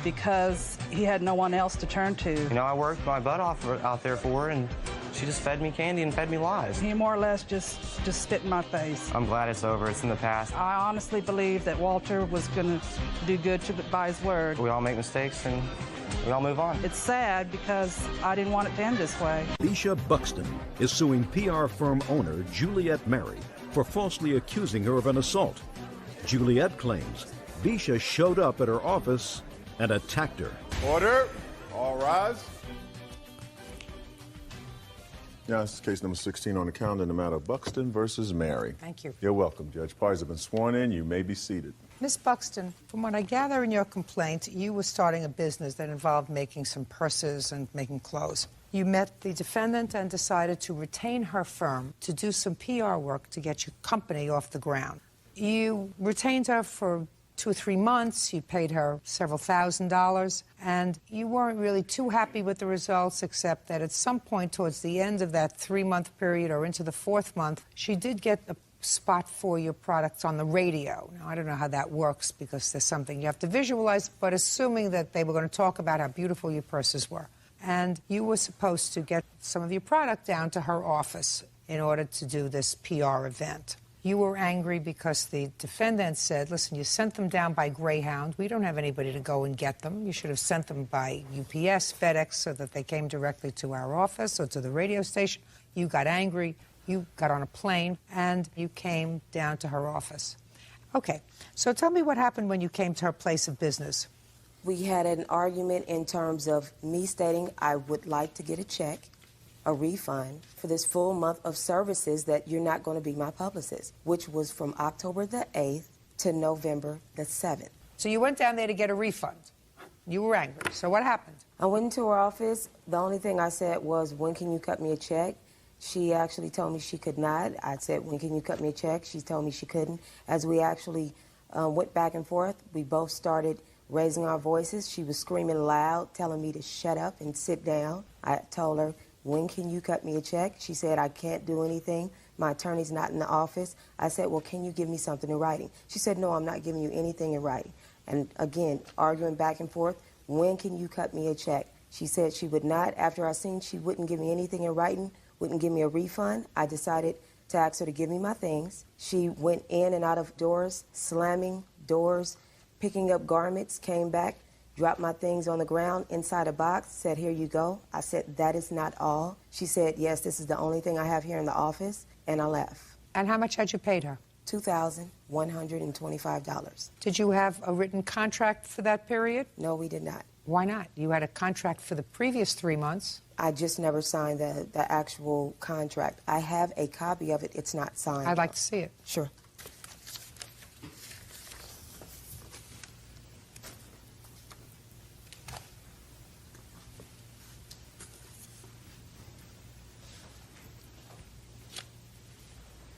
because he had no one else to turn to. I worked my butt off out there for her, and she just fed me candy and fed me lies. He more or less just spit in my face. I'm glad it's over. It's in the past. I honestly believe that Walter was going to do good by his word. We all make mistakes, and we all move on. It's sad because I didn't want it to end this way. Bisha Buxton is suing PR firm owner Juliet Mary for falsely accusing her of an assault. Juliet claims Bisha showed up at her office and attacked her. Order. All rise. Now, this is case number 16 on the calendar in the matter of Buxton versus Mary. Thank you. You're welcome, Judge. Parties have been sworn in. You may be seated. Miss Buxton, from what I gather in your complaint, you were starting a business that involved making some purses and making clothes. You met the defendant and decided to retain her firm to do some PR work to get your company off the ground. You retained her for 2 or 3 months. You paid her several $1,000s, and you weren't really too happy with the results, except that at some point towards the end of that 3-month period or into the 4th month, she did get a spot for your products on the radio. Now, I don't know how that works because there's something you have to visualize, but assuming that they were going to talk about how beautiful your purses were. And you were supposed to get some of your product down to her office in order to do this PR event. You were angry because the defendant said, listen, you sent them down by Greyhound. We don't have anybody to go and get them. You should have sent them by UPS, FedEx, so that they came directly to our office or to the radio station. You got angry. You got on a plane, and you came down to her office. Okay, so tell me what happened when you came to her place of business. We had an argument in terms of me stating I would like to get a check, a refund, for this full month of services that you're not going to be my publicist, which was from October the 8th to November the 7th. So you went down there to get a refund. You were angry. So what happened? I went into her office. The only thing I said was, when can you cut me a check? She actually told me she could not. I said, when can you cut me a check? She told me she couldn't. As we actually went back and forth, we both started raising our voices. She was screaming loud, telling me to shut up and sit down. I told her, when can you cut me a check? She said, I can't do anything. My attorney's not in the office. I said, well, can you give me something in writing? She said, no, I'm not giving you anything in writing. And again, arguing back and forth, when can you cut me a check? She said she would not. After I seen she wouldn't give me anything in writing, wouldn't give me a refund, I decided to ask her to give me my things. She went in and out of doors, slamming doors, picking up garments, came back, dropped my things on the ground inside a box, said, here you go. I said, that is not all. She said, yes, this is the only thing I have here in the office, and I left. And how much had you paid her? $2,125. Did you have a written contract for that period? No, we did not. Why not? You had a contract for the previous 3 months. I just never signed the actual contract. I have a copy of it. It's not signed. I'd like to see it. Sure.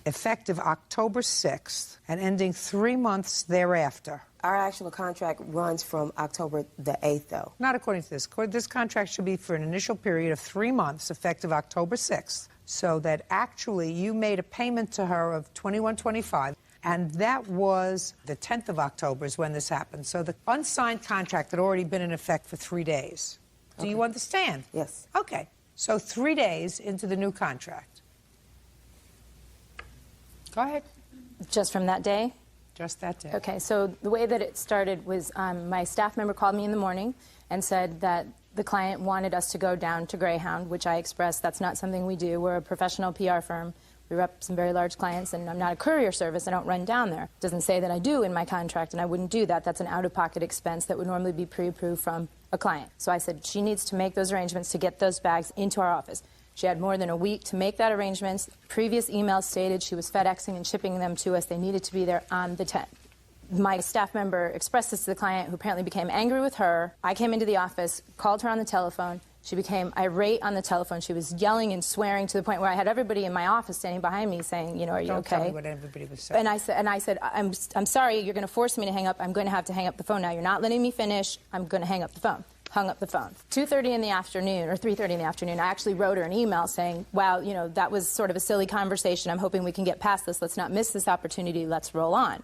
Effective October 6th and ending 3 months thereafter. Our actual contract runs from October the 8th, though. Not according to this. This contract should be for an initial period of 3 months, effective October 6th, so that actually you made a payment to her of $21.25, and that was the 10th of October is when this happened. So the unsigned contract had already been in effect for 3 days. Do you understand? Yes. Okay. So 3 days into the new contract. Go ahead. Just from that day? Just that day. Okay, so the way that it started was my staff member called me in the morning and said that The client wanted us to go down to Greyhound, which I expressed that's not something we do. We're a professional PR firm. We rep some very large clients, and I'm not a courier service. I don't run down there. It doesn't say that I do in my contract, and I wouldn't do that. That's an out-of-pocket expense that would normally be pre-approved from a client. So I said she needs to make those arrangements to get those bags into our office. She had more than a week to make that arrangement. Previous emails stated she was FedExing and shipping them to us. They needed to be there on the 10th. My staff member expressed this to the client, who apparently became angry with her. I came into the office, called her on the telephone. She became irate on the telephone. She was yelling and swearing to the point where I had everybody in my office standing behind me saying, you know, are you okay? Don't tell me what everybody was saying. And I said, I'm sorry, you're going to force me to hang up. I'm going to have to hang up the phone now. You're not letting me finish. I'm going to hang up the phone. Hung up the phone. 2:30 in the afternoon, or 3:30 in the afternoon, I actually wrote her an email saying, wow, you know, that was sort of a silly conversation. I'm hoping we can get past this. Let's not miss this opportunity. Let's roll on.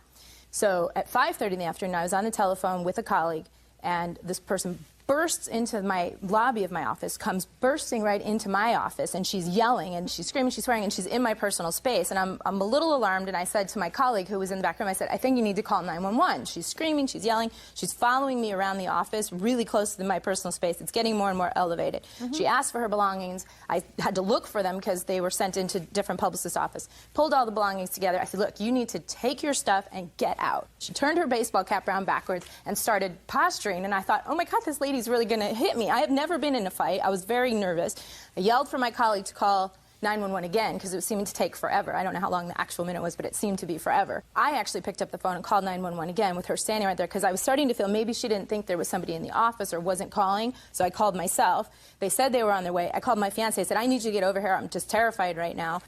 So at 5:30 in the afternoon, I was on the telephone with a colleague, and this person bursts into my lobby of my office, comes bursting right into my office, and she's yelling, and she's screaming, she's swearing, and she's in my personal space. And I'm a little alarmed, and I said to my colleague who was in the back room, I said, I think you need to call 911. She's screaming, she's yelling, she's following me around the office, really close to my personal space. It's getting more and more elevated. She asked for her belongings. I had to look for them because they were sent into different publicist office. Pulled all the belongings together. I said, look, you need to take your stuff and get out. She turned her baseball cap around backwards and started posturing, and I thought, oh my God, this lady's really going to hit me. I have never been in a fight. I was very nervous. I yelled for my colleague to call 911 again because it was seeming to take forever. I don't know how long the actual minute was, but it seemed to be forever. I actually picked up the phone and called 911 again with her standing right there because I was starting to feel maybe she didn't think there was somebody in the office or wasn't calling, so I called myself. They said they were on their way. I called my fiancé. I said, I need you to get over here. I'm just terrified right now.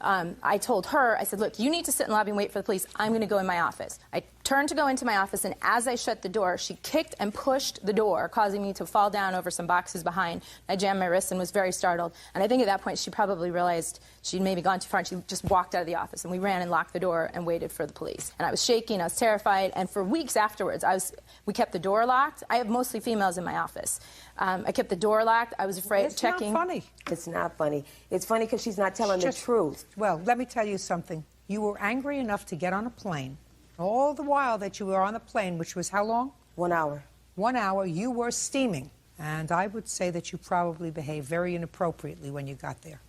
I told her, I said, look, you need to sit in the lobby and wait for the police. I'm going to go in my office. I turned to go into my office, and as I shut the door, she kicked and pushed the door, causing me to fall down over some boxes behind. I jammed my wrist and was very startled. And I think at that point she probably realized she'd maybe gone too far, and she just walked out of the office. And we ran and locked the door and waited for the police. And I was shaking, I was terrified, and for weeks afterwards, we kept the door locked. I have mostly females in my office. I kept the door locked. I was afraid of checking. It's not funny. It's not funny. It's funny because she's not telling the truth. Well, let me tell you something. You were angry enough to get on a plane. All the while that you were on the plane, which was how long? 1 hour. 1 hour, you were steaming. And I would say that you probably behaved very inappropriately when you got there.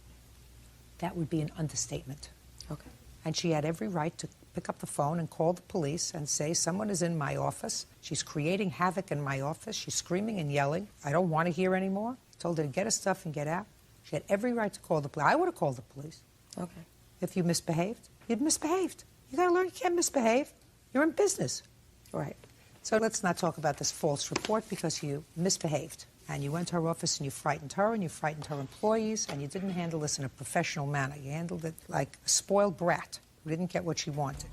That would be an understatement. Okay. And she had every right to pick up the phone and call the police and say, someone is in my office. She's creating havoc in my office. She's screaming and yelling. I don't want to hear anymore. Told her to get her stuff and get out. She had every right to call the police. I would have called the police. Okay. If you misbehaved, you'd misbehaved. You got to learn you can't misbehave. You're in business. Right. So let's not talk about this false report because you misbehaved. And you went to her office and you frightened her and you frightened her employees, and you didn't handle this in a professional manner. You handled it like a spoiled brat who didn't get what she wanted.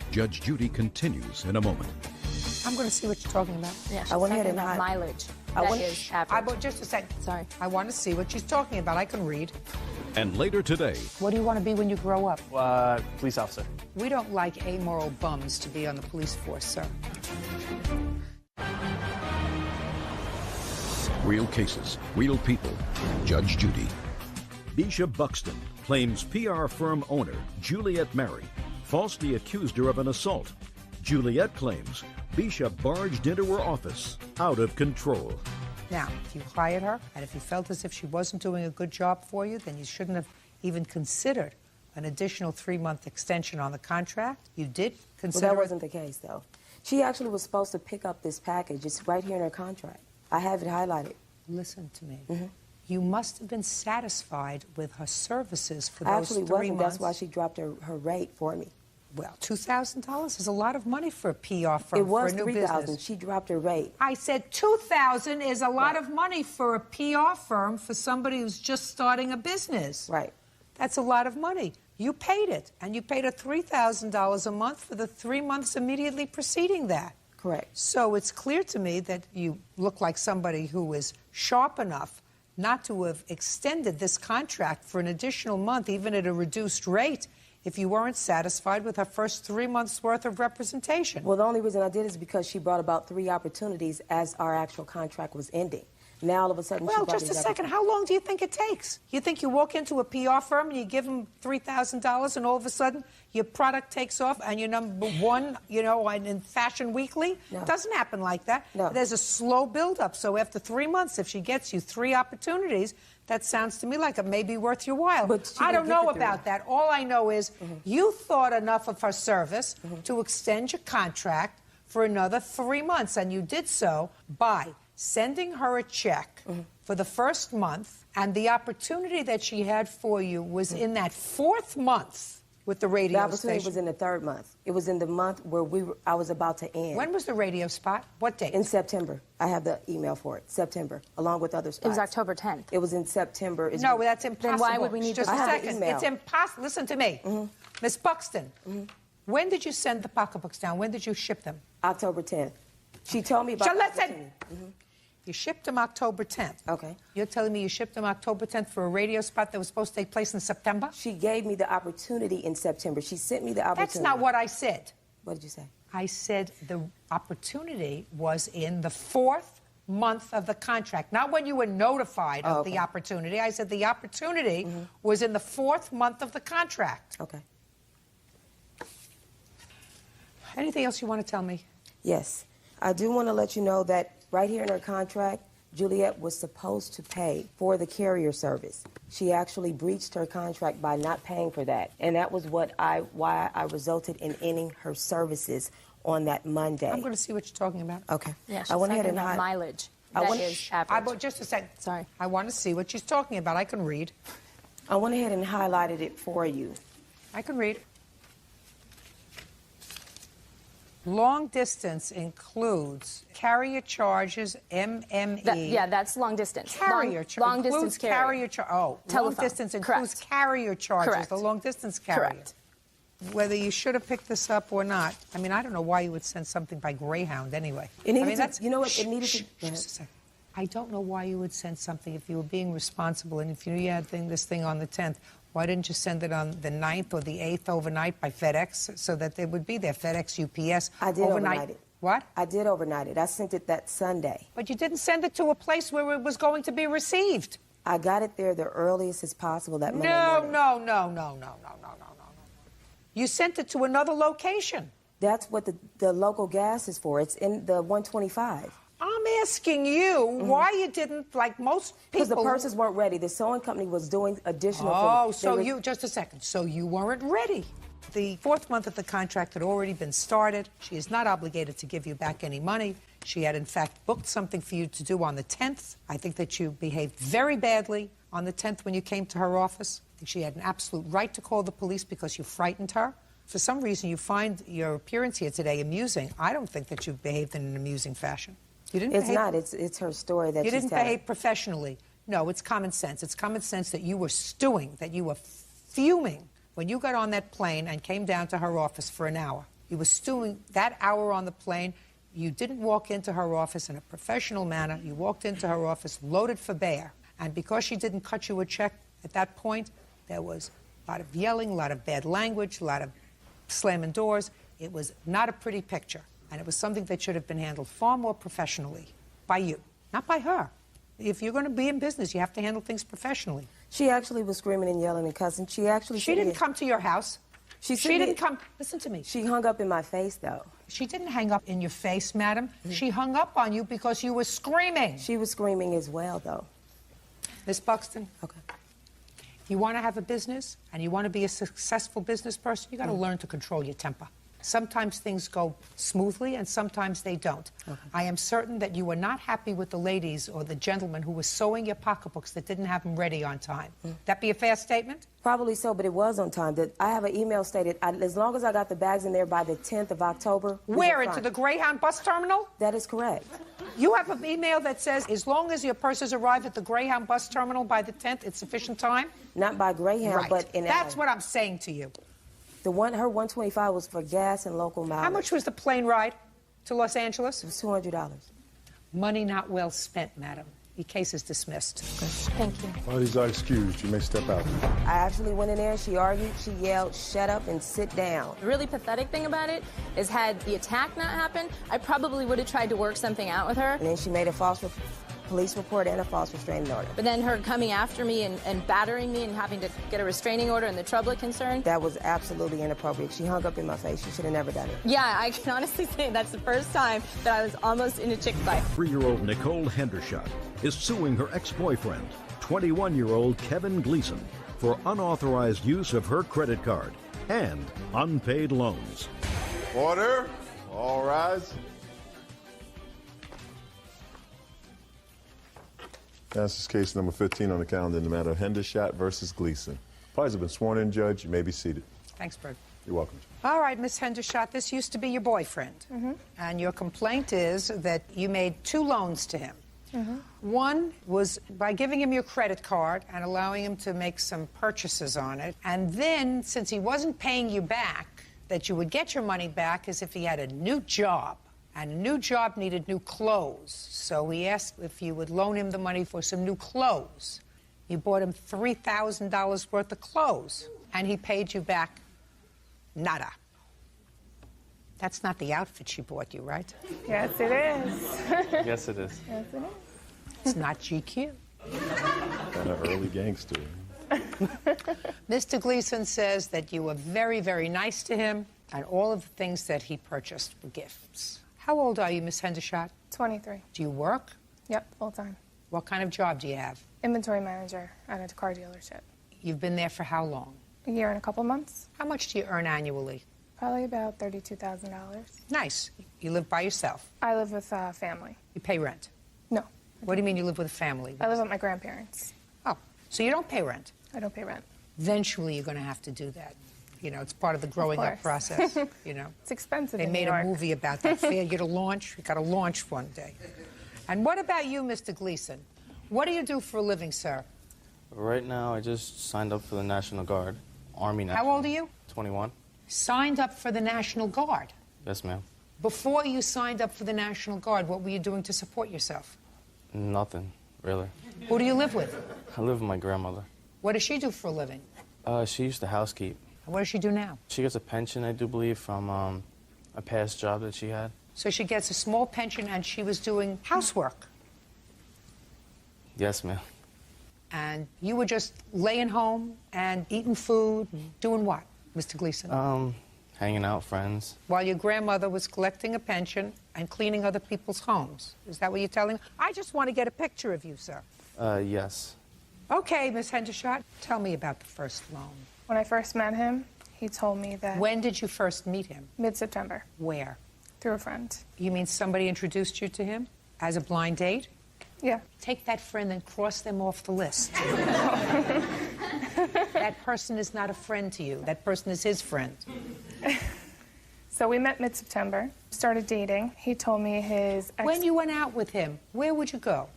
Judge Judy continues in a moment. I'm going to see what you're talking about. Yeah, I went ahead and mileage. Just a second. Sorry. I want to see what she's talking about. I can read. And later today. What do you want to be when you grow up? Police officer. We don't like amoral bums to be on the police force, sir. Real cases, real people. Judge Judy. Bisha Buxton claims PR firm owner Juliet Mary falsely accused her of an assault. Juliet claims Bisha barged into her office out of control. Now, if you hired her and if you felt as if she wasn't doing a good job for you, then you shouldn't have even considered an additional 3-month extension on the contract. You did consider. Well, that wasn't the case, though. She actually was supposed to pick up this package. It's right here in her contract. I have it highlighted. Listen to me. You must have been satisfied with her services for those Actually 3 wasn't. months. That's why she dropped her rate for me. Well, $2,000 is a lot of money for a PR firm. It was for a new $3,000. business. She dropped her rate. I said $2,000 is a lot of money for a PR firm for somebody who's just starting a business. Right. That's a lot of money. You paid it, and you paid her $3,000 a month for the 3 months immediately preceding that. Correct. So it's clear to me that you look like somebody who is sharp enough not to have extended this contract for an additional month, even at a reduced rate, if you weren't satisfied with her first 3 months' worth of representation. Well, the only reason I did is because she brought about 3 opportunities as our actual contract was ending. Now all of a sudden, Well, just a second. How long do you think it takes? You think you walk into a PR firm and you give them $3,000 and all of a sudden your product takes off and you're number one, you know, in Fashion Weekly? No. It doesn't happen like that. No. There's a slow build-up. So after 3 months, if she gets you 3 opportunities, that sounds to me like it may be worth your while. But I don't know about that. All I know is you thought enough of her service to extend your contract for another 3 months, and you did so by sending her a check for the first month, and the opportunity that she had for you was in that 4th month with the radio The opportunity station. was in the 3rd month. It was in the month where I was about to end. When was the radio spot? What date? In September. I have the email for it. September, along with other spots. It was October 10th. It was in September. No, that's impossible. Then why would we need just to a I have the second? email. It's impossible. Listen to me, Miss Buxton. When did you send the pocketbooks down? When did you ship them? October 10th. She told me about. So the listen. opportunity. You shipped them October 10th. Okay. You're telling me you shipped them October 10th for a radio spot that was supposed to take place in September? She gave me the opportunity in September. She sent me the opportunity. That's not what I said. What did you say? I said the opportunity was in the 4th month of the contract, not when you were notified of the opportunity. I said the opportunity was in the 4th month of the contract. Okay. Anything else you want to tell me? Yes. I do want to let you know that right here in her contract, Juliet was supposed to pay for the carrier service. She actually breached her contract by not paying for that. And that was why I resulted in ending her services on that Monday. I'm going to see what you're talking about. Okay. Yeah, I went ahead and mileage. I That went- is average. Just a second. Sorry. I want to see what she's talking about. I can read. I went ahead and highlighted it for you. I can read. Long distance includes carrier charges, MME. Yeah, that's long distance. Carrier long distance carrier. long Telephone. distance includes Correct. carrier charges, Correct. the long distance carrier. Correct. Whether you should have picked this up or not, I mean, I don't know why you would send something by Greyhound anyway. It needed I mean, to- that's, you know what, it needed to- Just a second. I don't know why you would send something if you were being responsible and if you knew you had this thing on the 10th. Why didn't you send it on the 9th or the 8th overnight by FedEx so that they would be there? FedEx, UPS. I did overnight it. What? I did overnight it. I sent it that Sunday. But you didn't send it to a place where it was going to be received. I got it there the earliest as possible that Monday No. morning. You sent it to another location. That's what the local gas is for. It's in the 125. I'm asking you why you didn't, like most people. Because the purses weren't ready. The sewing company was doing additional. Oh, things. just a second. So you weren't ready. The 4th month of the contract had already been started. She is not obligated to give you back any money. She had, in fact, booked something for you to do on the 10th. I think that you behaved very badly on the 10th when you came to her office. I think she had an absolute right to call the police because you frightened her. For some reason, you find your appearance here today amusing. I don't think that you behaved in an amusing fashion. You didn't It's behave, not. It's her story that you she's didn't telling. behave professionally. No, it's common sense. It's common sense that you were stewing, that you were fuming when you got on that plane and came down to her office for an hour. You were stewing that hour on the plane. You didn't walk into her office in a professional manner. You walked into her office loaded for bear. And because she didn't cut you a check at that point, there was a lot of yelling, a lot of bad language, a lot of slamming doors. It was not a pretty picture. And it was something that should have been handled far more professionally by you, not by her. If you're going to be in business, you have to handle things professionally. She actually was screaming and yelling and cussing. She didn't come to your house. She didn't come. Listen to me. She hung up in my face, though. She didn't hang up in your face, madam. She hung up on you because you were screaming. She was screaming as well, though. Miss Buxton. Okay. If you want to have a business and you want to be a successful business person, you got to learn to control your temper. Sometimes things go smoothly and sometimes they don't. Okay. I am certain that you were not happy with the ladies or the gentlemen who were sewing your pocketbooks that didn't have them ready on time. That be a fair statement? Probably so, but it was on time. I have an email stated, as long as I got the bags in there by the 10th of October. Where, into the Greyhound bus terminal? That is correct. You have an email that says, as long as your purses arrive at the Greyhound bus terminal by the 10th, it's sufficient time? Not by Greyhound, right. but in That's what I'm saying to you. Her 125 was for gas and local mileage. How much was the plane ride to Los Angeles? It was $200. Money not well spent, madam. Your case is dismissed. Thank you. Parties are excused. You may step out. I actually went in there, she argued, she yelled, shut up and sit down. The really pathetic thing about it is had the attack not happened, I probably would have tried to work something out with her. And then she made a false police report and a false restraining order. But then her coming after me and battering me and having to get a restraining order and the trouble it concerned? That was absolutely inappropriate. She hung up in my face. She should have never done it. Yeah, I can honestly say that's the first time that I was almost in a chick fight. 3-year-old Nicole Hendershot is suing her ex-boyfriend, 21-year-old Kevin Gleason, for unauthorized use of her credit card and unpaid loans. Order. All rise. This is case number 15 on the calendar in the matter of Hendershot versus Gleason. Parties have been sworn in, Judge. You may be seated. Thanks, Bert. You're welcome. All right, Miss Hendershot, this used to be your boyfriend. And your complaint is that you made 2 loans to him. One was by giving him your credit card and allowing him to make some purchases on it. And then, since he wasn't paying you back, that you would get your money back as if he had a new job. And a new job needed new clothes. So he asked if you would loan him the money for some new clothes. You bought him $3,000 worth of clothes. And he paid you back nada. That's not the outfit she bought you, right? Yes, it is. Yes, it is. Yes, it is. It's not GQ. Kind of early gangster. Mr. Gleason says that you were very, very nice to him, and all of the things that he purchased were gifts. How old are you, Miss Hendershot? 23. Do you work? Yep, full time. What kind of job do you have? Inventory manager at a car dealership. You've been there for how long? A year and a couple months. How much do you earn annually? Probably about $32,000. Nice. You live by yourself? I live with family. You pay rent? No. What do you mean you live with a family? I live with my grandparents. Oh, so you don't pay rent? I don't pay rent. Eventually you're going to have to do that. You know, it's part of the growing up process, you know. It's expensive They in made New York. a movie about that. Fair, you got to launch. You got to launch one day. And what about you, Mr. Gleason? What do you do for a living, sir? Right now, I just signed up for the National Guard, Army National. How old are you? 21. Signed up for the National Guard. Yes, ma'am. Before you signed up for the National Guard, what were you doing to support yourself? Nothing, really. Who do you live with? I live with my grandmother. What does she do for a living? She used to housekeep. What does she do now? She gets a pension, I do believe, from a past job that she had. So she gets a small pension and she was doing housework. Yes, ma'am. And you were just laying home and eating food, doing what, Mr. Gleason? Hanging out, friends. While your grandmother was collecting a pension and cleaning other people's homes. Is that what you're telling me? I just want to get a picture of you, sir. Yes. Okay, Miss Hendershot, tell me about the first loan. When I first met him, he told me that... When did you first meet him? Mid-September. Where? Through a friend. You mean somebody introduced you to him as a blind date? Yeah. Take that friend and cross them off the list. That person is not a friend to you. That person is his friend. So we met mid-September, started dating. He told me his ex... When you went out with him, where would you go?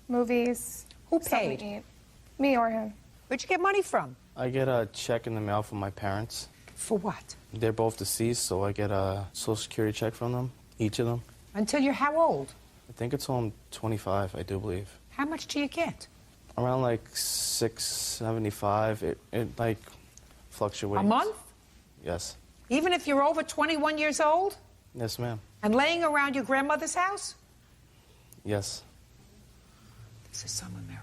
Movies. Who something paid? to eat. Me or him. Where'd you get money from? I get a check in the mail from my parents. For what? They're both deceased, so I get a Social Security check from them, each of them. Until you're how old? I think it's on 25, I do believe. How much do you get? Around like $675. It like fluctuates. A month? Yes. Even if you're over 21 years old? Yes, ma'am. And laying around your grandmother's house? Yes. This is some America.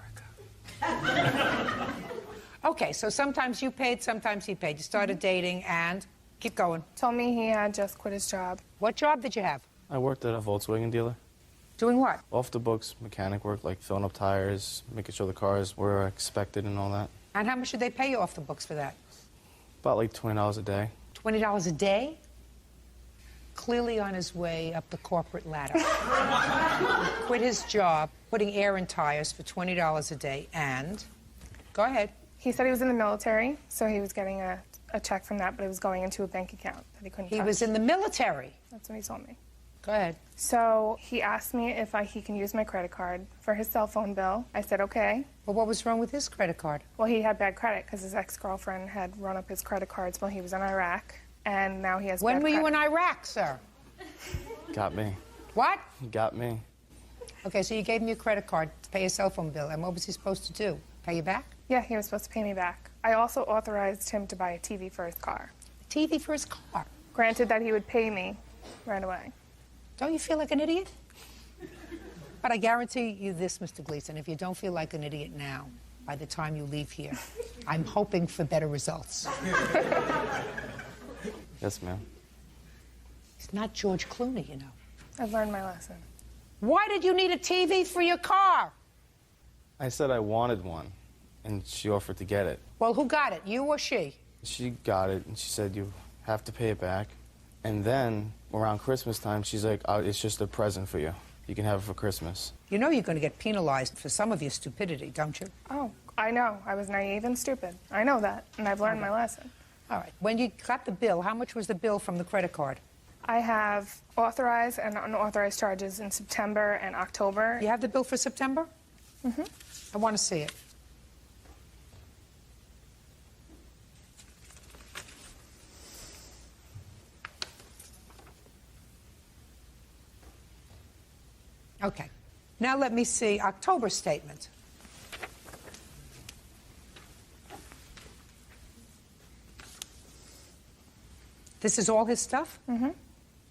Okay, so sometimes you paid, sometimes he paid. You started dating and keep going. Told me he had just quit his job. What job did you have? I worked at a Volkswagen dealer. Doing what? Off the books mechanic work, like filling up tires, making sure the cars were expected and all that. And how much did they pay you off the books for that? About like $20 a day. $20 a day? Clearly on his way up the corporate ladder. Quit his job, putting air in tires for $20 a day, and... Go ahead. He said he was in the military, so he was getting a check from that, but it was going into a bank account that he couldn't touch. He was in the military? That's what he told me. Go ahead. So he asked me if he can use my credit card for his cell phone bill. I said, okay. Well, what was wrong with his credit card? Well, he had bad credit because his ex-girlfriend had run up his credit cards while he was in Iraq, and now he has When bad were you credit. in Iraq, sir? Got me. What? Got me. Okay, so you gave him your credit card to pay his cell phone bill, and what was he supposed to do? Pay you back? Yeah, he was supposed to pay me back. I also authorized him to buy a TV for his car. A TV for his car? Granted that he would pay me right away. Don't you feel like an idiot? But I guarantee you this, Mr. Gleason, if you don't feel like an idiot now, by the time you leave here, I'm hoping for better results. Yes, ma'am. It's not George Clooney, you know. I've learned my lesson. Why did you need a TV for your car? I said I wanted one, and she offered to get it. Well, who got it, you or she? She got it, and she said, you have to pay it back. And then, around Christmas time, she's like, oh, it's just a present for you. You can have it for Christmas. You know you're going to get penalized for some of your stupidity, don't you? Oh, I know. I was naive and stupid. I know that, and I've learned my lesson. All right. When you got the bill, how much was the bill from the credit card? I have authorized and unauthorized charges in September and October. You have the bill for September? Mm-hmm. I want to see it. Okay. Now let me see October statement. This is all his stuff? Mm-hmm.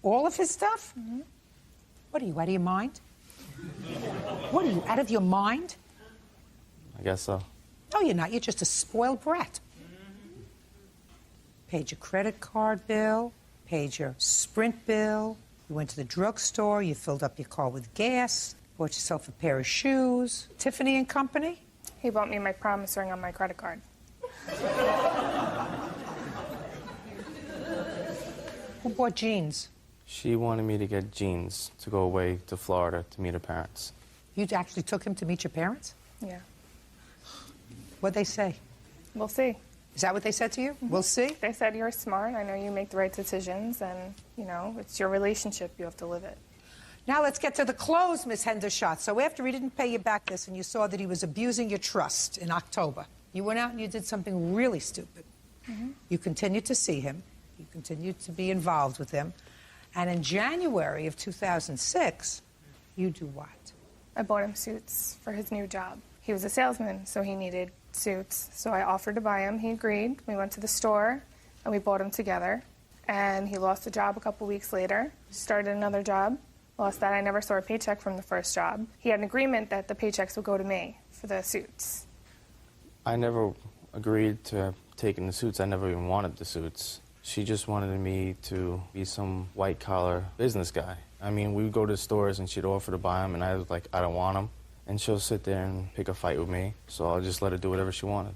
All of his stuff? Mm-hmm. What are you, out of your mind? What are you, out of your mind? I guess so. No, you're not. You're just a spoiled brat. Paid your credit card bill, paid your Sprint bill, you went to the drugstore, you filled up your car with gas, bought yourself a pair of shoes. Tiffany and Company? He bought me my promise ring on my credit card. Who bought jeans? She wanted me to get jeans to go away to Florida to meet her parents. You actually took him to meet your parents? Yeah. What'd they say? We'll see. Is that what they said to you? We'll see? They said you're smart. I know you make the right decisions, and, you know, it's your relationship. You have to live it. Now let's get to the close, Miss Hendershot. So after he didn't pay you back this and you saw that he was abusing your trust in October, you went out and you did something really stupid. Mm-hmm. You continued to see him. You continued to be involved with him. And in January of 2006, you do what? I bought him suits for his new job. He was a salesman, so he needed suits. So I offered to buy him. He agreed. We went to the store, and we bought them together. And he lost the job a couple weeks later, started another job, lost that. I never saw a paycheck from the first job. He had an agreement that the paychecks would go to me for the suits. I never agreed to taking the suits. I never even wanted the suits. She just wanted me to be some white-collar business guy. I mean, we would go to the stores and she'd offer to buy them, and I was like, I don't want them. And she'll sit there and pick a fight with me, so I'll just let her do whatever she wanted.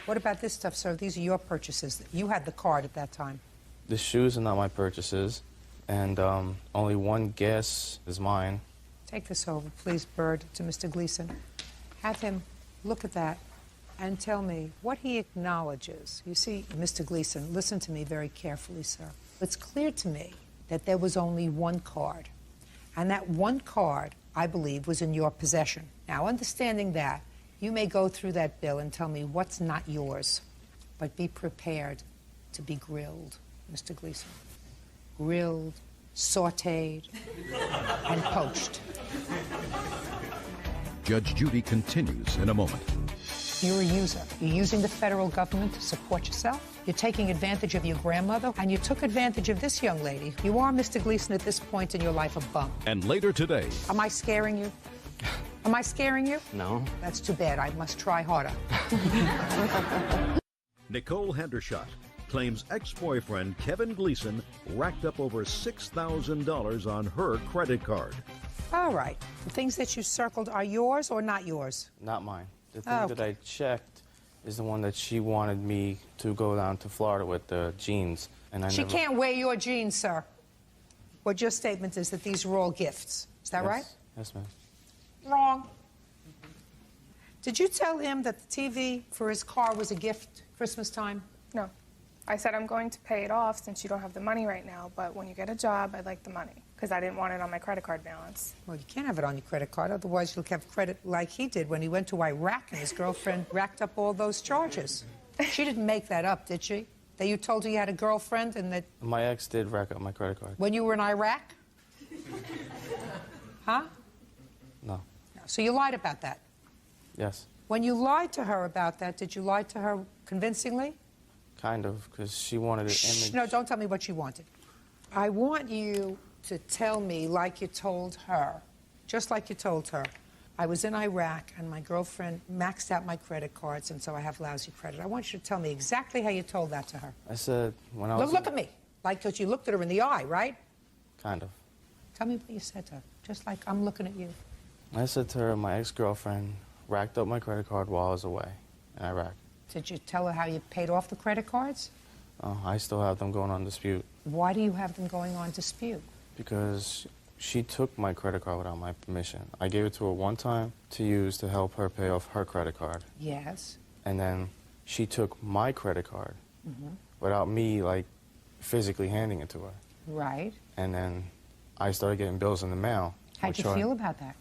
What about this stuff, sir? These are your purchases. You had the card at that time. The shoes are not my purchases, and only one guess is mine. Take this over, please, Bird, to Mr. Gleason. Have him look at that and tell me what he acknowledges. You see, Mr. Gleason, listen to me very carefully, sir. It's clear to me that there was only one card, and that one card, I believe, was in your possession. Now, understanding that, you may go through that bill and tell me what's not yours, but be prepared to be grilled, Mr. Gleason. Grilled, sautéed, and poached. Judge Judy continues in a moment. You're a user. You're using the federal government to support yourself. You're taking advantage of your grandmother, and you took advantage of this young lady. You are, Mr. Gleason, at this point in your life, a bum. And later today. Am I scaring you? Am I scaring you? No. That's too bad. I must try harder. Nicole Hendershot claims ex-boyfriend Kevin Gleason racked up over $6,000 on her credit card. All right. The things that you circled are yours or not yours? Not mine. The thing that I checked is the one that she wanted me to go down to Florida with, the jeans. And She can't wear your jeans, sir. What your statement is that these are all gifts. Is that right? Yes, ma'am. Wrong. Did you tell him that the TV for his car was a gift Christmas time? No. I said I'm going to pay it off since you don't have the money right now, but when you get a job, I'd like the money, because I didn't want it on my credit card balance. Well, you can't have it on your credit card, otherwise you'll have credit like he did when he went to Iraq and his girlfriend racked up all those charges. She didn't make that up, did she? That you told her you had a girlfriend and that... My ex did rack up my credit card. When you were in Iraq? Huh? No. So you lied about that? Yes. When you lied to her about that, did you lie to her convincingly? Kind of, because she wanted an image. No, don't tell me what she wanted. I want you to tell me, like you told her, just like you told her. I was in Iraq, and my girlfriend maxed out my credit cards, and so I have lousy credit. I want you to tell me exactly how you told that to her. I said when I was... Look at me. Like, because you looked at her in the eye, right? Kind of. Tell me what you said to her, just like I'm looking at you. I said to her, my ex-girlfriend racked up my credit card while I was away in Iraq. Did you tell her how you paid off the credit cards? I still have them going on dispute. Why do you have them going on dispute? Because she took my credit card without my permission. I gave it to her one time to use to help her pay off her credit card. Yes. And then she took my credit card without me, like, physically handing it to her. Right. And then I started getting bills in the mail. How'd you feel about that?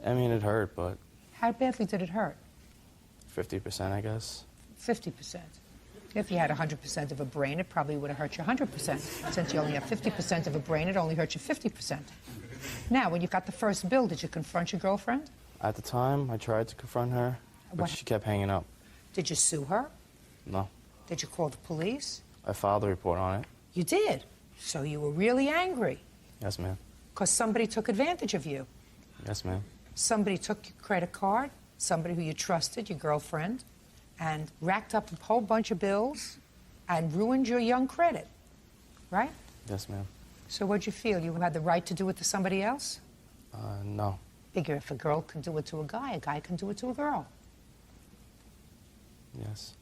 I mean, it hurt, but... How badly did it hurt? 50%, I guess. 50%. If you had 100% of a brain, it probably would have hurt you 100%. Since you only have 50% of a brain, it only hurt you 50%. Now, when you got the first bill, did you confront your girlfriend? At the time, I tried to confront her, but she kept hanging up. Did you sue her? No. Did you call the police? I filed a report on it. You did? So you were really angry? Yes, ma'am. Because somebody took advantage of you? Yes, ma'am. Somebody took your credit card, somebody who you trusted, your girlfriend, and racked up a whole bunch of bills and ruined your young credit, right? Yes, ma'am. So what'd you feel? You had the right to do it to somebody else? No. Figure if a girl can do it to a guy can do it to a girl. Yes.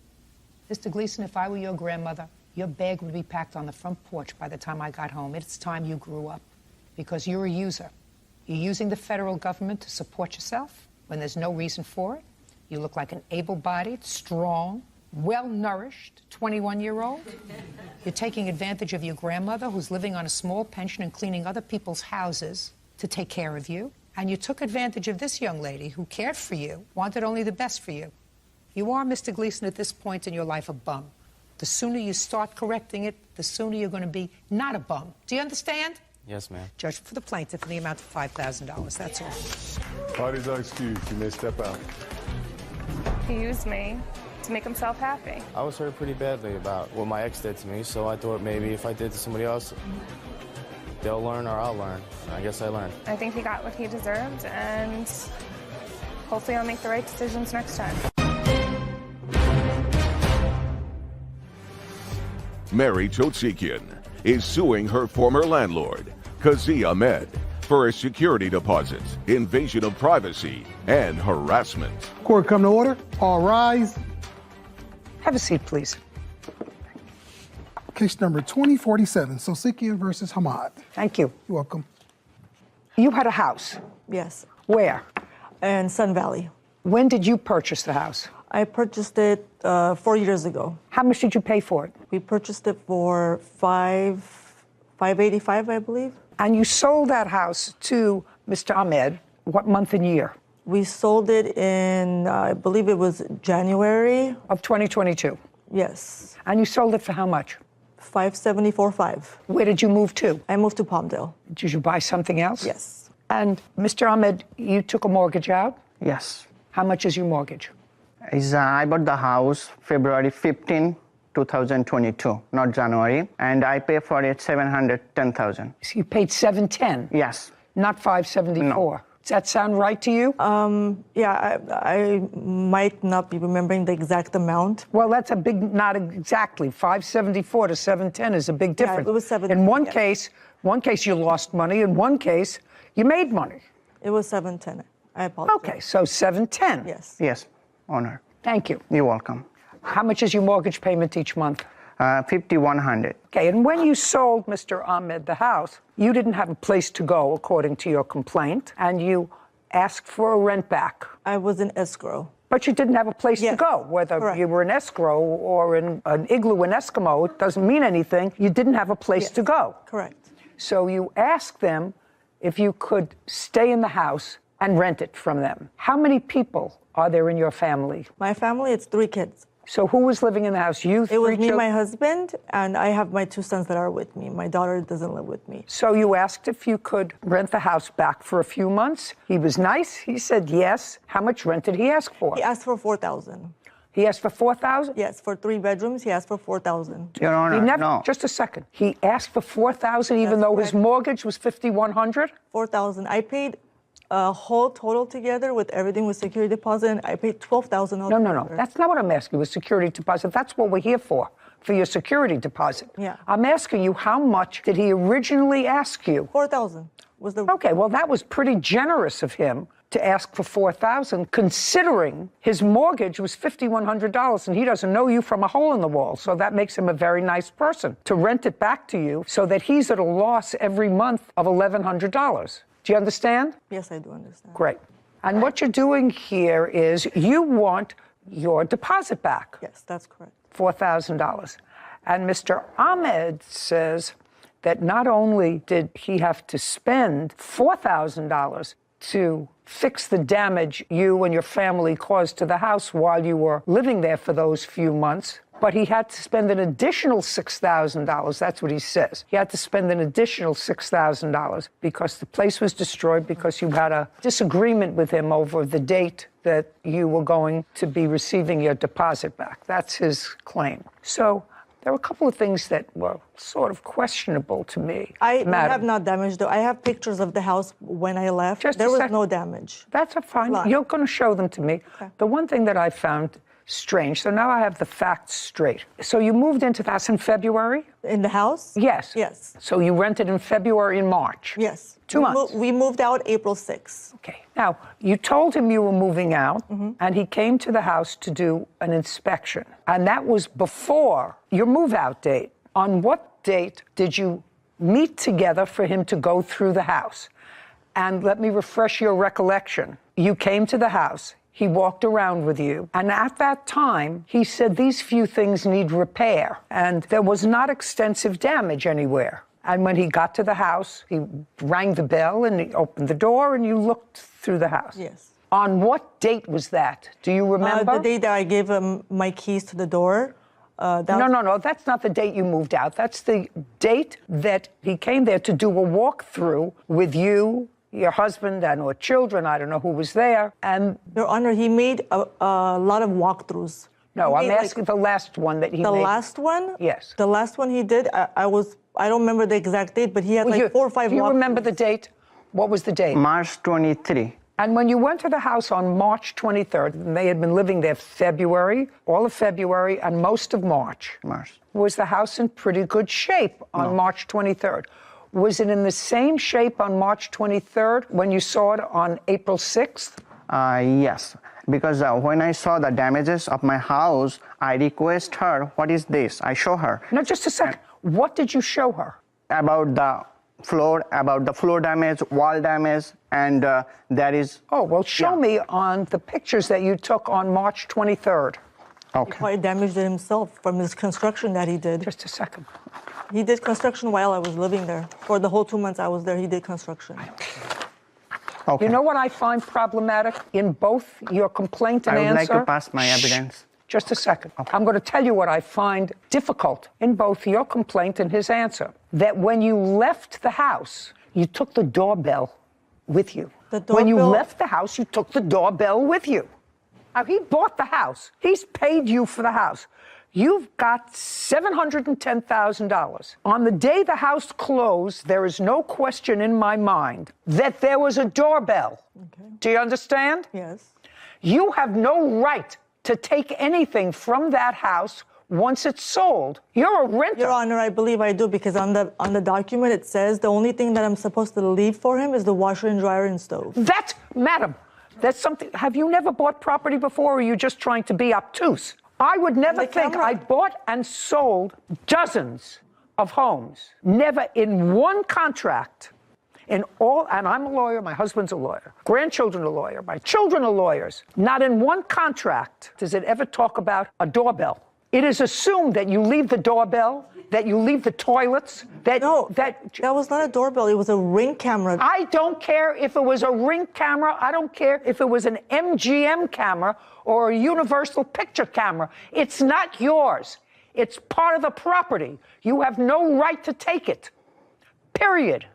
Mr. Gleason, if I were your grandmother, your bag would be packed on the front porch by the time I got home. It's time you grew up, because you're a user. You're using the federal government to support yourself when there's no reason for it. You look like an able-bodied, strong, well-nourished 21-year-old. You're taking advantage of your grandmother, who's living on a small pension and cleaning other people's houses to take care of you. And you took advantage of this young lady who cared for you, wanted only the best for you. You are, Mr. Gleason, at this point in your life, a bum. The sooner you start correcting it, the sooner you're going to be not a bum. Do you understand? Yes, ma'am. Judge for the plaintiff in the amount of $5,000. That's all. Parties are excused. You may step out. He used me to make himself happy. I was hurt pretty badly about what my ex did to me, so I thought maybe if I did to somebody else, they'll learn or I'll learn. I guess I learned. I think he got what he deserved, and hopefully I'll make the right decisions next time. Mary Totsekian is suing her former landlord, Kazi Ahmed, for a security deposit, invasion of privacy, and harassment. Court come to order. All rise. Have a seat, please. Case number 2047, Totsekian versus Hamad. Thank you. You're welcome. You had a house. Yes. Where? In Sun Valley. When did you purchase the house? I purchased it 4 years ago. How much did you pay for it? We purchased it for $585, I believe. And you sold that house to Mr. Ahmed, what month and year? We sold it in, I believe it was January. Of 2022? Yes. And you sold it for how much? $574.5. Where did you move to? I moved to Palmdale. Did you buy something else? Yes. And Mr. Ahmed, you took a mortgage out? Yes. How much is your mortgage? I bought the house February 15, 2022, not January, and I pay for it $710,000. So you paid $710? Yes. Not $574? No. Does that sound right to you? Yeah, I might not be remembering the exact amount. Well, that's a big, not exactly. $574 to $710 is a big difference. Yeah, it was $710. In one case you lost money. In one case, you made money. It was $710. I apologize. Okay, so $710. Yes. Yes, honor. Thank you. You're welcome. How much is your mortgage payment each month? $5,100. Okay, and when you sold Mr. Ahmed the house, you didn't have a place to go, according to your complaint, and you asked for a rent back. I was in escrow. But you didn't have a place to go. Whether Correct. you were in escrow or in an igloo in Eskimo, it doesn't mean anything. You didn't have a place to go. Correct. So you asked them if you could stay in the house and rent it from them. How many people are there in your family? My family, it's 3 kids. So who was living in the house? You, It was me, my husband, and I have my 2 sons that are with me. My daughter doesn't live with me. So you asked if you could rent the house back for a few months. He was nice. He said yes. How much rent did he ask for? He asked for $4,000. He asked for $4,000? Yes, for 3 bedrooms, he asked for $4,000. Your Honor, no. Just a second. He asked for $4,000 even though his mortgage was $5,100? $4,000. I paid Whole total together with everything with security deposit, and I paid $12,000. No. That's not what I'm asking you with security deposit. That's what we're here for your security deposit. Yeah. I'm asking you, how much did he originally ask you? $4,000 was the. Okay, well, that was pretty generous of him to ask for $4,000, considering his mortgage was $5,100, and he doesn't know you from a hole in the wall. So that makes him a very nice person to rent it back to you, so that he's at a loss every month of $1,100. Do you understand? Yes, I do understand. Great. And what you're doing here is you want your deposit back. Yes, that's correct. $4,000. And Mr. Ahmed says that not only did he have to spend $4,000 to fix the damage you and your family caused to the house while you were living there for those few months, but he had to spend an additional $6,000. That's what he says. He had to spend an additional $6,000 because the place was destroyed, because you had a disagreement with him over the date that you were going to be receiving your deposit back. That's his claim. So there were a couple of things that were sort of questionable to me. I have not damaged, though. I have pictures of the house when I left. There was no damage. That's fine. You're going to show them to me. Okay. The one thing that I found strange, so now I have the facts straight. So you moved into the house in February? In the house? Yes. Yes. So you rented in February and March? Yes. 2 months? We moved out April 6th. Okay. Now, you told him you were moving out, and he came to the house to do an inspection. And that was before your move-out date. On what date did you meet together for him to go through the house? And let me refresh your recollection. You came to the house. He walked around with you, and at that time, he said these few things need repair, and there was not extensive damage anywhere. And when he got to the house, he rang the bell, and he opened the door, and you looked through the house. Yes. On what date was that? Do you remember? The day that I gave him my keys to the door. No, that's not the date you moved out. That's the date that he came there to do a walkthrough with you, your husband, and or children. I don't know who was there. And Your Honor, he made a lot of walkthroughs. No, I'm asking the last one that he made. The last one? Yes. The last one he did, I don't remember the exact date, but he had 4 or 5 walkthroughs. Do you remember the date? What was the date? March 23. And when you went to the house on March 23rd, and they had been living there February, all of February, and most of March. Was the house in pretty good shape on March 23rd? Was it in the same shape on March 23rd when you saw it on April 6th? Yes, because when I saw the damages of my house, I request her, what is this? I show her. No, just a second. What did you show her? About the floor damage, wall damage, and there is... Oh, well, show me on the pictures that you took on March 23rd. Okay. He quite damaged it himself from his construction that he did. Just a second. He did construction while I was living there. For the whole 2 months I was there, he did construction. Okay. You know what I find problematic in both your complaint and answer? I would like to pass my evidence. Just a second. Okay. I'm going to tell you what I find difficult in both your complaint and his answer. That when you left the house, you took the doorbell with you. When you left the house, you took the doorbell with you. Now, he bought the house. He's paid you for the house. You've got $710,000. On the day the house closed, there is no question in my mind that there was a doorbell. Okay. Do you understand? Yes. You have no right to take anything from that house once it's sold. You're a renter. Your Honor, I believe I do, because on the document it says the only thing that I'm supposed to leave for him is the washer and dryer and stove. Madam, that's something. Have you never bought property before, or are you just trying to be obtuse? I would never think I bought and sold dozens of homes. Never in one contract, in all, and I'm a lawyer, my husband's a lawyer, grandchildren are lawyers, my children are lawyers. Not in one contract does it ever talk about a doorbell. It is assumed that you leave the doorbell, that you leave the toilets, that... No, that was not a doorbell, it was a Ring camera. I don't care if it was a Ring camera, I don't care if it was an MGM camera or a universal picture camera. It's not yours. It's part of the property. You have no right to take it. Period.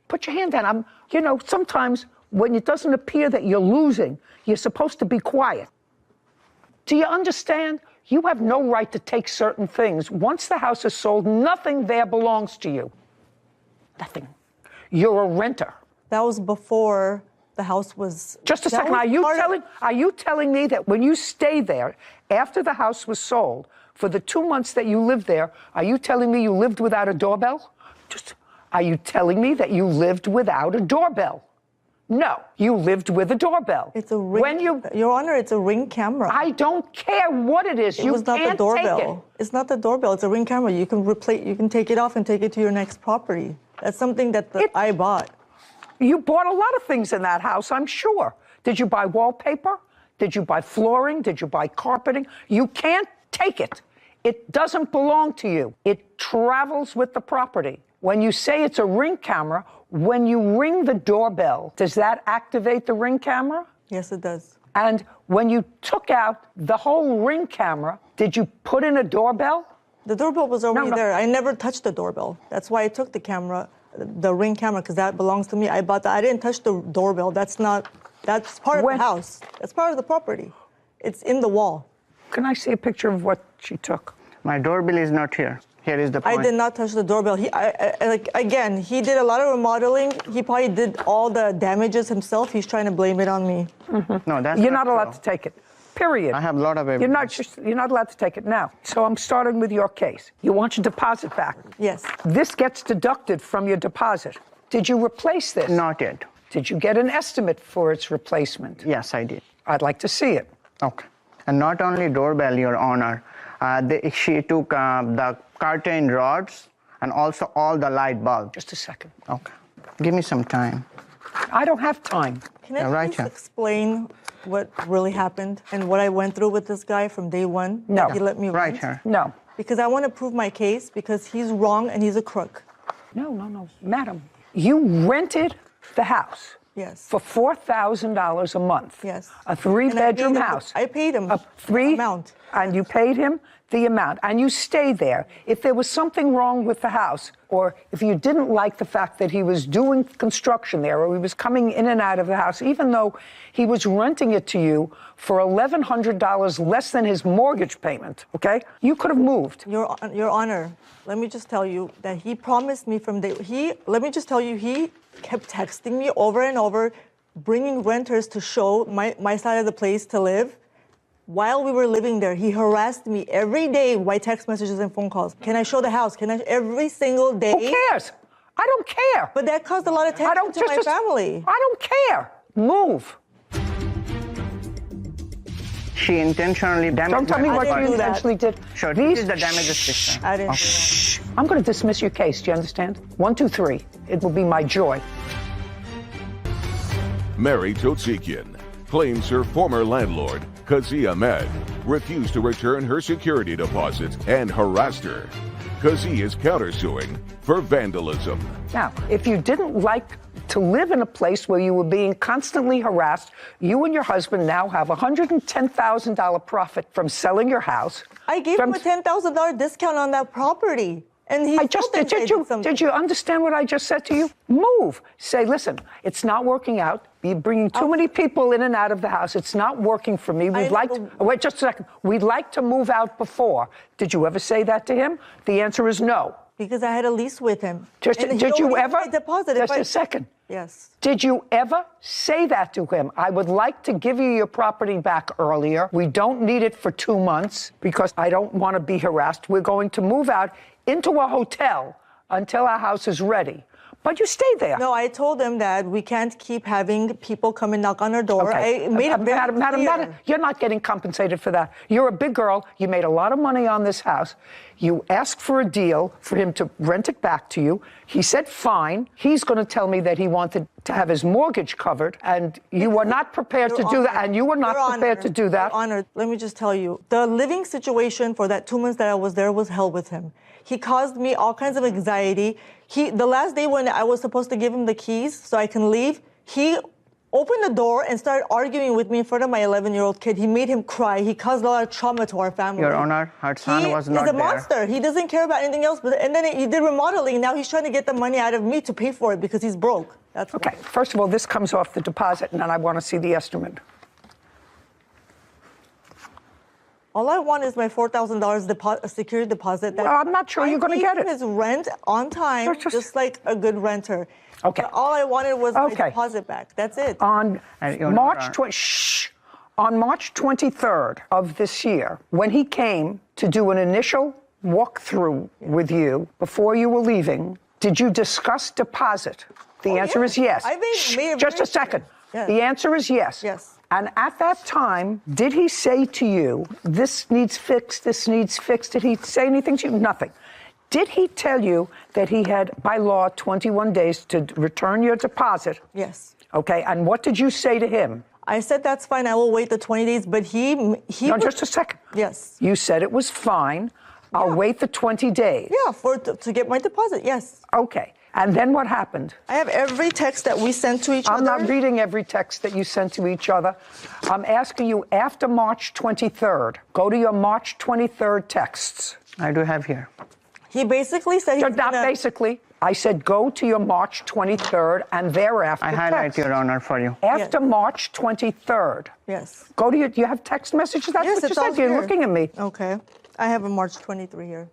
Put your hand down. Sometimes when it doesn't appear that you're losing, you're supposed to be quiet. Do you understand? You have no right to take certain things. Once the house is sold, nothing there belongs to you. Nothing. You're a renter. That was before the house was... Just a second. Are you telling me that when you stayed there after the house was sold, for the 2 months that you lived there, are you telling me you lived without a doorbell? Are you telling me that you lived without a doorbell? No, you lived with a doorbell. It's a ring. Your Honor, it's a Ring camera. I don't care what it is. It was not the doorbell. It's not the doorbell. It's a Ring camera. You can replace. You can take it off and take it to your next property. That's something that I bought. You bought a lot of things in that house, I'm sure. Did you buy wallpaper? Did you buy flooring? Did you buy carpeting? You can't take it. It doesn't belong to you. It travels with the property. When you say it's a Ring camera, when you ring the doorbell, does that activate the Ring camera? Yes, it does. And when you took out the whole Ring camera, did you put in a doorbell? The doorbell was already there. I never touched the doorbell. That's why I took the camera, the Ring camera, because that belongs to me. I bought that. I didn't touch the doorbell. That's part of the house. That's part of the property. It's in the wall. Can I see a picture of what she took? My doorbell is not here. Here is the point. I did not touch the doorbell. He did a lot of remodeling. He probably did all the damages himself. He's trying to blame it on me. Mm-hmm. No, that's You're not allowed to take it. Period. I have a lot of evidence. You're not allowed to take it now. So I'm starting with your case. You want your deposit back. Yes. This gets deducted from your deposit. Did you replace this? Not yet. Did you get an estimate for its replacement? Yes, I did. I'd like to see it. Okay. And not only doorbell, Your Honor. She took the curtain rods and also all the light bulbs. Just a second. Okay. Give me some time. I don't have time. Can I please explain what really happened and what I went through with this guy from day one? No. He let me right rent? here. No. Because I want to prove my case because he's wrong and he's a crook. No. Madam, you rented the house. Yes. For $4,000 a month. Yes. A 3-bedroom house. I paid him amount. And you paid him the amount. And you stayed there. If there was something wrong with the house, or if you didn't like the fact that he was doing construction there, or he was coming in and out of the house, even though he was renting it to you for $1,100 less than his mortgage payment, okay? You could have moved. Your Honor, let me just tell you that he promised me he kept texting me over and over, bringing renters to show my side of the place to live. While we were living there, he harassed me every day by text messages and phone calls. Can I show the house? Every single day. Who cares? I don't care. But that caused a lot of tension to my family. I don't care. Move. She intentionally damaged. Don't tell me what you intentionally did. Sure, this is the damages picture. I didn't do that. I'm going to dismiss your case. Do you understand? 1, 2, 3. It will be my joy. Mary Totsekian claims her former landlord, Kazi Ahmed, refused to return her security deposit and harassed her. Kazi is countersuing for vandalism. Now, if you didn't like to live in a place where you were being constantly harassed, you and your husband now have $110,000 profit from selling your house. I gave him a $10,000 discount on that property. And did you understand what I just said to you? Move. Say, listen, it's not working out. You're bringing too many people in and out of the house. It's not working for me. Wait just a second. We'd like to move out before. Did you ever say that to him? The answer is no. Because I had a lease with him. Did you ever? Just a second. Yes. Did you ever say that to him? I would like to give you your property back earlier. We don't need it for 2 months because I don't want to be harassed. We're going to move out into a hotel until our house is ready. But you stayed there. No, I told them that we can't keep having people come and knock on our door. Okay. I made it very Madam, you're not getting compensated for that. You're a big girl. You made a lot of money on this house. You asked for a deal for him to rent it back to you. He said, fine. He's going to tell me that he wanted to have his mortgage covered, and you were not prepared to do that, and you were not prepared to do that. Your Honor, let me just tell you, the living situation for that 2 months that I was there was hell with him. He caused me all kinds of anxiety. The last day when I was supposed to give him the keys so I can leave, he opened the door and started arguing with me in front of my 11-year-old kid. He made him cry. He caused a lot of trauma to our family. Your Honor, her son was not there. He's a monster. He doesn't care about anything else. And then he did remodeling. Now he's trying to get the money out of me to pay for it because he's broke. That's okay. First of all, this comes off the deposit, and then I want to see the estimate. All I want is my $4,000 security deposit. Well, I'm not sure you're going to get it. His rent on time, just like a good renter. Okay. But all I wanted was my deposit back. That's it. On March 23rd of this year, when he came to do an initial walkthrough with you before you were leaving, did you discuss deposit? The answer is yes. Just a second. Yes. The answer is yes. Yes. And at that time, did he say to you, this needs fixed, this needs fixed? Did he say anything to you? Nothing. Did he tell you that he had, by law, 21 days to return your deposit? Yes. Okay, and what did you say to him? I said, that's fine, I will wait the 20 days, but No, just a second. Yes. You said it was fine. I'll wait the 20 days. Yeah, to get my deposit, yes. Okay. And then what happened? I have every text that we sent to each other. I'm not reading every text that you sent to each other. I'm asking you after March 23rd. Go to your March 23rd texts. I do have here. He basically said basically. I said go to your March 23rd and thereafter I highlight, Your Honor, for you. After March 23rd. Yes. Go to your, do you have text messages? That's yes, what you said. You're looking at me. Okay. I have a March 23 here.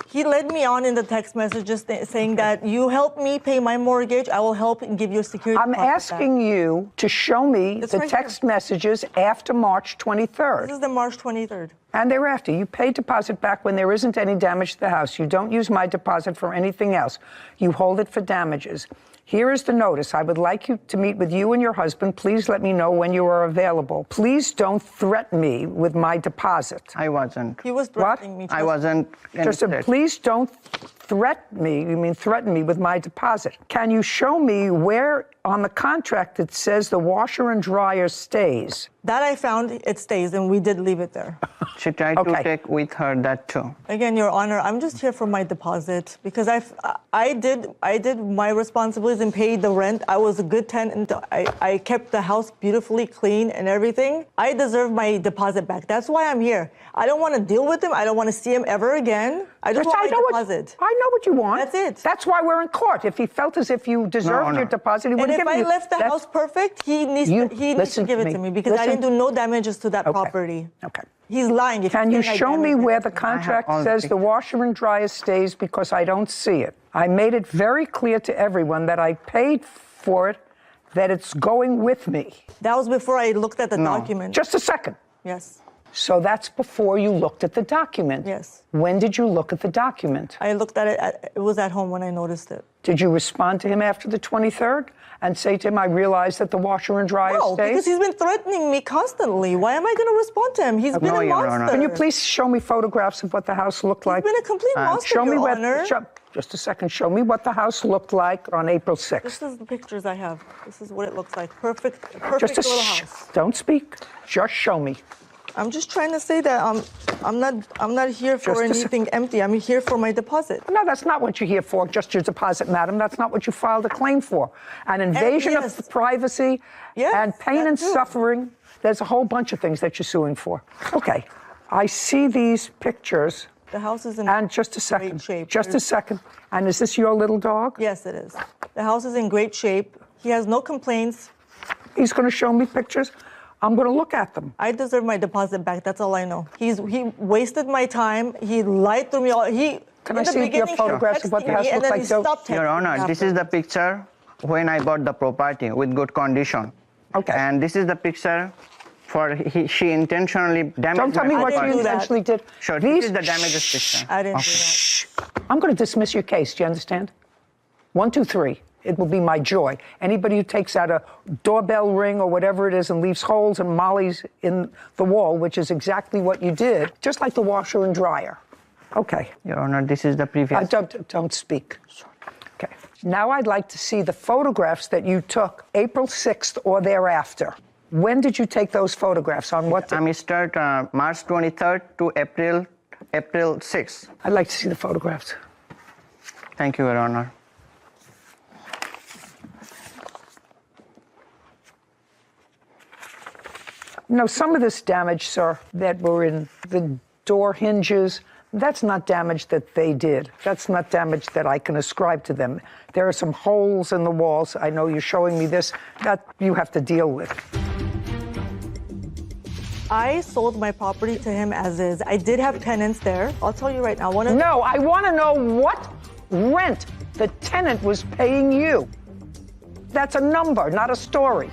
He led me on in the text messages saying that you help me pay my mortgage, I will help and give you a security I'm asking you to show me the text messages after March 23rd. This is the March 23rd. And thereafter, you pay deposit back when there isn't any damage to the house. You don't use my deposit for anything else. You hold it for damages. Here is the notice. I would like you to meet with you and your husband. Please let me know when you are available. Please don't threaten me with my deposit. I wasn't. He was threatening me. I wasn't. Just please don't threaten me. You mean threaten me with my deposit. Can you show me where on the contract it says the washer and dryer stays? That I found, it stays, and we did leave it there. She tried to take with her that too. Again, Your Honor, I'm just here for my deposit because I did my responsibilities and paid the rent. I was a good tenant. I kept the house beautifully clean and everything. I deserve my deposit back. That's why I'm here. I don't want to deal with him. I don't want to see him ever again. I just want my deposit. I know what you want. That's it. That's why we're in court. If he felt as if you deserved your deposit, he would have given you. And if I left the house perfect, he needs to give it to me because I didn't do no damages to that property. Okay. He's lying. Can you show me where the contract says the washer and dryer stays, because I don't see it? I made it very clear to everyone that I paid for it, that it's going with me. That was before I looked at the document. Just a second. Yes. So that's before you looked at the document? Yes. When did you look at the document? I looked at it, it was at home when I noticed it. Did you respond to him after the 23rd and say to him, I realize that the washer and dryer No, stays? because he's been threatening me constantly. Why am I going to respond to him? He's been a monster. Can you please show me photographs of what the house looked like? He's been a complete monster, Your Honor. Just a second. Show me what the house looked like on April 6th. This is the pictures I have. This is what it looks like. Perfect little house. Don't speak. Just show me. I'm just trying to say that I'm not here for anything empty. I'm here for my deposit. No, that's not what you're here for, just your deposit, madam. That's not what you filed a claim for. An invasion of privacy and pain and suffering. There's a whole bunch of things that you're suing for. Okay. I see these pictures. The house is in just a second. great shape. Just a second. And is this your little dog? Yes, it is. The house is in great shape. He has no complaints. He's going to show me pictures. I'm going to look at them. I deserve my deposit back. That's all I know. He wasted my time. He lied to me. Can I see your photographs of what the house looks like? Your Honor, this is the picture when I bought the property with good condition. Okay. And this is the picture for she intentionally damaged. Don't tell me what you intentionally did. Sure, this is the damages picture. I didn't do that. I'm going to dismiss your case. Do you understand? 1, 2, 3. It will be my joy. Anybody who takes out a doorbell ring or whatever it is and leaves holes and mollies in the wall, which is exactly what you did, just like the washer and dryer. Okay. Your Honor, this is the previous. Don't speak. Okay. Now I'd like to see the photographs that you took April 6th or thereafter. When did you take those photographs? On what? I start March 23rd to April 6th. I'd like to see the photographs. Thank you, Your Honor. No, some of this damage, sir, that were in the door hinges, that's not damage that they did. That's not damage that I can ascribe to them. There are some holes in the walls. I know you're showing me this. That you have to deal with. I sold my property to him as is. I did have tenants there. I'll tell you right now. No, I want to know what rent the tenant was paying you. That's a number, not a story.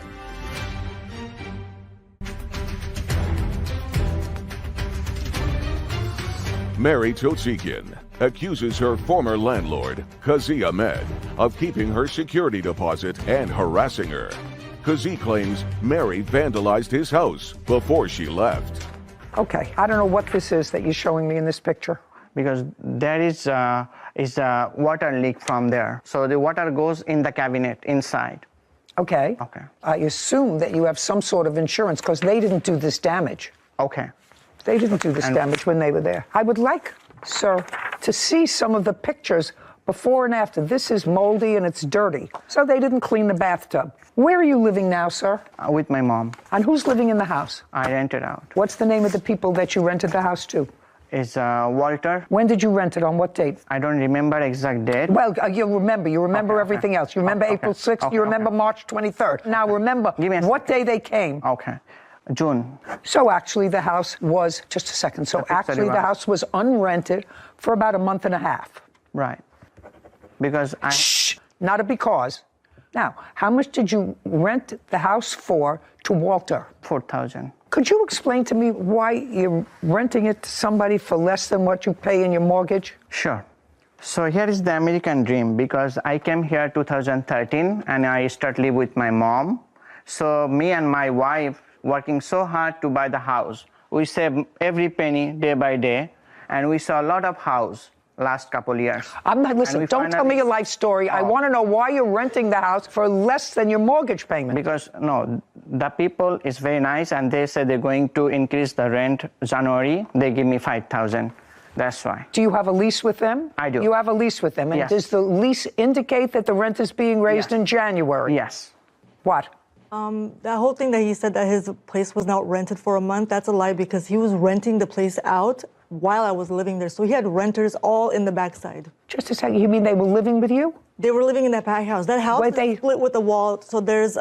Mary Totzikian accuses her former landlord, Kazi Ahmed, of keeping her security deposit and harassing her. Kazi claims Mary vandalized his house before she left. Okay, I don't know what this is that you're showing me in this picture. Because there is a water leak from there. So the water goes in the cabinet inside. Okay. Okay. I assume that you have some sort of insurance because they didn't do this damage. Okay. They didn't do this damage when they were there. I would like, sir, to see some of the pictures before and after. This is moldy and it's dirty. So they didn't clean the bathtub. Where are you living now, sir? With my mom. And who's living in the house? I rented out. What's the name of the people that you rented the house to? It's Walter. When did you rent it? On what date? I don't remember exact date. Well, you remember. You remember everything else. You remember April 6th. You remember March 23rd. Now remember what day they came. Okay. June. So actually the house was, just a second, so actually the house was unrented for about a month and a half. Right. Because I... Shh, not a because. Now, how much did you rent the house for to Walter? $4,000. Could you explain to me why you're renting it to somebody for less than what you pay in your mortgage? Sure. So here is the American dream, because I came here 2013 and I started live with my mom. So me and my wife working so hard to buy the house. We save every penny day by day, and we saw a lot of house last couple years. I'm not listening. Don't tell me your life story. I want to know why you're renting the house for less than your mortgage payment. Because no, the people is very nice, and they said they're going to increase the rent January. They give me $5,000. That's why. Do you have a lease with them? I do. You have a lease with them, and yes. Does the lease indicate that the rent is being raised in January? Yes. What? That whole thing that he said that his place was not rented for a month, that's a lie, because he was renting the place out while I was living there. So he had renters all in the backside. Just a second, you mean they were living with you? They were living in that back house. That house is split with the wall, so there's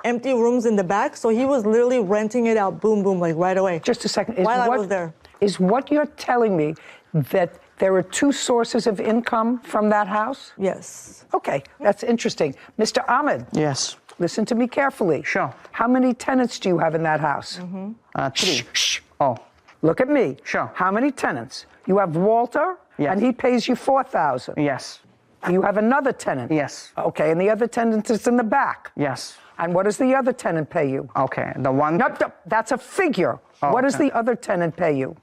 empty rooms in the back. So he was literally renting it out, boom, boom, like right away. Just a second. While I was there. Is what you're telling me that there are two sources of income from that house? Yes. Okay, that's interesting. Mr. Ahmed. Yes. Listen to me carefully. Sure. How many tenants do you have in that house? 3. Shh. Oh. Look at me. Sure. How many tenants? You have Walter, yes. and he pays you $4,000. Yes. You have another tenant. Yes. Okay, and the other tenant is in the back. Yes. And what does the other tenant pay you? Okay, the one... No, that's a figure. Oh, what does okay. the other tenant pay you?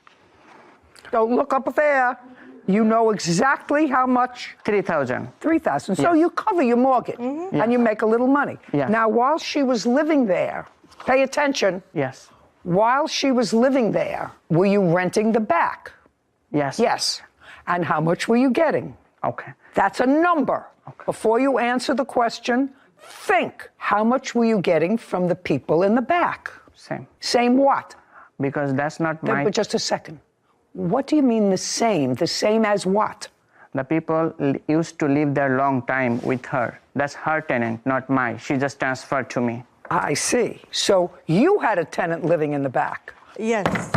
Don't look up there. You know exactly how much? $3,000. $3,000. So you cover your mortgage, and you make a little money. Yes. Now, while she was living there, pay attention. Yes. While she was living there, were you renting the back? Yes. Yes. And how much were you getting? Okay. That's a number. Okay. Before you answer the question, think. How much were you getting from the people in the back? Same. Same what? Because that's not my... But just a second. What do you mean the same? The same as what? The people used to live there long time with her. That's her tenant, not mine. She just transferred to me. I see. So you had a tenant living in the back. Yes.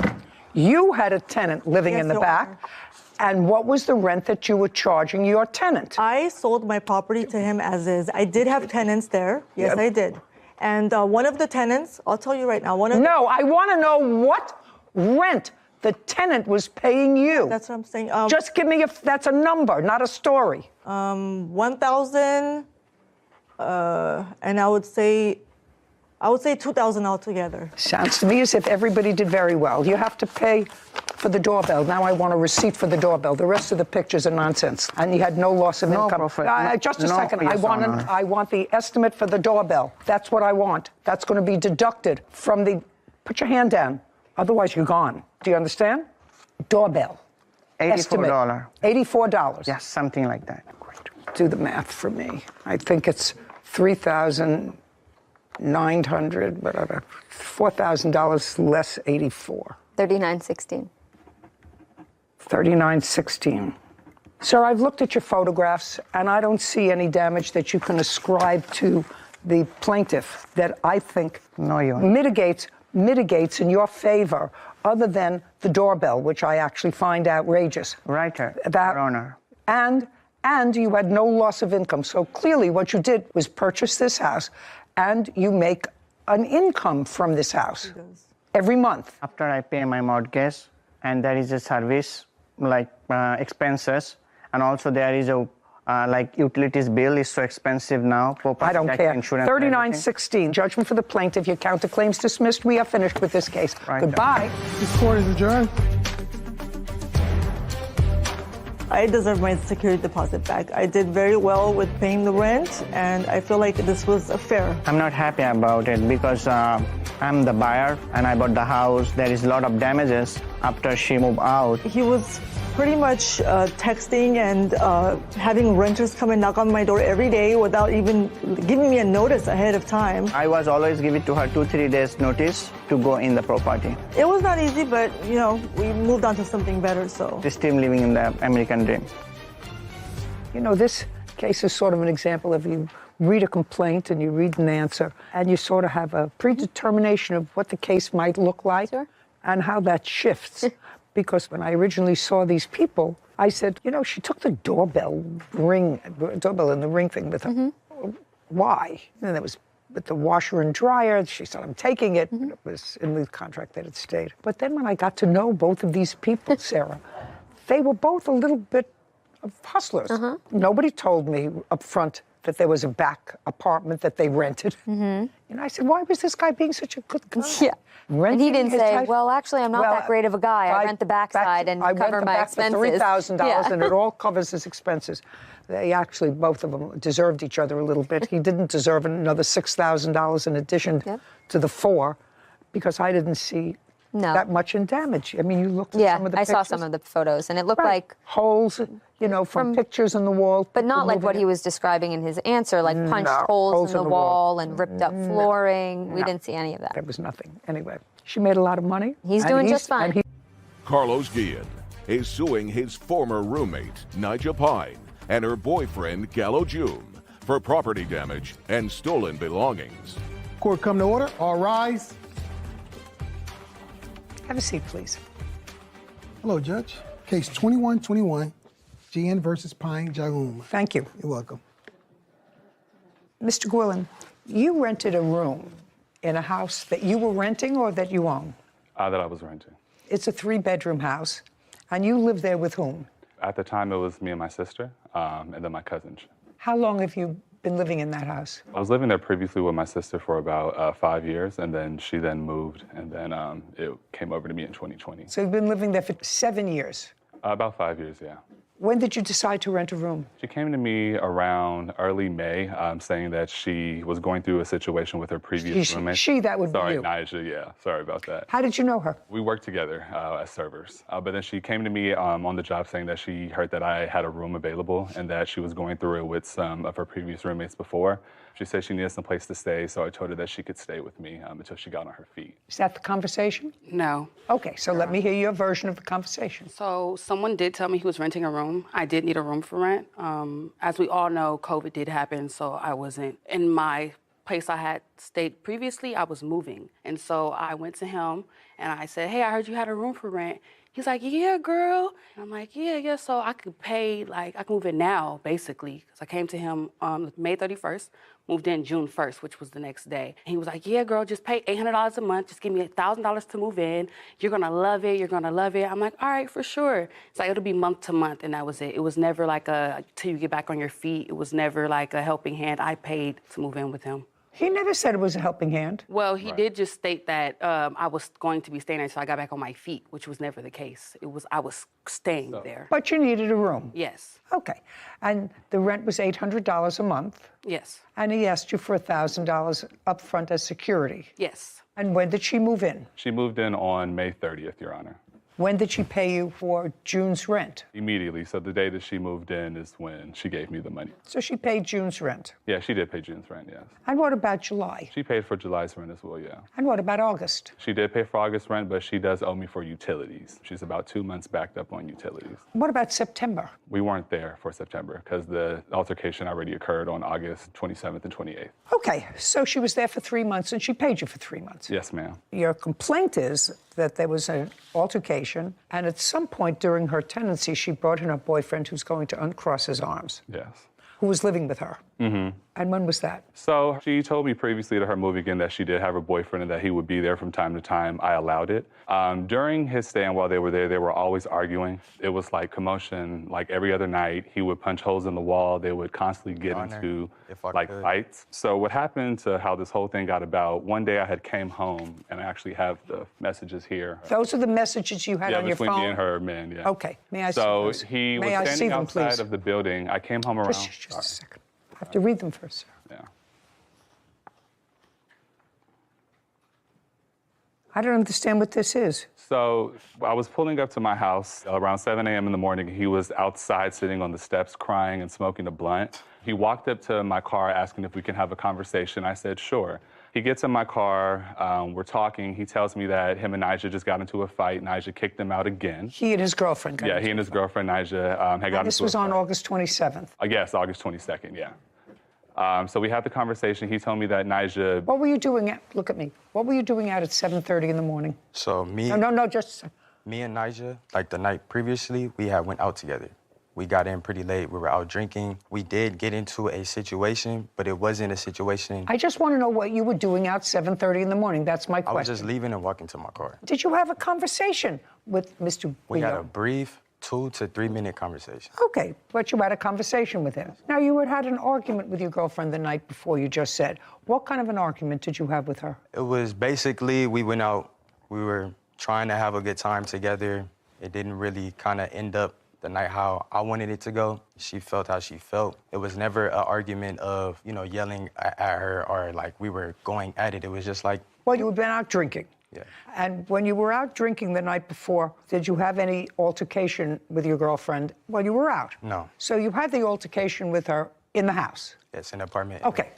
You had a tenant living in the back. And what was the rent that you were charging your tenant? I sold my property to him as is. I did have tenants there. Yes, I did. And one of the tenants, I'll tell you right now, No, I want to know what rent the tenant was paying you. That's what I'm saying. Just give me that's a number, not a story. 1,000, and I would say 2,000 altogether. Sounds to me as if everybody did very well. You have to pay for the doorbell. Now I want a receipt for the doorbell. The rest of the pictures are nonsense. And you had no loss of income. Just a second. Yes, I want the estimate for the doorbell. That's what I want. That's going to be deducted from the... Put your hand down. Otherwise, you're gone. Do you understand? Doorbell. $84. $84. Yes, something like that. Great. Do the math for me. I think it's $3,900, whatever. $4,000 less 84. $39.16. $39.16. Sir, I've looked at your photographs, and I don't see any damage that you can ascribe to the plaintiff that I think mitigates mitigates in your favor other than the doorbell, which I actually find outrageous. Right, Your Honor. And you had no loss of income. So clearly what you did was purchase this house and you make an income from this house every month. After I pay my mortgage, and there is a service like expenses, and also there is a like utilities bill is so expensive now. I don't care. Insurance. 3916, judgment for the plaintiff. Your counterclaims dismissed. We are finished with this case. Right. Goodbye. This court is adjourned. I deserve my security deposit back. I did very well with paying the rent, and I feel like this was fair. I'm not happy about it because I'm the buyer and I bought the house. There is a lot of damages after she moved out. He was pretty much texting and having renters come and knock on my door every day without even giving me a notice ahead of time. I was always giving to her 2-3 days notice to go in the property. It was not easy, but you know, we moved on to something better, so. She's still living in the American dream. You know, this case is sort of an example of you read a complaint and you read an answer and you sort of have a predetermination of what the case might look like and how that shifts. Because when I originally saw these people, I said, you know, she took the doorbell and the ring thing with her. Why? And it was with the washer and dryer. She said, I'm taking it. It was in the contract that it stayed. But then when I got to know both of these people, Sarah, they were both a little bit of hustlers. Nobody told me up front that there was a back apartment that they rented. And I said, why was this guy being such a good guy? Yeah. Renting and he didn't his say, house? well, actually, I'm not that great of a guy. I rent the backside and cover my expenses. I rent the back for $3,000 and it all covers his expenses. They actually, both of them, deserved each other a little bit. He didn't deserve another $6,000 in addition to the $4,000 because I didn't see that much in damage. I mean, you looked at some of the pictures. I saw some of the photos, and it looked like holes, you know, from pictures in the wall. But not like what he was describing in his answer, like punched holes in the wall and ripped up flooring. We didn't see any of that. There was nothing. Anyway, she made a lot of money. He's doing just fine. Carlos Guillen is suing his former roommate, Nigel Pine, and her boyfriend, Gallo June, for property damage and stolen belongings. Court come to order. All rise. Have a seat, please. Hello, Judge. Case 2121, GN versus Pine Jaum. Thank you. You're welcome. Mr. Guillen, you rented a room in a house that you were renting or that you own? That I was renting. It's a 3-bedroom house, and you live there with whom? At the time, it was me and my sister, and then my cousin. How long have you been living in that house? I was living there previously with my sister for about 5 years, and then she moved, and then it came over to me in 2020. So you've been living there for 7 years? About 5 years, yeah. When did you decide to rent a room? She came to me around early May, saying that she was going through a situation with her previous roommate. That would be you. Sorry, Nigel, yeah. Sorry about that. How did you know her? We worked together as servers. But then she came to me on the job saying that she heard that I had a room available and that she was going through it with some of her previous roommates before. She said she needed some place to stay, so I told her that she could stay with me until she got on her feet. Is that the conversation? No. Okay, so let me hear your version of the conversation. So someone did tell me he was renting a room. I did need a room for rent. As we all know, COVID did happen, so I wasn't in my place I had stayed previously. I was moving. And so I went to him and I said, hey, I heard you had a room for rent. He's like, yeah, girl. And I'm like, yeah, so I could pay, like, I can move in now, basically. Because I came to him May 31st, moved in June 1st, which was the next day. And he was like, yeah, girl, just pay $800 a month. Just give me $1,000 to move in. You're going to love it. You're going to love it. I'm like, all right, for sure. It's like, it'll be month to month, and that was it. It was never like till you get back on your feet. It was never like a helping hand. I paid to move in with him. He never said it was a helping hand. Well, he did just state that I was going to be staying there until I got back on my feet, which was never the case. I was staying there. But you needed a room. Yes. Okay. And the rent was $800 a month. Yes. And he asked you for $1,000 up front as security. Yes. And when did she move in? She moved in on May 30th, Your Honor. When did she pay you for June's rent? Immediately. So the day that she moved in is when she gave me the money. So she paid June's rent. Yeah, she did pay June's rent, yes. And what about July? She paid for July's rent as well, yeah. And what about August? She did pay for August rent, but she does owe me for utilities. She's about 2 months backed up on utilities. What about September? We weren't there for September because the altercation already occurred on August 27th and 28th. Okay, so she was there for 3 months and she paid you for 3 months. Yes, ma'am. Your complaint is that there was an altercation, and at some point during her tenancy, she brought in her boyfriend who's going to uncross his arms, Yes. who was living with her. Mm-hmm. And when was that? So she told me previously to her moving in that she did have a boyfriend and that he would be there from time to time. I allowed it. During his stay and while they were there, they were always arguing. It was like commotion, like every other night. He would punch holes in the wall. They would constantly get into like fights. So what happened to how this whole thing got about, one day I had came home and I actually have the messages here. Those are the messages you had on your phone? Yeah, between me and her men, yeah. Okay, may I see So those? he May was I see standing them, outside please? of the building. I came home around. Just a second. I have to read them first, sir. Yeah. I don't understand what this is. So I was pulling up to my house around 7 a.m. in the morning. He was outside sitting on the steps crying and smoking a blunt. He walked up to my car asking if we can have a conversation. I said, sure. He gets in my car. We're talking. He tells me that him and Nigel just got into a fight. Nigel kicked him out again. He and his girlfriend got Yeah, into he and his girlfriend, Nigel, had gotten into a fight. This was on August 27th. Yes, August 22nd, yeah. So we had the conversation. He told me that Nigel... What were you doing look at me. What were you doing out at 7:30 in the morning? So me... No, just... Me and Nigel, like the night previously, we had went out together. We got in pretty late. We were out drinking. We did get into a situation, but it wasn't a situation... I just want to know what you were doing out 7:30 in the morning. That's my question. I was just leaving and walking to my car. Did you have a conversation with Mr. We had Brio? a brief 2 to 3 minute conversation. Okay, but you had a conversation with him. Now, you had an argument with your girlfriend the night before, you just said. What kind of an argument did you have with her? It was basically, we went out, we were trying to have a good time together. It didn't really kind of end up the night how I wanted it to go. She felt how she felt. It was never an argument of, yelling at her or like we were going at it. It was just like... Well, you had been out drinking. Yeah. And when you were out drinking the night before, did you have any altercation with your girlfriend while you were out? No. So you had the altercation with her in the house? Yes, in an apartment. Okay.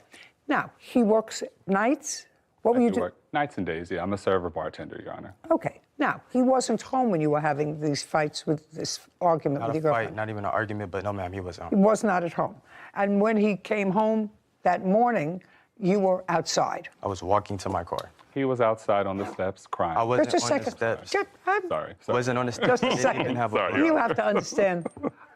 Now, he works nights? What were you doing? Nights and days, yeah. I'm a server bartender, Your Honor. Okay. Now, he wasn't home when you were having these fights with this argument Not with a your fight, girlfriend? not even an argument, but no, ma'am, he was home. He was not at home. And when he came home that morning, you were outside? I was walking to my car. He was outside on the steps crying. I wasn't Just a on the second. steps. Sorry. Wasn't on the steps. Just a Didn't second. even have a Sorry, You have to understand,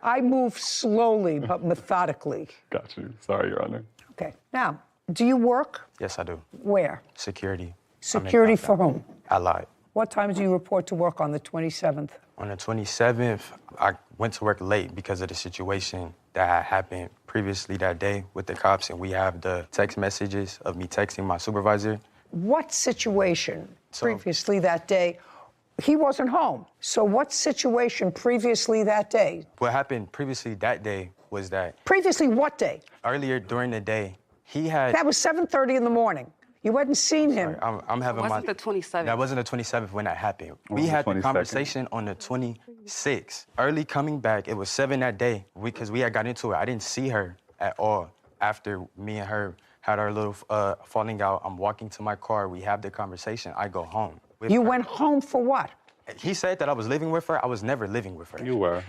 I move slowly but methodically. Got you. Sorry, Your Honor. Okay. Now, do you work? Yes, I do. Where? Security. Security for whom? I lied. What time do you report to work on the 27th? On the 27th, I went to work late because of the situation that had happened previously that day with the cops, and we have the text messages of me texting my supervisor. What situation previously that day? He wasn't home. So what situation previously that day? What happened previously that day was that... Previously what day? Earlier during the day, he had... That was 7:30 in the morning. You hadn't seen him. I'm having Wasn't the 27th? That wasn't the 27th when that happened. We the had the 22nd? conversation on the 26th. Early coming back, it was 7 that day because we had got into it. I didn't see her at all after me and her had our little falling out. I'm walking to my car. We have the conversation. I go home. You went home for what? He said that I was living with her. I was never living with her. You were.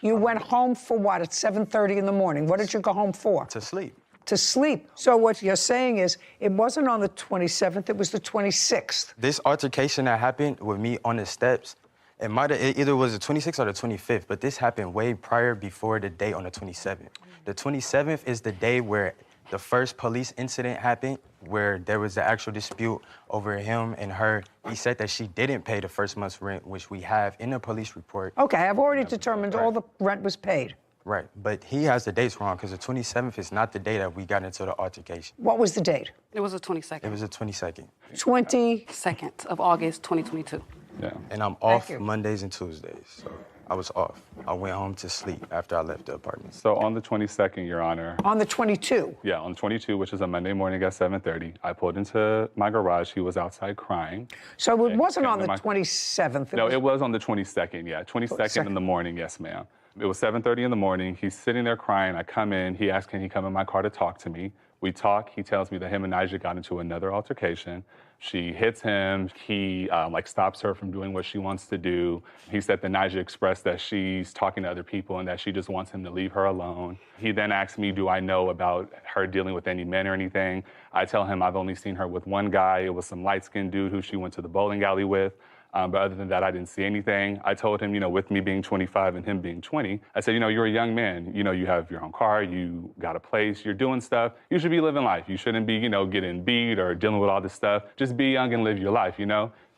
You went home for what at 7:30 in the morning? What did you go home for? To sleep. To sleep. So what you're saying is it wasn't on the 27th, it was the 26th. This altercation that happened with me on the steps, it either was the 26th or the 25th, but this happened way prior before the day on the 27th. The 27th is the day where the first police incident happened, where there was the actual dispute over him and her. He said that she didn't pay the first month's rent, which we have in the police report. Okay, I've already determined all the rent was paid. Right, but he has the dates wrong because the 27th is not the day that we got into the altercation. What was the date? It was the 22nd. It was the 22nd. 22nd of August, 2022. Yeah. And I'm off Mondays and Tuesdays. So I was off. I went home to sleep after I left the apartment. So on the 22nd, Your Honor. On the 22? Yeah, on the 22, which is a Monday morning at 7:30, I pulled into my garage. He was outside crying. So it wasn't on the 27th? It was on the 22nd, yeah. 22nd in the morning, yes, ma'am. It was 7:30 in the morning. He's sitting there crying. I come in. He asks, can he come in my car to talk to me? We talk. He tells me that him and Nigel got into another altercation. She hits him. He stops her from doing what she wants to do. He said that Nigel expressed that she's talking to other people and that she just wants him to leave her alone. He then asked me, do I know about her dealing with any men or anything? I tell him I've only seen her with one guy. It was some light-skinned dude who she went to the bowling alley with. But other than that, I didn't see anything. I told him, with me being 25 and him being 20, I said, you're a young man. You have your own car, you got a place, you're doing stuff. You should be living life. You shouldn't be, getting beat or dealing with all this stuff. Just be young and live your life,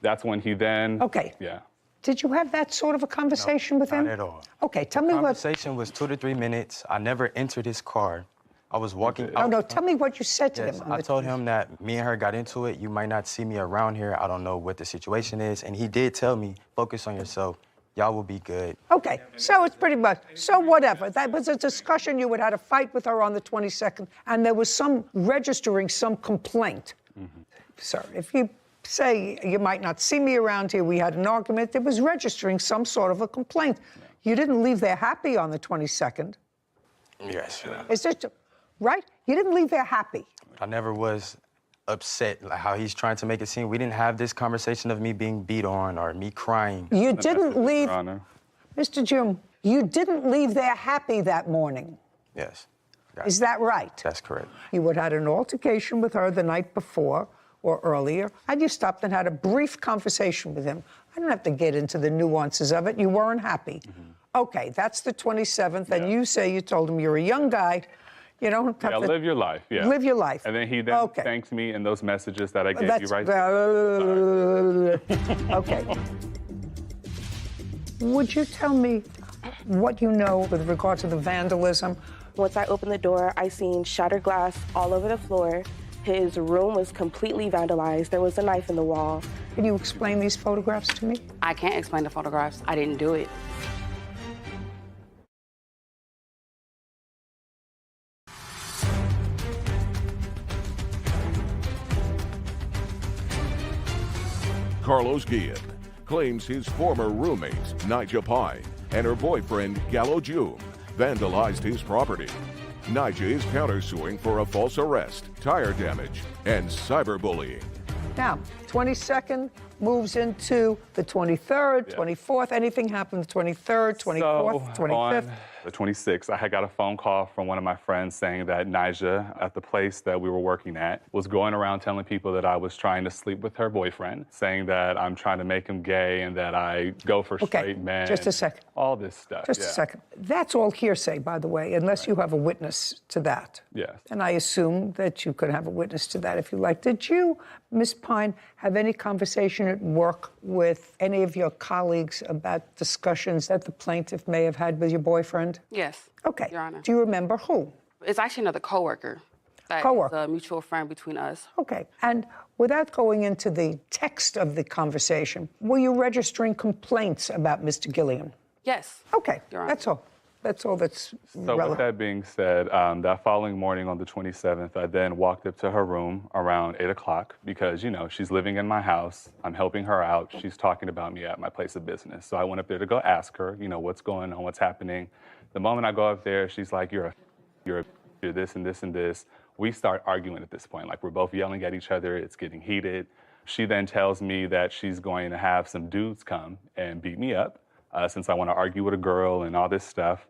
That's when he then... Okay. Yeah. Did you have that sort of a conversation with him? Not at all. Okay, tell me what... The conversation was 2 to 3 minutes. I never entered his car. I was walking out. No, tell me what you said to him. I told him that me and her got into it. You might not see me around here. I don't know what the situation is. And he did tell me, focus on yourself. Y'all will be good. Okay, so it's pretty much, so whatever. That was a discussion. You had a fight with her on the 22nd, and there was some registering some complaint. Mm-hmm. Sir, if you say you might not see me around here, we had an argument, it was registering some sort of a complaint. Yeah. You didn't leave there happy on the 22nd. Yes. Is this... Right? You didn't leave there happy. I never was upset, like how he's trying to make it seem. We didn't have this conversation of me being beat on or me crying. You didn't leave... Mr. Jim, you didn't leave there happy that morning. Yes. Is that right? That's correct. You had had an altercation with her the night before or earlier, and you stopped and had a brief conversation with him. I don't have to get into the nuances of it. You weren't happy. Mm-hmm. Okay, that's the 27th, and you say you told him you're a young guy. You don't have to... live your life, yeah. Live your life. And then he thanks me in those messages that I gave you right Okay. Would you tell me what you know with regard to the vandalism? Once I opened the door, I seen shattered glass all over the floor. His room was completely vandalized. There was a knife in the wall. Can you explain these photographs to me? I can't explain the photographs. I didn't do it. Carlos Guillen claims his former roommates, Nigel Pine, and her boyfriend, Gallo June, vandalized his property. Nigel is countersuing for a false arrest, tire damage, and cyberbullying. Now, 22nd moves into the 23rd, 24th. Anything happened the 23rd, 24th, 25th? On the 26th, I had got a phone call from one of my friends saying that Nija, at the place that we were working at, was going around telling people that I was trying to sleep with her boyfriend, saying that I'm trying to make him gay and that I go for straight men. Just a second. All this stuff. Just a second. That's all hearsay, by the way, unless you have a witness to that. Yes. And I assume that you could have a witness to that if you like. Did you, Ms. Pine, have any conversation at work with any of your colleagues about discussions that the plaintiff may have had with your boyfriend? Yes. Okay. Your Honor. Do you remember who? It's actually another coworker. That is a mutual friend between us. Okay. And without going into the text of the conversation, were you registering complaints about Mr. Guillen? Yes. Okay. Your Honor. That's all. That's all that's So relevant. with that being said, that following morning on the 27th, I then walked up to her room around 8 o'clock because, you know, she's living in my house. I'm helping her out. She's talking about me at my place of business. So I went up there to go ask her, you know, what's going on, what's happening. The moment I go up there, she's like, you're this and this and this. We start arguing at this point. Like, we're both yelling at each other. It's getting heated. She then tells me that she's going to have some dudes come and beat me up since I want to argue with a girl and all this stuff.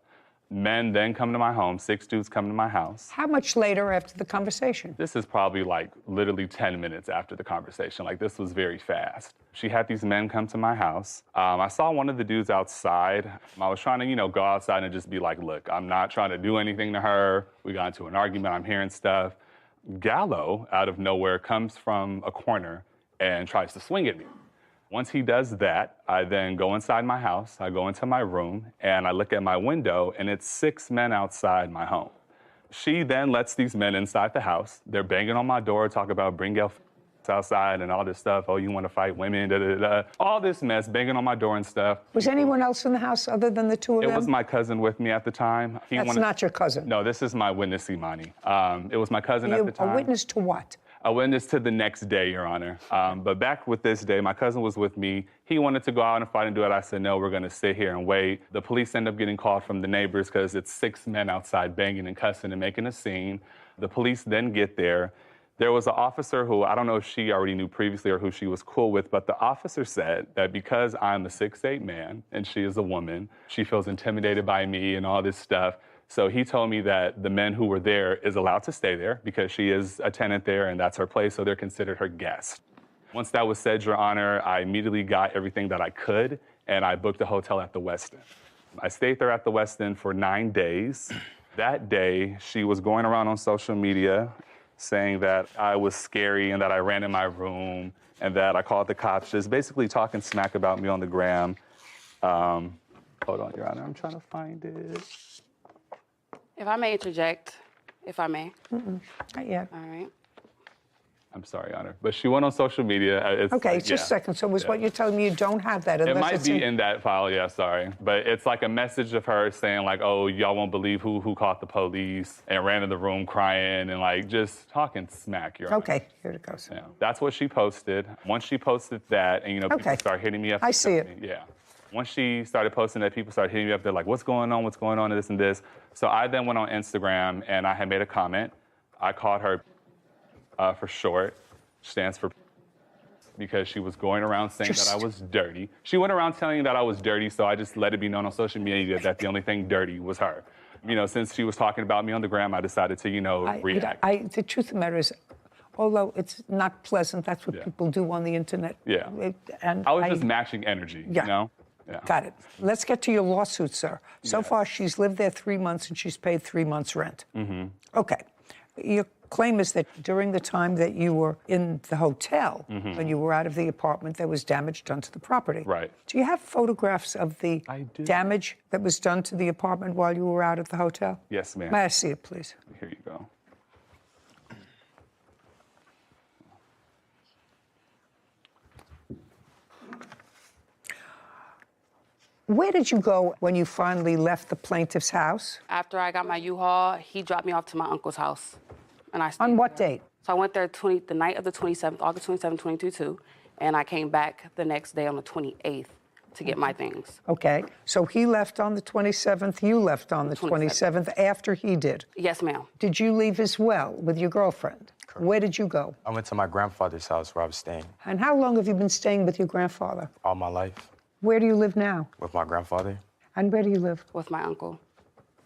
Men then come to my home. 6 dudes come to my house. How much later after the conversation? This is probably like literally 10 minutes after the conversation. Like, this was very fast. She had these men come to my house. I saw one of the dudes outside. I was trying to, you know, go outside and just be like, look, I'm not trying to do anything to her. We got into an argument. I'm hearing stuff. Gallo, out of nowhere, comes from a corner and tries to swing at me. Once he does that, I then go inside my house, I go into my room, and I look at my window, and it's 6 men outside my home. She then lets these men inside the house. They're banging on my door, talk about bring your outside and all this stuff. Oh, you want to fight women, da, da, da. All this mess, banging on my door and stuff. Was anyone else in the house other than the two of them? It was my cousin with me at the time. That's not your cousin. No, this is my witness, Imani. It was my cousin at the time. A witness to what? A witness to the next day, Your Honor. But back with this day, my cousin was with me. He wanted to go out and fight and do it. I said, no, we're going to sit here and wait. The police end up getting called from the neighbors because it's 6 men outside banging and cussing and making a scene. The police then get there. There was an officer who, I don't know if she already knew previously or who she was cool with, but the officer said that because I'm a 6'8" man and she is a woman, she feels intimidated by me and all this stuff. So he told me that the men who were there is allowed to stay there because she is a tenant there and that's her place, so they're considered her guests. Once that was said, Your Honor, I immediately got everything that I could and I booked a hotel at the Westin. I stayed there at the Westin for 9 days. That day, she was going around on social media saying that I was scary and that I ran in my room and that I called the cops, just basically talking smack about me on the gram. Hold on, Your Honor, I'm trying to find it. If I may interject, if I may. Not yet. All right. I'm sorry, Your Honor. But she went on social media. Okay, just a second. So was what you're telling me you don't have that? It might be in that file, yeah, sorry. But it's like a message of her saying like, oh, y'all won't believe who caught the police and ran in the room crying and like just talking smack, Your Honor. Okay, here it goes. Yeah, that's what she posted. Once she posted that and, people start hitting me up. I see it. Yeah. Once she started posting that, people started hitting me up. They're like, what's going on, and this and this. So I then went on Instagram and I had made a comment. I called her for short, stands for because she was going around saying that I was dirty. She went around telling that I was dirty, so I just let it be known on social media that the only thing dirty was her. Since she was talking about me on the gram, I decided to, react. The truth of the matter is, although it's not pleasant, that's what people do on the internet. Yeah. I was just matching energy, you know? Yeah. Got it. Let's get to your lawsuit, sir. So far, she's lived there 3 months and she's paid 3 months' rent. Mm-hmm. Okay. Your claim is that during the time that you were in the hotel, when you were out of the apartment, there was damage done to the property. Right. Do you have photographs of the damage that was done to the apartment while you were out at the hotel? Yes, ma'am. May I see it, please? Here you go. Where did you go when you finally left the plaintiff's house? After I got my U-Haul, he dropped me off to my uncle's house. And I stayed On what date? So I went there the night of the 27th, August 27, 2022, and I came back the next day on the 28th to get my things. Okay. So he left on the 27th, you left on the 27th after he did? Yes, ma'am. Did you leave as well with your girlfriend? Correct. Where did you go? I went to my grandfather's house where I was staying. And how long have you been staying with your grandfather? All my life. Where do you live now? With my grandfather. And where do you live? With my uncle.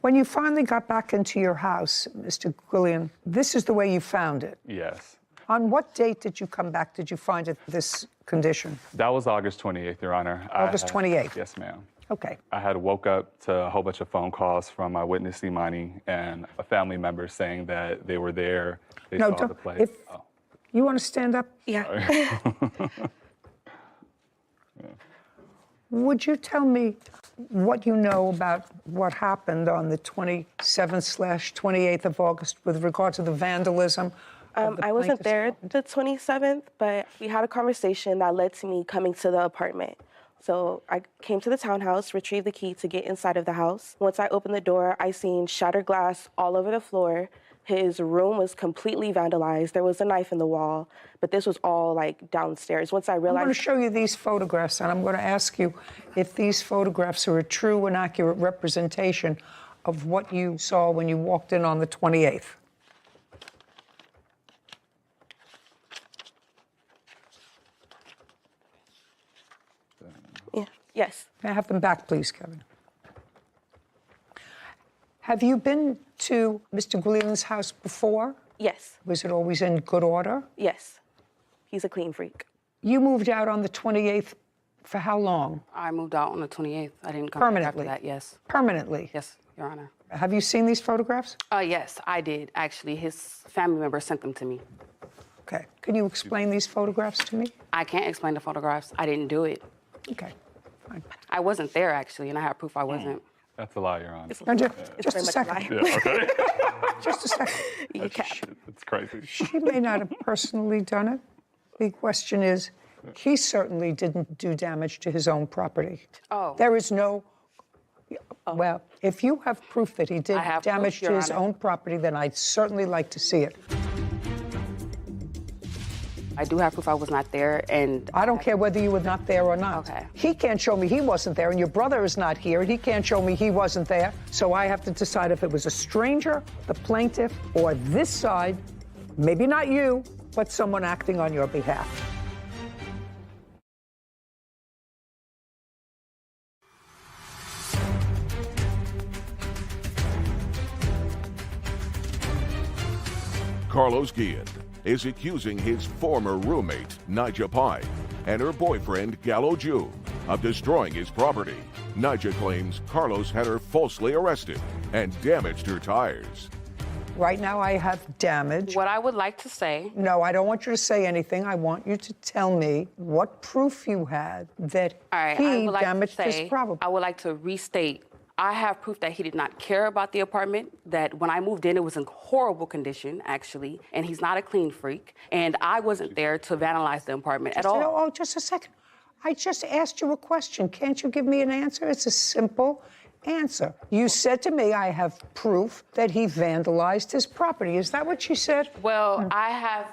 When you finally got back into your house, Mr. Gwillian, this is the way you found it? Yes. On what date did you come back? Did you find it this condition? That was August 28th, Your Honor. August 28th? Yes, ma'am. Okay. I had woke up to a whole bunch of phone calls from my witness, Imani, and a family member saying that they were there, they saw the place. You want to stand up? Yeah. Would you tell me what you know about what happened on the 27th/28th of August with regard to the vandalism? I wasn't there the 27th, but we had a conversation that led to me coming to the apartment. So I came to the townhouse, retrieved the key to get inside of the house. Once I opened the door, I seen shattered glass all over the floor. His room was completely vandalized. There was a knife in the wall, but this was all like downstairs. Once I realized— I'm going to show you these photographs, and I'm going to ask you if these photographs are a true and accurate representation of what you saw when you walked in on the 28th. Yeah. Yes. May I have them back, please, Kevin? Have you been to Mr. Gwillian's house before? Yes. Was it always in good order? Yes. He's a clean freak. You moved out on the 28th for how long? I moved out on the 28th. I didn't come Permanently? back after that, yes. Permanently? Yes, Your Honor. Have you seen these photographs? Yes, I did, actually. His family member sent them to me. Okay. Can you explain these photographs to me? I can't explain the photographs. I didn't do it. Okay. Fine. I wasn't there, actually, and I have proof I wasn't. That's a lie, Your Honor. Just a second. Yeah, okay. Just a second. It's crazy. She may not have personally done it, The question is, he certainly didn't do damage to his own property. Oh. There is no, well, if you have proof that he did damage to his own property, then I'd certainly like to see it. I do have proof I was not there, and I don't care whether you were not there or not. Okay. He can't show me he wasn't there, and your brother is not here, and he can't show me he wasn't there. So I have to decide if it was a stranger, the plaintiff, or this side, maybe not you, but someone acting on your behalf. Carlos Guillen is accusing his former roommate, Nija Pine, and her boyfriend, Gallo June, of destroying his property. Nija claims Carlos had her falsely arrested and damaged her tires. Right now I have damage. What I would like to say... No, I don't want you to say anything. I want you to tell me what proof you had that he damaged his property. I would like to restate, I have proof that he did not care about the apartment, that when I moved in, it was in horrible condition, actually, and he's not a clean freak, and I wasn't there to vandalize the apartment at all. Oh, just a second. I just asked you a question. Can't you give me an answer? It's a simple answer. You said to me, I have proof that he vandalized his property. Is that what you said? Well, I have,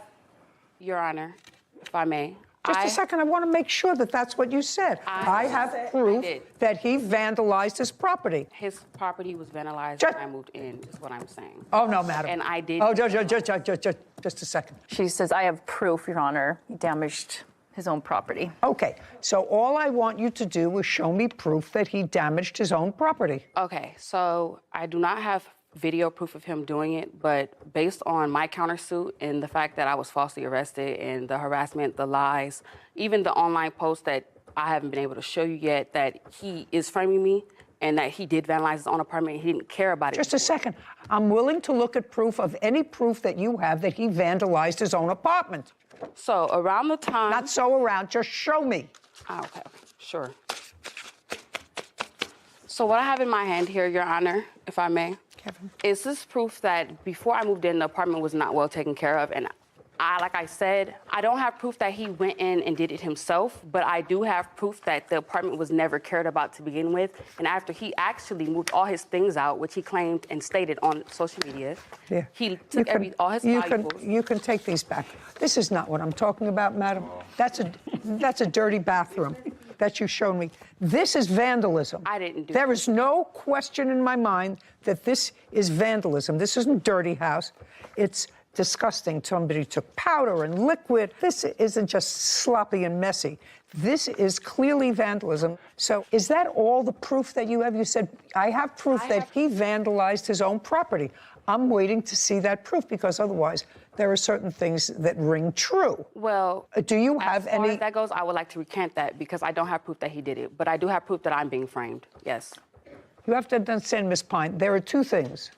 Your Honor, if I may. Just a second, I want to make sure that that's what you said. I have proof that he vandalized his property. His property was vandalized when I moved in, is what I'm saying. Oh, no, madam. And I did... Oh, just a second. She says, I have proof, Your Honor, he damaged his own property. Okay, so all I want you to do is show me proof that he damaged his own property. Okay, so I do not have video proof of him doing it, but based on my countersuit and the fact that I was falsely arrested and the harassment, the lies, even the online post that I haven't been able to show you yet, that he is framing me and that he did vandalize his own apartment and he didn't care about it. Just a second. I'm willing to look at proof of any proof that you have that he vandalized his own apartment. So around the time... Not so around, just show me. Okay, sure. So what I have in my hand here, Your Honor, if I may, is this proof that before I moved in, the apartment was not well taken care of. And like I said, I don't have proof that he went in and did it himself, but I do have proof that the apartment was never cared about to begin with. And after he actually moved all his things out, which he claimed and stated on social media, he took all his valuables. You can take these back. This is not what I'm talking about, madam. That's a dirty bathroom that you showed me. This is vandalism. I didn't do There is no question in my mind that this is vandalism. This isn't dirty house. It's disgusting. Somebody took powder and liquid. This isn't just sloppy and messy. This is clearly vandalism. So is that all the proof that you have? You said, I have proof that he vandalized his own property. I'm waiting to see that proof because otherwise there are certain things that ring true. Well, do you have as far any? as that goes, I would like to recant that because I don't have proof that he did it, but I do have proof that I'm being framed. Yes. You have to understand, Ms. Pine, there are two things.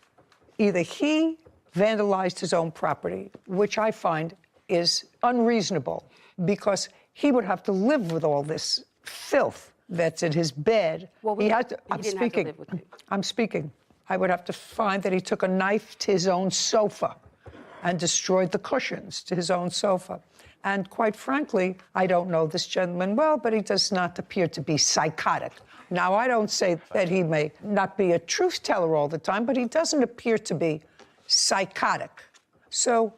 Either he vandalized his own property, which I find is unreasonable because he would have to live with all this filth that's in his bed. Well, he had to, I'm speaking. I would have to find that he took a knife to his own sofa and destroyed the cushions to his own sofa. And quite frankly, I don't know this gentleman well, but he does not appear to be psychotic. Now, I don't say that he may not be a truth teller all the time, but he doesn't appear to be psychotic. So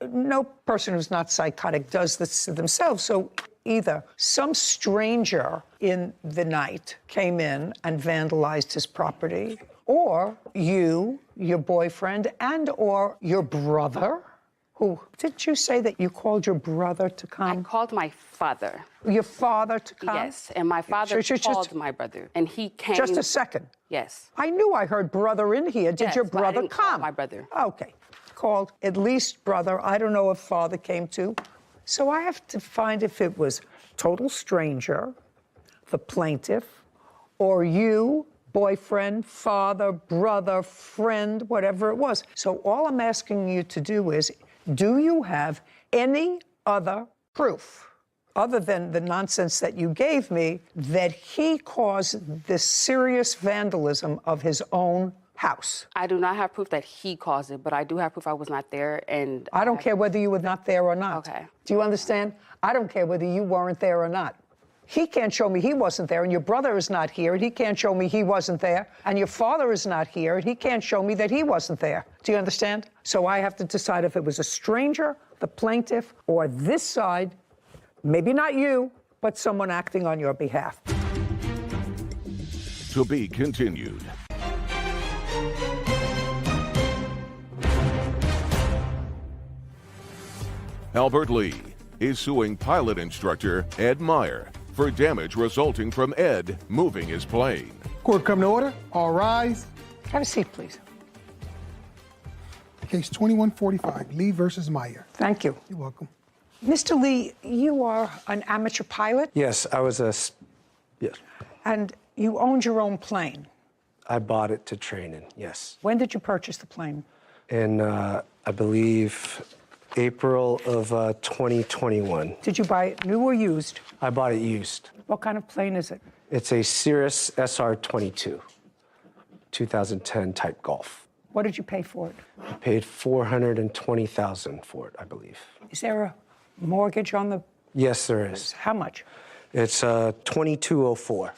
no person who's not psychotic does this to themselves. So either some stranger in the night came in and vandalized his property, or you, your boyfriend, and or your brother, who, did you say that you called your brother to come? I called my father. Your father to come? Yes, and my father called my brother, and he came. Just a second. Yes. I knew I heard brother in here. Did your brother I didn't come? call my brother. Okay. Called at least brother. I don't know if father came too. So I have to find if it was total stranger, the plaintiff, or you, boyfriend, father, brother, friend, whatever it was. So all I'm asking you to do is, do you have any other proof, other than the nonsense that you gave me, that he caused this serious vandalism of his own house. I do not have proof that he caused it, but I do have proof I was not there. And I don't care whether you were not there or not. Okay. Do you understand? I don't care whether you weren't there or not. He can't show me he wasn't there, and your brother is not here, and he can't show me he wasn't there, and your father is not here, and he can't show me that he wasn't there. Do you understand? So I have to decide if it was a stranger, the plaintiff, or this side, maybe not you, but someone acting on your behalf. To be continued. Albert Lee is suing pilot instructor Ed Meyer for damage resulting from Ed moving his plane. Court come to order. All rise. Have a seat, please. Case 2145, Lee versus Meyer. Thank you. You're welcome. Mr. Lee, you are an amateur pilot? Yes, I was yes. And you owned your own plane? I bought it to train in, yes. When did you purchase the plane? In, I believe, April of 2021. Did you buy it new or used? I bought it used. What kind of plane is it? It's a Cirrus SR-22, 2010 type Golf. What did you pay for it? I paid $420,000 for it, I believe. Is there a mortgage on the... Yes, there is. How much? It's $2204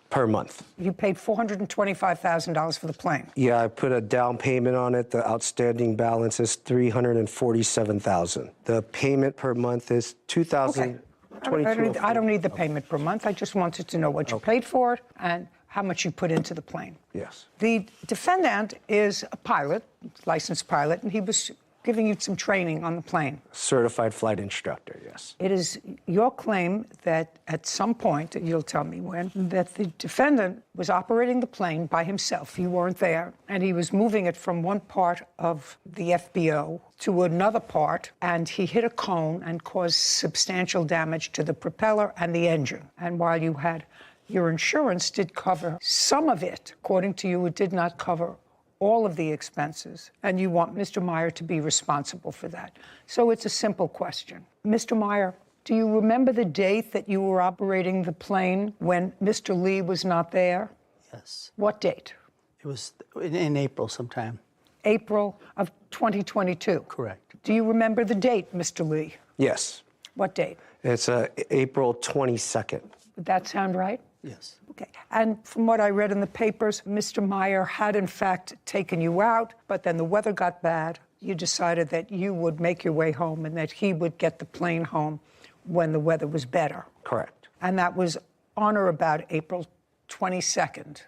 per month. You paid $425,000 for the plane. Yeah, I put a down payment on it. The outstanding balance is $347,000. The payment per month is $2,022. I don't need the payment per month. I just wanted to know what you paid for it and how much you put into the plane. Yes. The defendant is a pilot, licensed pilot, and he was giving you some training on the plane. Certified flight instructor, yes. It is your claim that at some point, you'll tell me when, that the defendant was operating the plane by himself. You weren't there, and he was moving it from one part of the FBO to another part, and he hit a cone and caused substantial damage to the propeller and the engine. And while you had your insurance did cover some of it, according to you, it did not cover all of the expenses, and you want Mr. Meyer to be responsible for that. So it's a simple question. Mr. Meyer, do you remember the date that you were operating the plane when Mr. Lee was not there? Yes. What date? It was in April sometime. April of 2022? Correct. Do you remember the date, Mr. Lee? Yes. What date? It's April 22nd. Would that sound right? Yes. Okay. And from what I read in the papers, Mr. Meyer had in fact taken you out, but then the weather got bad. You decided that you would make your way home and that he would get the plane home when the weather was better. Correct. And that was on or about April 22nd.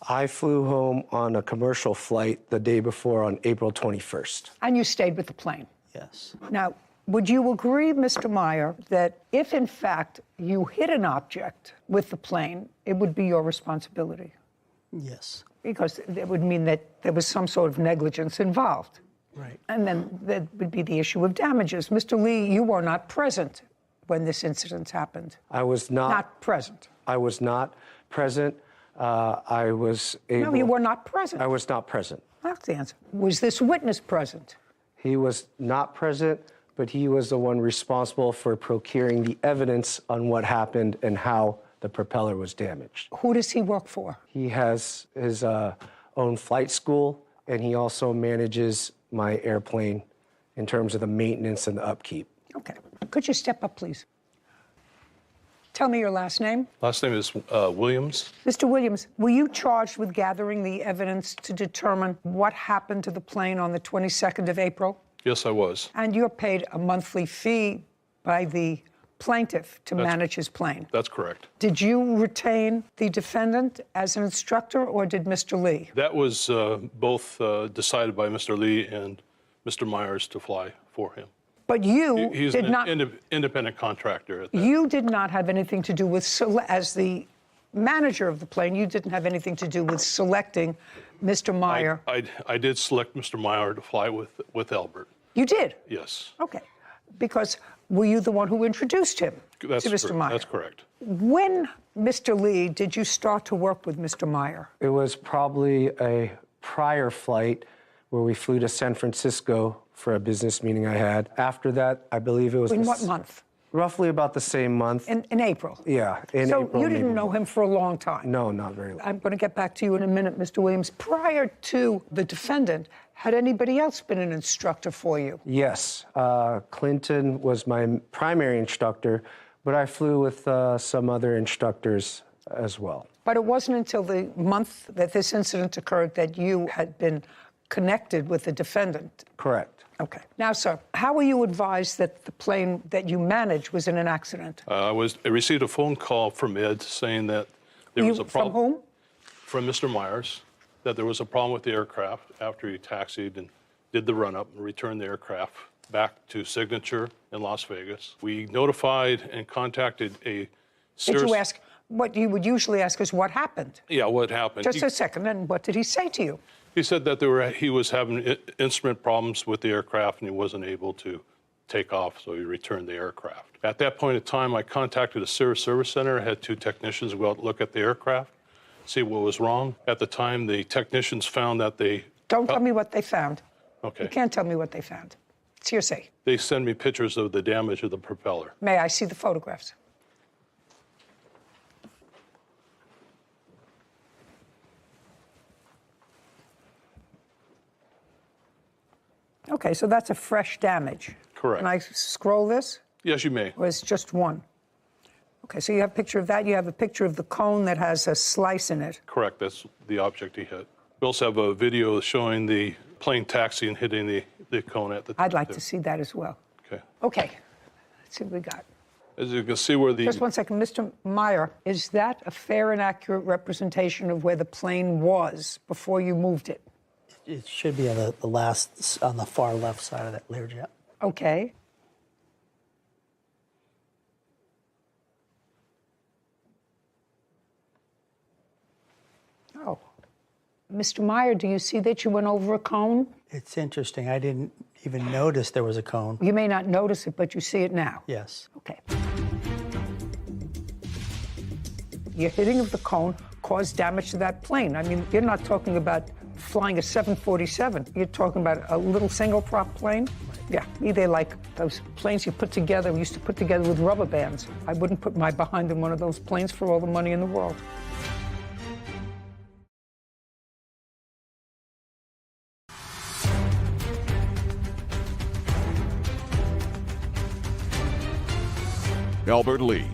I flew home on a commercial flight the day before on April 21st. And you stayed with the plane? Yes. Now, would you agree, Mr. Meyer, that if in fact you hit an object with the plane, it would be your responsibility? Yes. Because it would mean that there was some sort of negligence involved. Right. And then there would be the issue of damages. Mr. Lee, you were not present when this incident happened. I was not. Not present. I was not present. I was able... No, you were not present. I was not present. That's the answer. Was this witness present? He was not present, but he was the one responsible for procuring the evidence on what happened and how the propeller was damaged. Who does he work for? He has his own flight school, and he also manages my airplane in terms of the maintenance and the upkeep. Okay. Could you step up, please? Tell me your last name. Last name is Williams. Mr. Williams, were you charged with gathering the evidence to determine what happened to the plane on the 22nd of April? Yes, I was. And you're paid a monthly fee by the plaintiff to manage his plane. That's correct. Did you retain the defendant as an instructor, or did Mr. Lee? That was both decided by Mr. Lee and Mr. Myers to fly for him. But you He's did an not. Independent contractor. At that. You did not have anything to do with, as the manager of the plane, you didn't have anything to do with selecting Mr. Meyer. I did select Mr. Meyer to fly with Albert. You did? Yes. Okay. Because were you the one who introduced him to Mr. Meyer? That's correct. When, Mr. Lee, did you start to work with Mr. Meyer? It was probably a prior flight where we flew to San Francisco for a business meeting I had. After that, I believe it was... In what month? Roughly about the same month. In April? Yeah, in so April. you didn't maybe. know him for a long time? No, not very long. I'm going to get back to you in a minute, Mr. Williams. Prior to the defendant, had anybody else been an instructor for you? Yes. Clinton was my primary instructor, but I flew with some other instructors as well. But it wasn't until the month that this incident occurred that you had been connected with the defendant? Correct. Okay. Now, sir, how were you advised that the plane that you managed was in an accident? I received a phone call from Ed saying that there was a problem. From whom? From Mr. Myers, that there was a problem with the aircraft after he taxied and did the run-up and returned the aircraft back to Signature in Las Vegas. We notified and contacted a... Did you ask, what you would usually ask is what happened? Yeah, what happened? Just a second, and what did he say to you? He said that he was having instrument problems with the aircraft and he wasn't able to take off, so he returned the aircraft. At that point in time, I contacted a Service Center, had 2 technicians go out and look at the aircraft, see what was wrong. At the time, the technicians found that they... Don't tell me what they found. Okay. You can't tell me what they found. It's hearsay. They send me pictures of the damage of the propeller. May I see the photographs? Okay, so that's a fresh damage. Correct. Can I scroll this? Yes, you may. Or it's just one? Okay, so you have a picture of that. You have a picture of the cone that has a slice in it. Correct, that's the object he hit. We also have a video showing the plane taxi and hitting the cone at the top. I'd like to see that as well. Okay. Okay, let's see what we got. As you can see where the... Just one second, Mr. Meyer, is that a fair and accurate representation of where the plane was before you moved it? It should be on the last, on the far left side of that Learjet. Okay. Oh. Mr. Meyer, do you see that you went over a cone? It's interesting. I didn't even notice there was a cone. You may not notice it, but you see it now. Yes. Okay. Your hitting of the cone caused damage to that plane. I mean, you're not talking about flying a 747. You're talking about a little single-prop plane? Yeah, they're like those planes you put together, used to put together with rubber bands. I wouldn't put my behind in one of those planes for all the money in the world. Albert Lee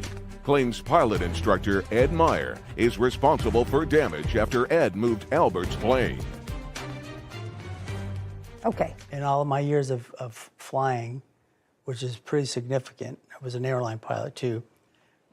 claims pilot instructor Ed Meyer is responsible for damage after Ed moved Albert's plane. Okay. In all of my years of flying, which is pretty significant, I was an airline pilot too,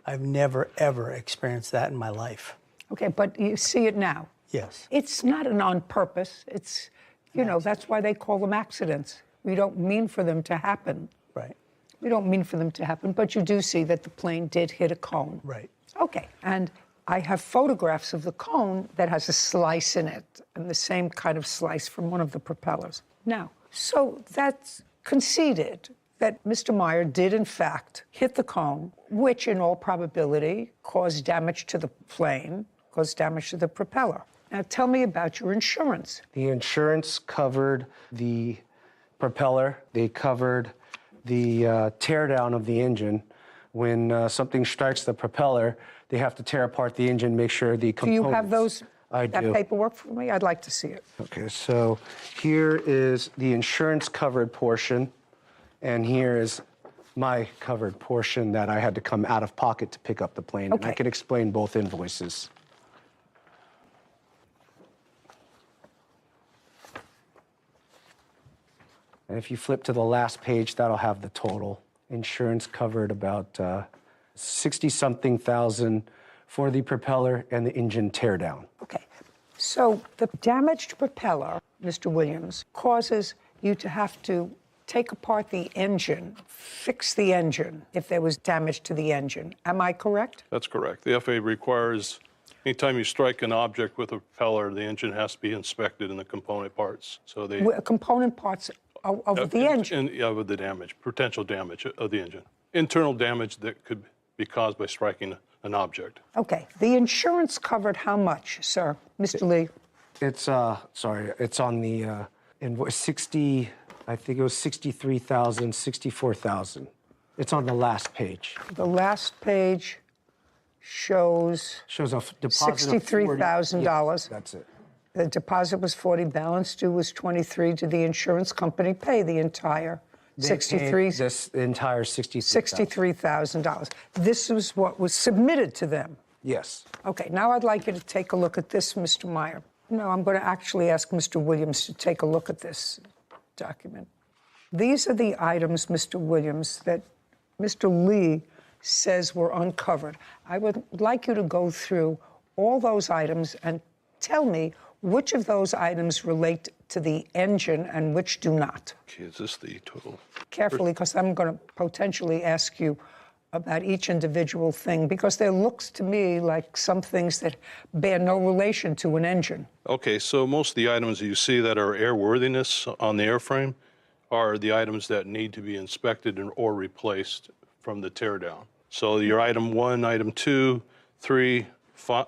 I've never, ever experienced that in my life. Okay, but you see it now? Yes. It's not an on purpose. It's, you know, that's why they call them accidents. We don't mean for them to happen. Right. We don't mean for them to happen, but you do see that the plane did hit a cone. Right. Okay, and I have photographs of the cone that has a slice in it, and the same kind of slice from one of the propellers. Now, so that's conceded that Mr. Meyer did, in fact, hit the cone, which in all probability caused damage to the plane, caused damage to the propeller. Now, tell me about your insurance. The insurance covered the propeller. They covered the teardown of the engine. When something strikes the propeller, they have to tear apart the engine, make sure the components... Do you have those, that paperwork for me? I'd like to see it. Okay, so here is the insurance-covered portion, and here is my covered portion that I had to come out of pocket to pick up the plane. Okay. And I could explain both invoices. And if you flip to the last page, that'll have the total. Insurance covered about 60-something thousand for the propeller and the engine teardown. Okay, so the damaged propeller, Mr. Williams, causes you to have to take apart the engine, fix the engine if there was damage to the engine. Am I correct? That's correct. The FAA requires anytime you strike an object with a propeller, the engine has to be inspected in the component parts. So they... Component parts of the engine? Of the damage, potential damage of the engine. Internal damage that could be caused by striking an object. Okay. The insurance covered how much, sir? Mr. Lee? It's, sorry, it's on the invoice, I think it was 63,000, 64,000. It's on the last page. The last page shows a deposit of $63,000. Yes, that's it. The deposit was 40, balance due was 23. Did the insurance company pay the entire They 63? paid this entire $63,000. This was what was submitted to them. Yes. Okay, now I'd like you to take a look at this, Mr. Meyer. No, I'm going to actually ask Mr. Williams to take a look at this document. These are the items, Mr. Williams, that Mr. Lee says were uncovered. I would like you to go through all those items and tell me which of those items relate to the engine and which do not. Okay, is this the total? Carefully, because I'm going to potentially ask you about each individual thing, because there looks to me like some things that bear no relation to an engine. Okay, so most of the items you see that are airworthiness on the airframe are the items that need to be inspected or replaced from the teardown. So your item 1, item 2, 3, 4,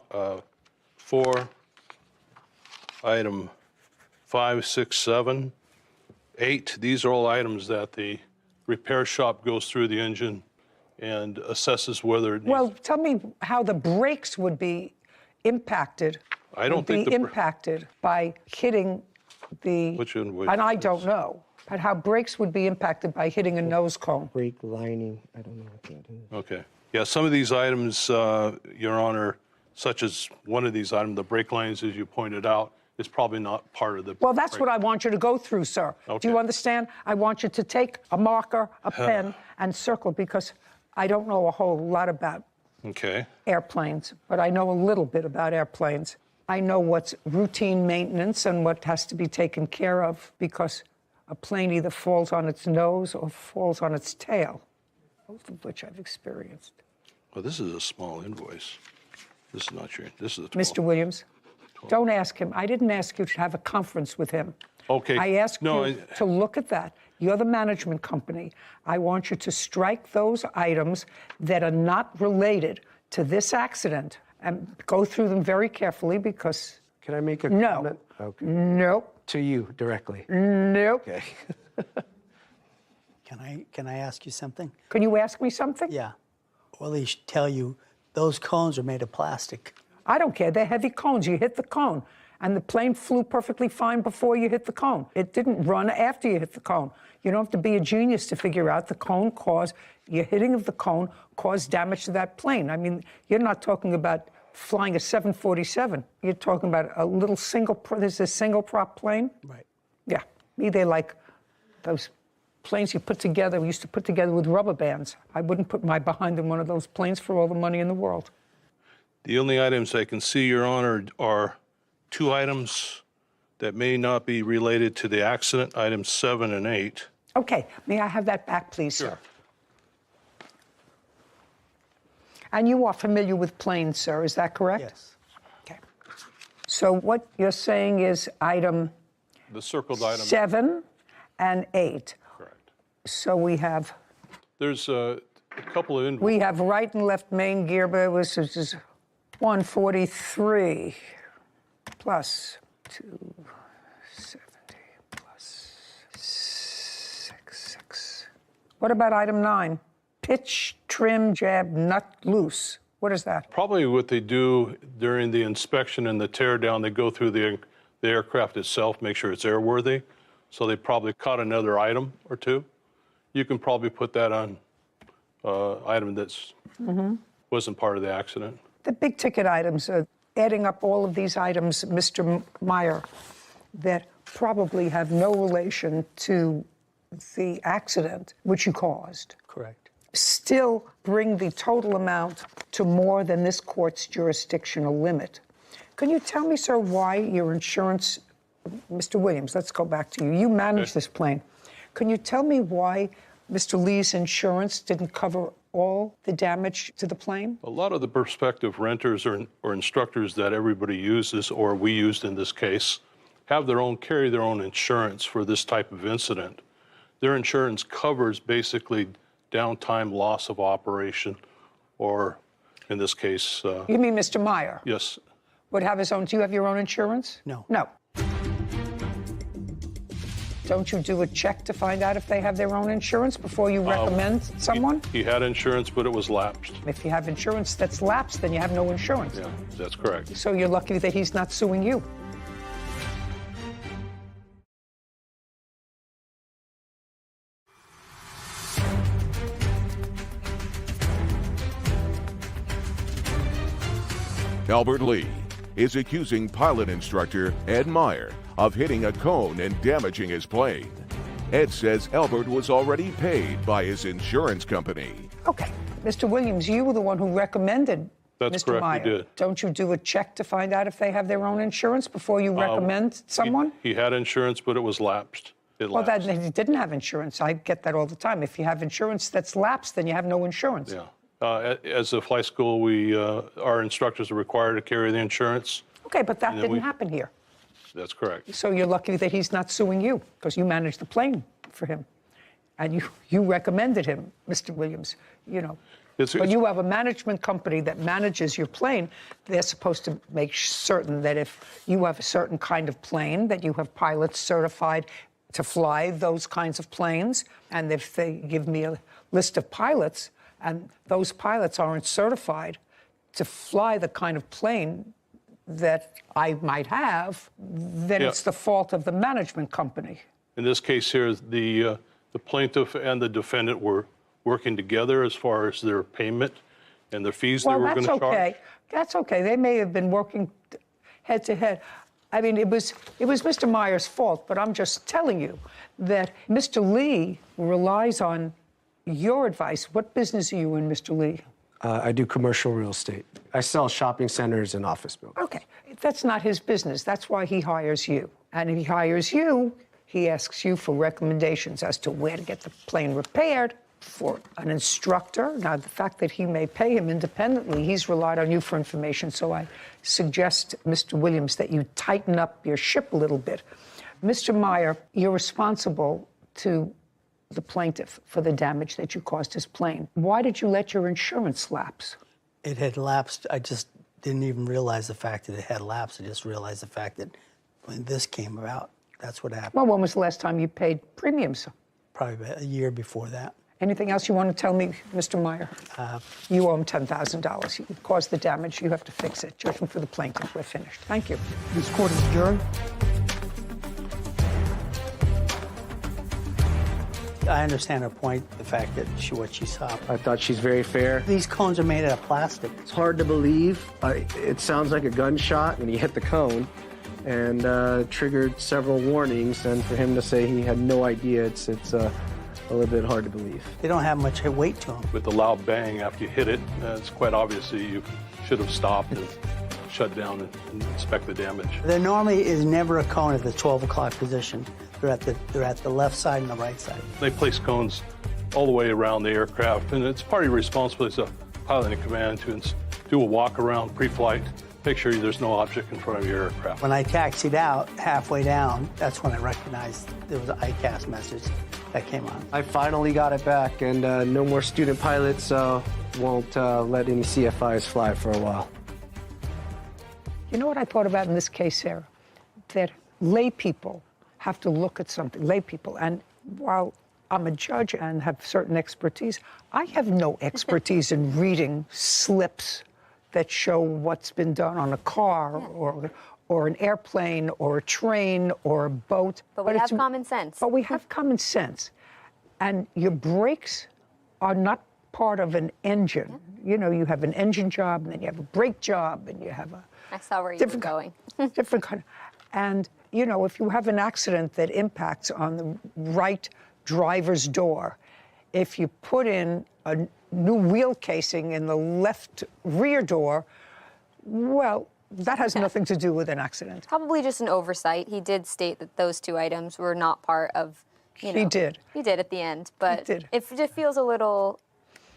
item 5, 6, 7, 8. These are all items that the repair shop goes through the engine and assesses whether it needs. Well, tell me how the brakes would be impacted. I don't think impacted by hitting the. Which invoice? And I don't know, but how brakes would be impacted by hitting a nose cone. Brake lining. I don't know what that is. Okay. Yeah, some of these items, Your Honor, such as one of these items, the brake lines, as you pointed out, is probably not part of the. Well, that's what I want you to go through, sir. Okay. Do you understand? I want you to take a marker, a pen, and circle, because I don't know a whole lot about airplanes, but I know a little bit about airplanes. I know what's routine maintenance and what has to be taken care of, because a plane either falls on its nose or falls on its tail, both of which I've experienced. Well, this is a small invoice. This is not your. This is the. Mr. Williams, don't ask him. I didn't ask you to have a conference with him. Okay. I asked you to look at that. You're the management company. I want you to strike those items that are not related to this accident and go through them very carefully, because. Can I make a comment? Okay. Nope. To you directly. Nope. Okay. Can I ask you something? Can you ask me something? Yeah. Well, they should tell you those cones are made of plastic. I don't care. They're heavy cones. You hit the cone, and the plane flew perfectly fine before you hit the cone. It didn't run after you hit the cone. You don't have to be a genius to figure out the cone caused, your hitting of the cone caused damage to that plane. I mean, you're not talking about flying a 747. You're talking about a little this is a single prop plane. Right. Yeah. They're like those planes you put together, we used to put together with rubber bands. I wouldn't put my behind in one of those planes for all the money in the world. The only items I can see, Your Honor, are two items that may not be related to the accident, items 7 and 8. Okay, may I have that back, please, sir? And you are familiar with planes, sir, is that correct? Yes. Okay. So what you're saying is item The circled item. 7 and 8. Correct. So we have. There's a couple of invoices. We have right and left main gear, which is 143 plus 270 plus 66. What about item 9? Pitch, trim, jab, nut, loose. What is that? Probably what they do during the inspection and the tear down, they go through the aircraft itself, make sure it's airworthy. So they probably caught another item or two. You can probably put that on item that's wasn't part of the accident. The big ticket items, adding up all of these items, Mr. Meyer, that probably have no relation to the accident which you caused. Correct. Still bring the total amount to more than this court's jurisdictional limit. Can you tell me, sir, why your insurance, Mr. Williams, let's go back to you. You manage this plane. Can you tell me why Mr. Lee's insurance didn't cover all the damage to the plane? A lot of the prospective renters or instructors that everybody uses, or we used in this case, carry their own insurance for this type of incident. Their insurance covers basically downtime, loss of operation, or in this case... You mean Mr. Meyer? Yes. Would have his own. Do you have your own insurance? No. No. Don't you do a check to find out if they have their own insurance before you recommend someone? He had insurance, but it was lapsed. If you have insurance that's lapsed, then you have no insurance. Yeah, that's correct. So you're lucky that he's not suing you. Albert Lee is accusing pilot instructor Ed Meyer of hitting a cone and damaging his plane. Ed says Albert was already paid by his insurance company. Okay, Mr. Williams, you were the one who recommended That's Mr. correct, Meyer. we did. Don't you do a check to find out if they have their own insurance before you recommend someone? He had insurance, but it was lapsed. It Well, lapsed. that he didn't have insurance. I get that all the time. If you have insurance that's lapsed, then you have no insurance. Yeah. As a flight school, our instructors are required to carry the insurance. Okay, but that didn't happen here. That's correct. So you're lucky that he's not suing you because you managed the plane for him. And you recommended him, Mr. Williams, you know. But you have a management company that manages your plane. They're supposed to make certain that if you have a certain kind of plane, that you have pilots certified to fly those kinds of planes. And if they give me a list of pilots and those pilots aren't certified to fly the kind of plane that I might have, then it's the fault of the management company. In this case here, the plaintiff and the defendant were working together as far as their payment and the fees they were going to charge. Well, that's okay. That's okay. They may have been working head to head. I mean, it was Mr. Meyer's fault, but I'm just telling you that Mr. Lee relies on your advice. What business are you in, Mr. Lee? I do commercial real estate. I sell shopping centers and office buildings. Okay, that's not his business. That's why he hires you. And if he hires you, he asks you for recommendations as to where to get the plane repaired for an instructor. Now, the fact that he may pay him independently, he's relied on you for information. So I suggest, Mr. Williams, that you tighten up your ship a little bit. Mr. Meyer, you're responsible to the plaintiff for the damage that you caused his plane. Why did you let your insurance lapse? It had lapsed. I just didn't even realize the fact that it had lapsed. I just realized the fact that when this came about, that's what happened. Well, when was the last time you paid premiums? Probably about a year before that. Anything else you want to tell me, Mr. Meyer? You owe him $10,000. You caused the damage. You have to fix it. Judgment for the plaintiff. We're finished. Thank you. This court is adjourned. I understand her point, the fact that what she saw. I thought she's very fair. These cones are made out of plastic. It's hard to believe. It sounds like a gunshot when he hit the cone and triggered several warnings. And for him to say he had no idea, it's a little bit hard to believe. They don't have much weight to them. With the loud bang after you hit it, it's quite obvious that you should have stopped and shut down and inspect the damage. There normally is never a cone at the 12 o'clock position. They're at the left side and the right side. They place cones all the way around the aircraft, and it's part of your responsibility as a pilot in command to do a walk around pre-flight, make sure there's no object in front of your aircraft. When I taxied out halfway down, that's when I recognized there was an ICAS message that came on. I finally got it back, and no more student pilots, so won't let any CFIs fly for a while. You know what I thought about in this case, Sarah? That lay people have to look at something, lay people, and while I'm a judge and have certain expertise, I have no expertise in reading slips that show what's been done on a car or an airplane or a train or a boat. But we have common sense. But we have common sense. And your brakes are not part of an engine. Yeah. You know, you have an engine job, and then you have a brake job, and you have a... I saw where you were going. Different kind. And, you know, if you have an accident that impacts on the right driver's door, if you put in a new wheel casing in the left rear door, well, that has nothing to do with an accident. Probably just an oversight. He did state that those two items were not part of, you know. He did. He did at the end, but it just feels a little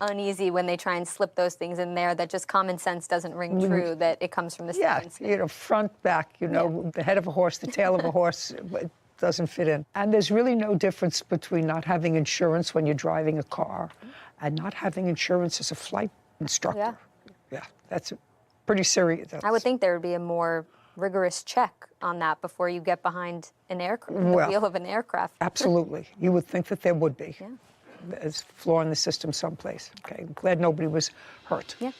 uneasy when they try and slip those things in there, that just common sense doesn't ring true, that it comes from the science. Yeah, you know, front, back, you know, the head of a horse, the tail of a horse, it doesn't fit in. And there's really no difference between not having insurance when you're driving a car and not having insurance as a flight instructor. Yeah, that's pretty serious. I would think there would be a more rigorous check on that before you get behind an the wheel of an aircraft. Absolutely. You would think that there would be. Yeah. There's a flaw in the system someplace. Okay, I'm glad nobody was hurt. Yeah.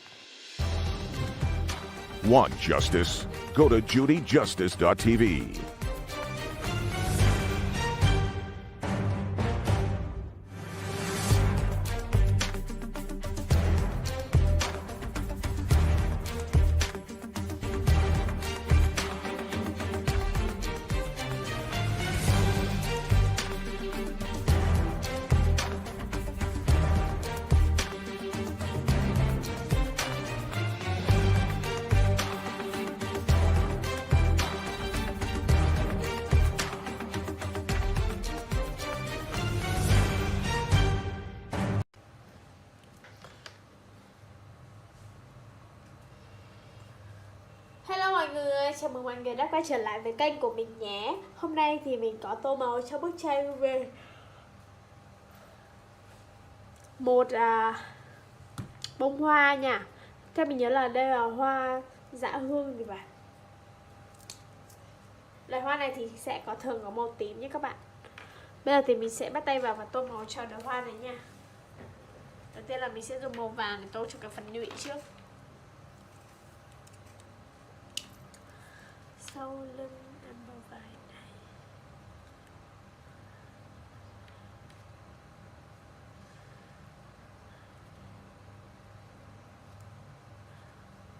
Want justice? Go to judyjustice.tv. Hello mọi người, chào mừng mọi người đã quay trở lại với kênh của mình nhé. Hôm nay thì mình có tô màu cho bức tranh về một bông hoa nha. Theo mình nhớ là đây là hoa dã hương thì phải. Loài hoa này thì sẽ thường có màu tím nhé các bạn. Bây giờ thì mình sẽ bắt tay vào và tô màu cho đóa hoa này nha. Đầu tiên là mình sẽ dùng màu vàng để tô cho cái phần nhụy trước. Sau lưng em màu vàng này.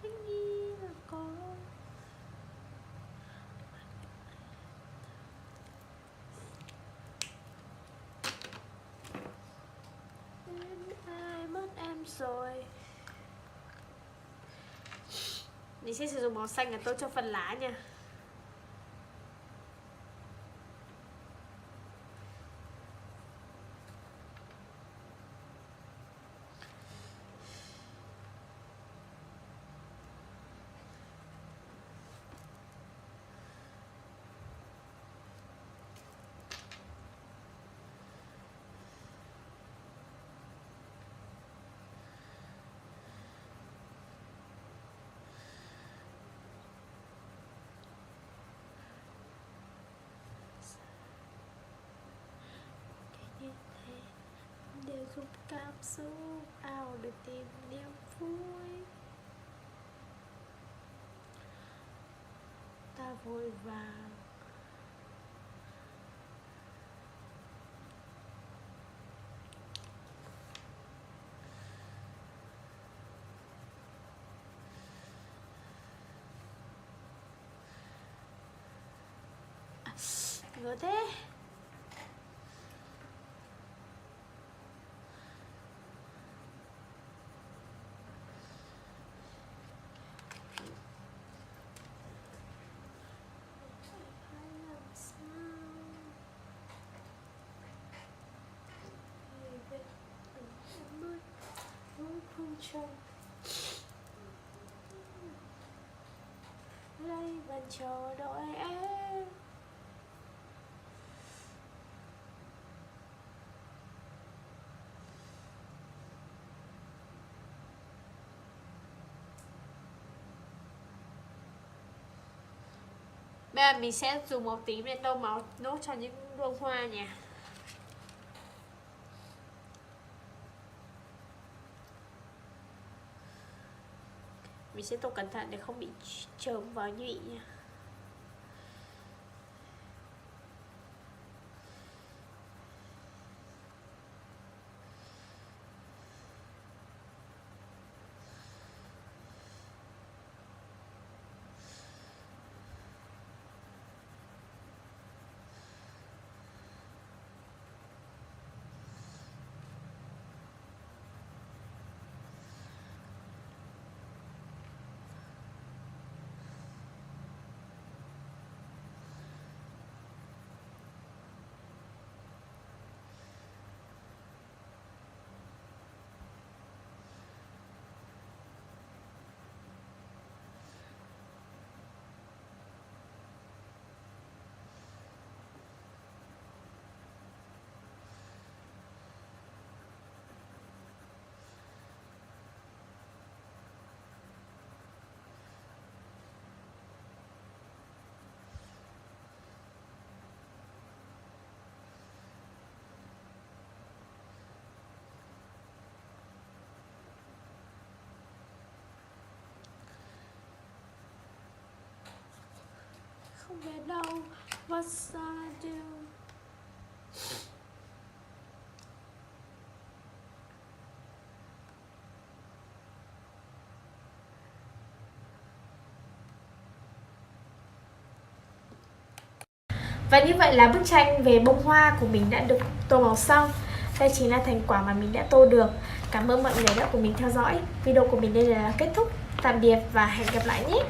Anh nghĩ là có. Ai mất em rồi. Mình sẽ sử dụng màu xanh để tô cho phần lá nha. Để giúp cảm xúc ao để tìm niềm vui. Ta vội vàng ngứa thế. Lấy bên chờ đợi em. Bây giờ mình sẽ dùng màu tím để tô màu nốt cho những bông hoa nha. Mình sẽ tô cẩn thận để không bị chớm vào nhụy nha. về đâu? What shall I do? Và như vậy là bức tranh về bông hoa của mình đã được tô màu xong. Đây chính là thành quả mà mình đã tô được. Cảm ơn mọi người đã cùng mình theo dõi. Video của mình đây là kết thúc. Tạm biệt và hẹn gặp lại nhé.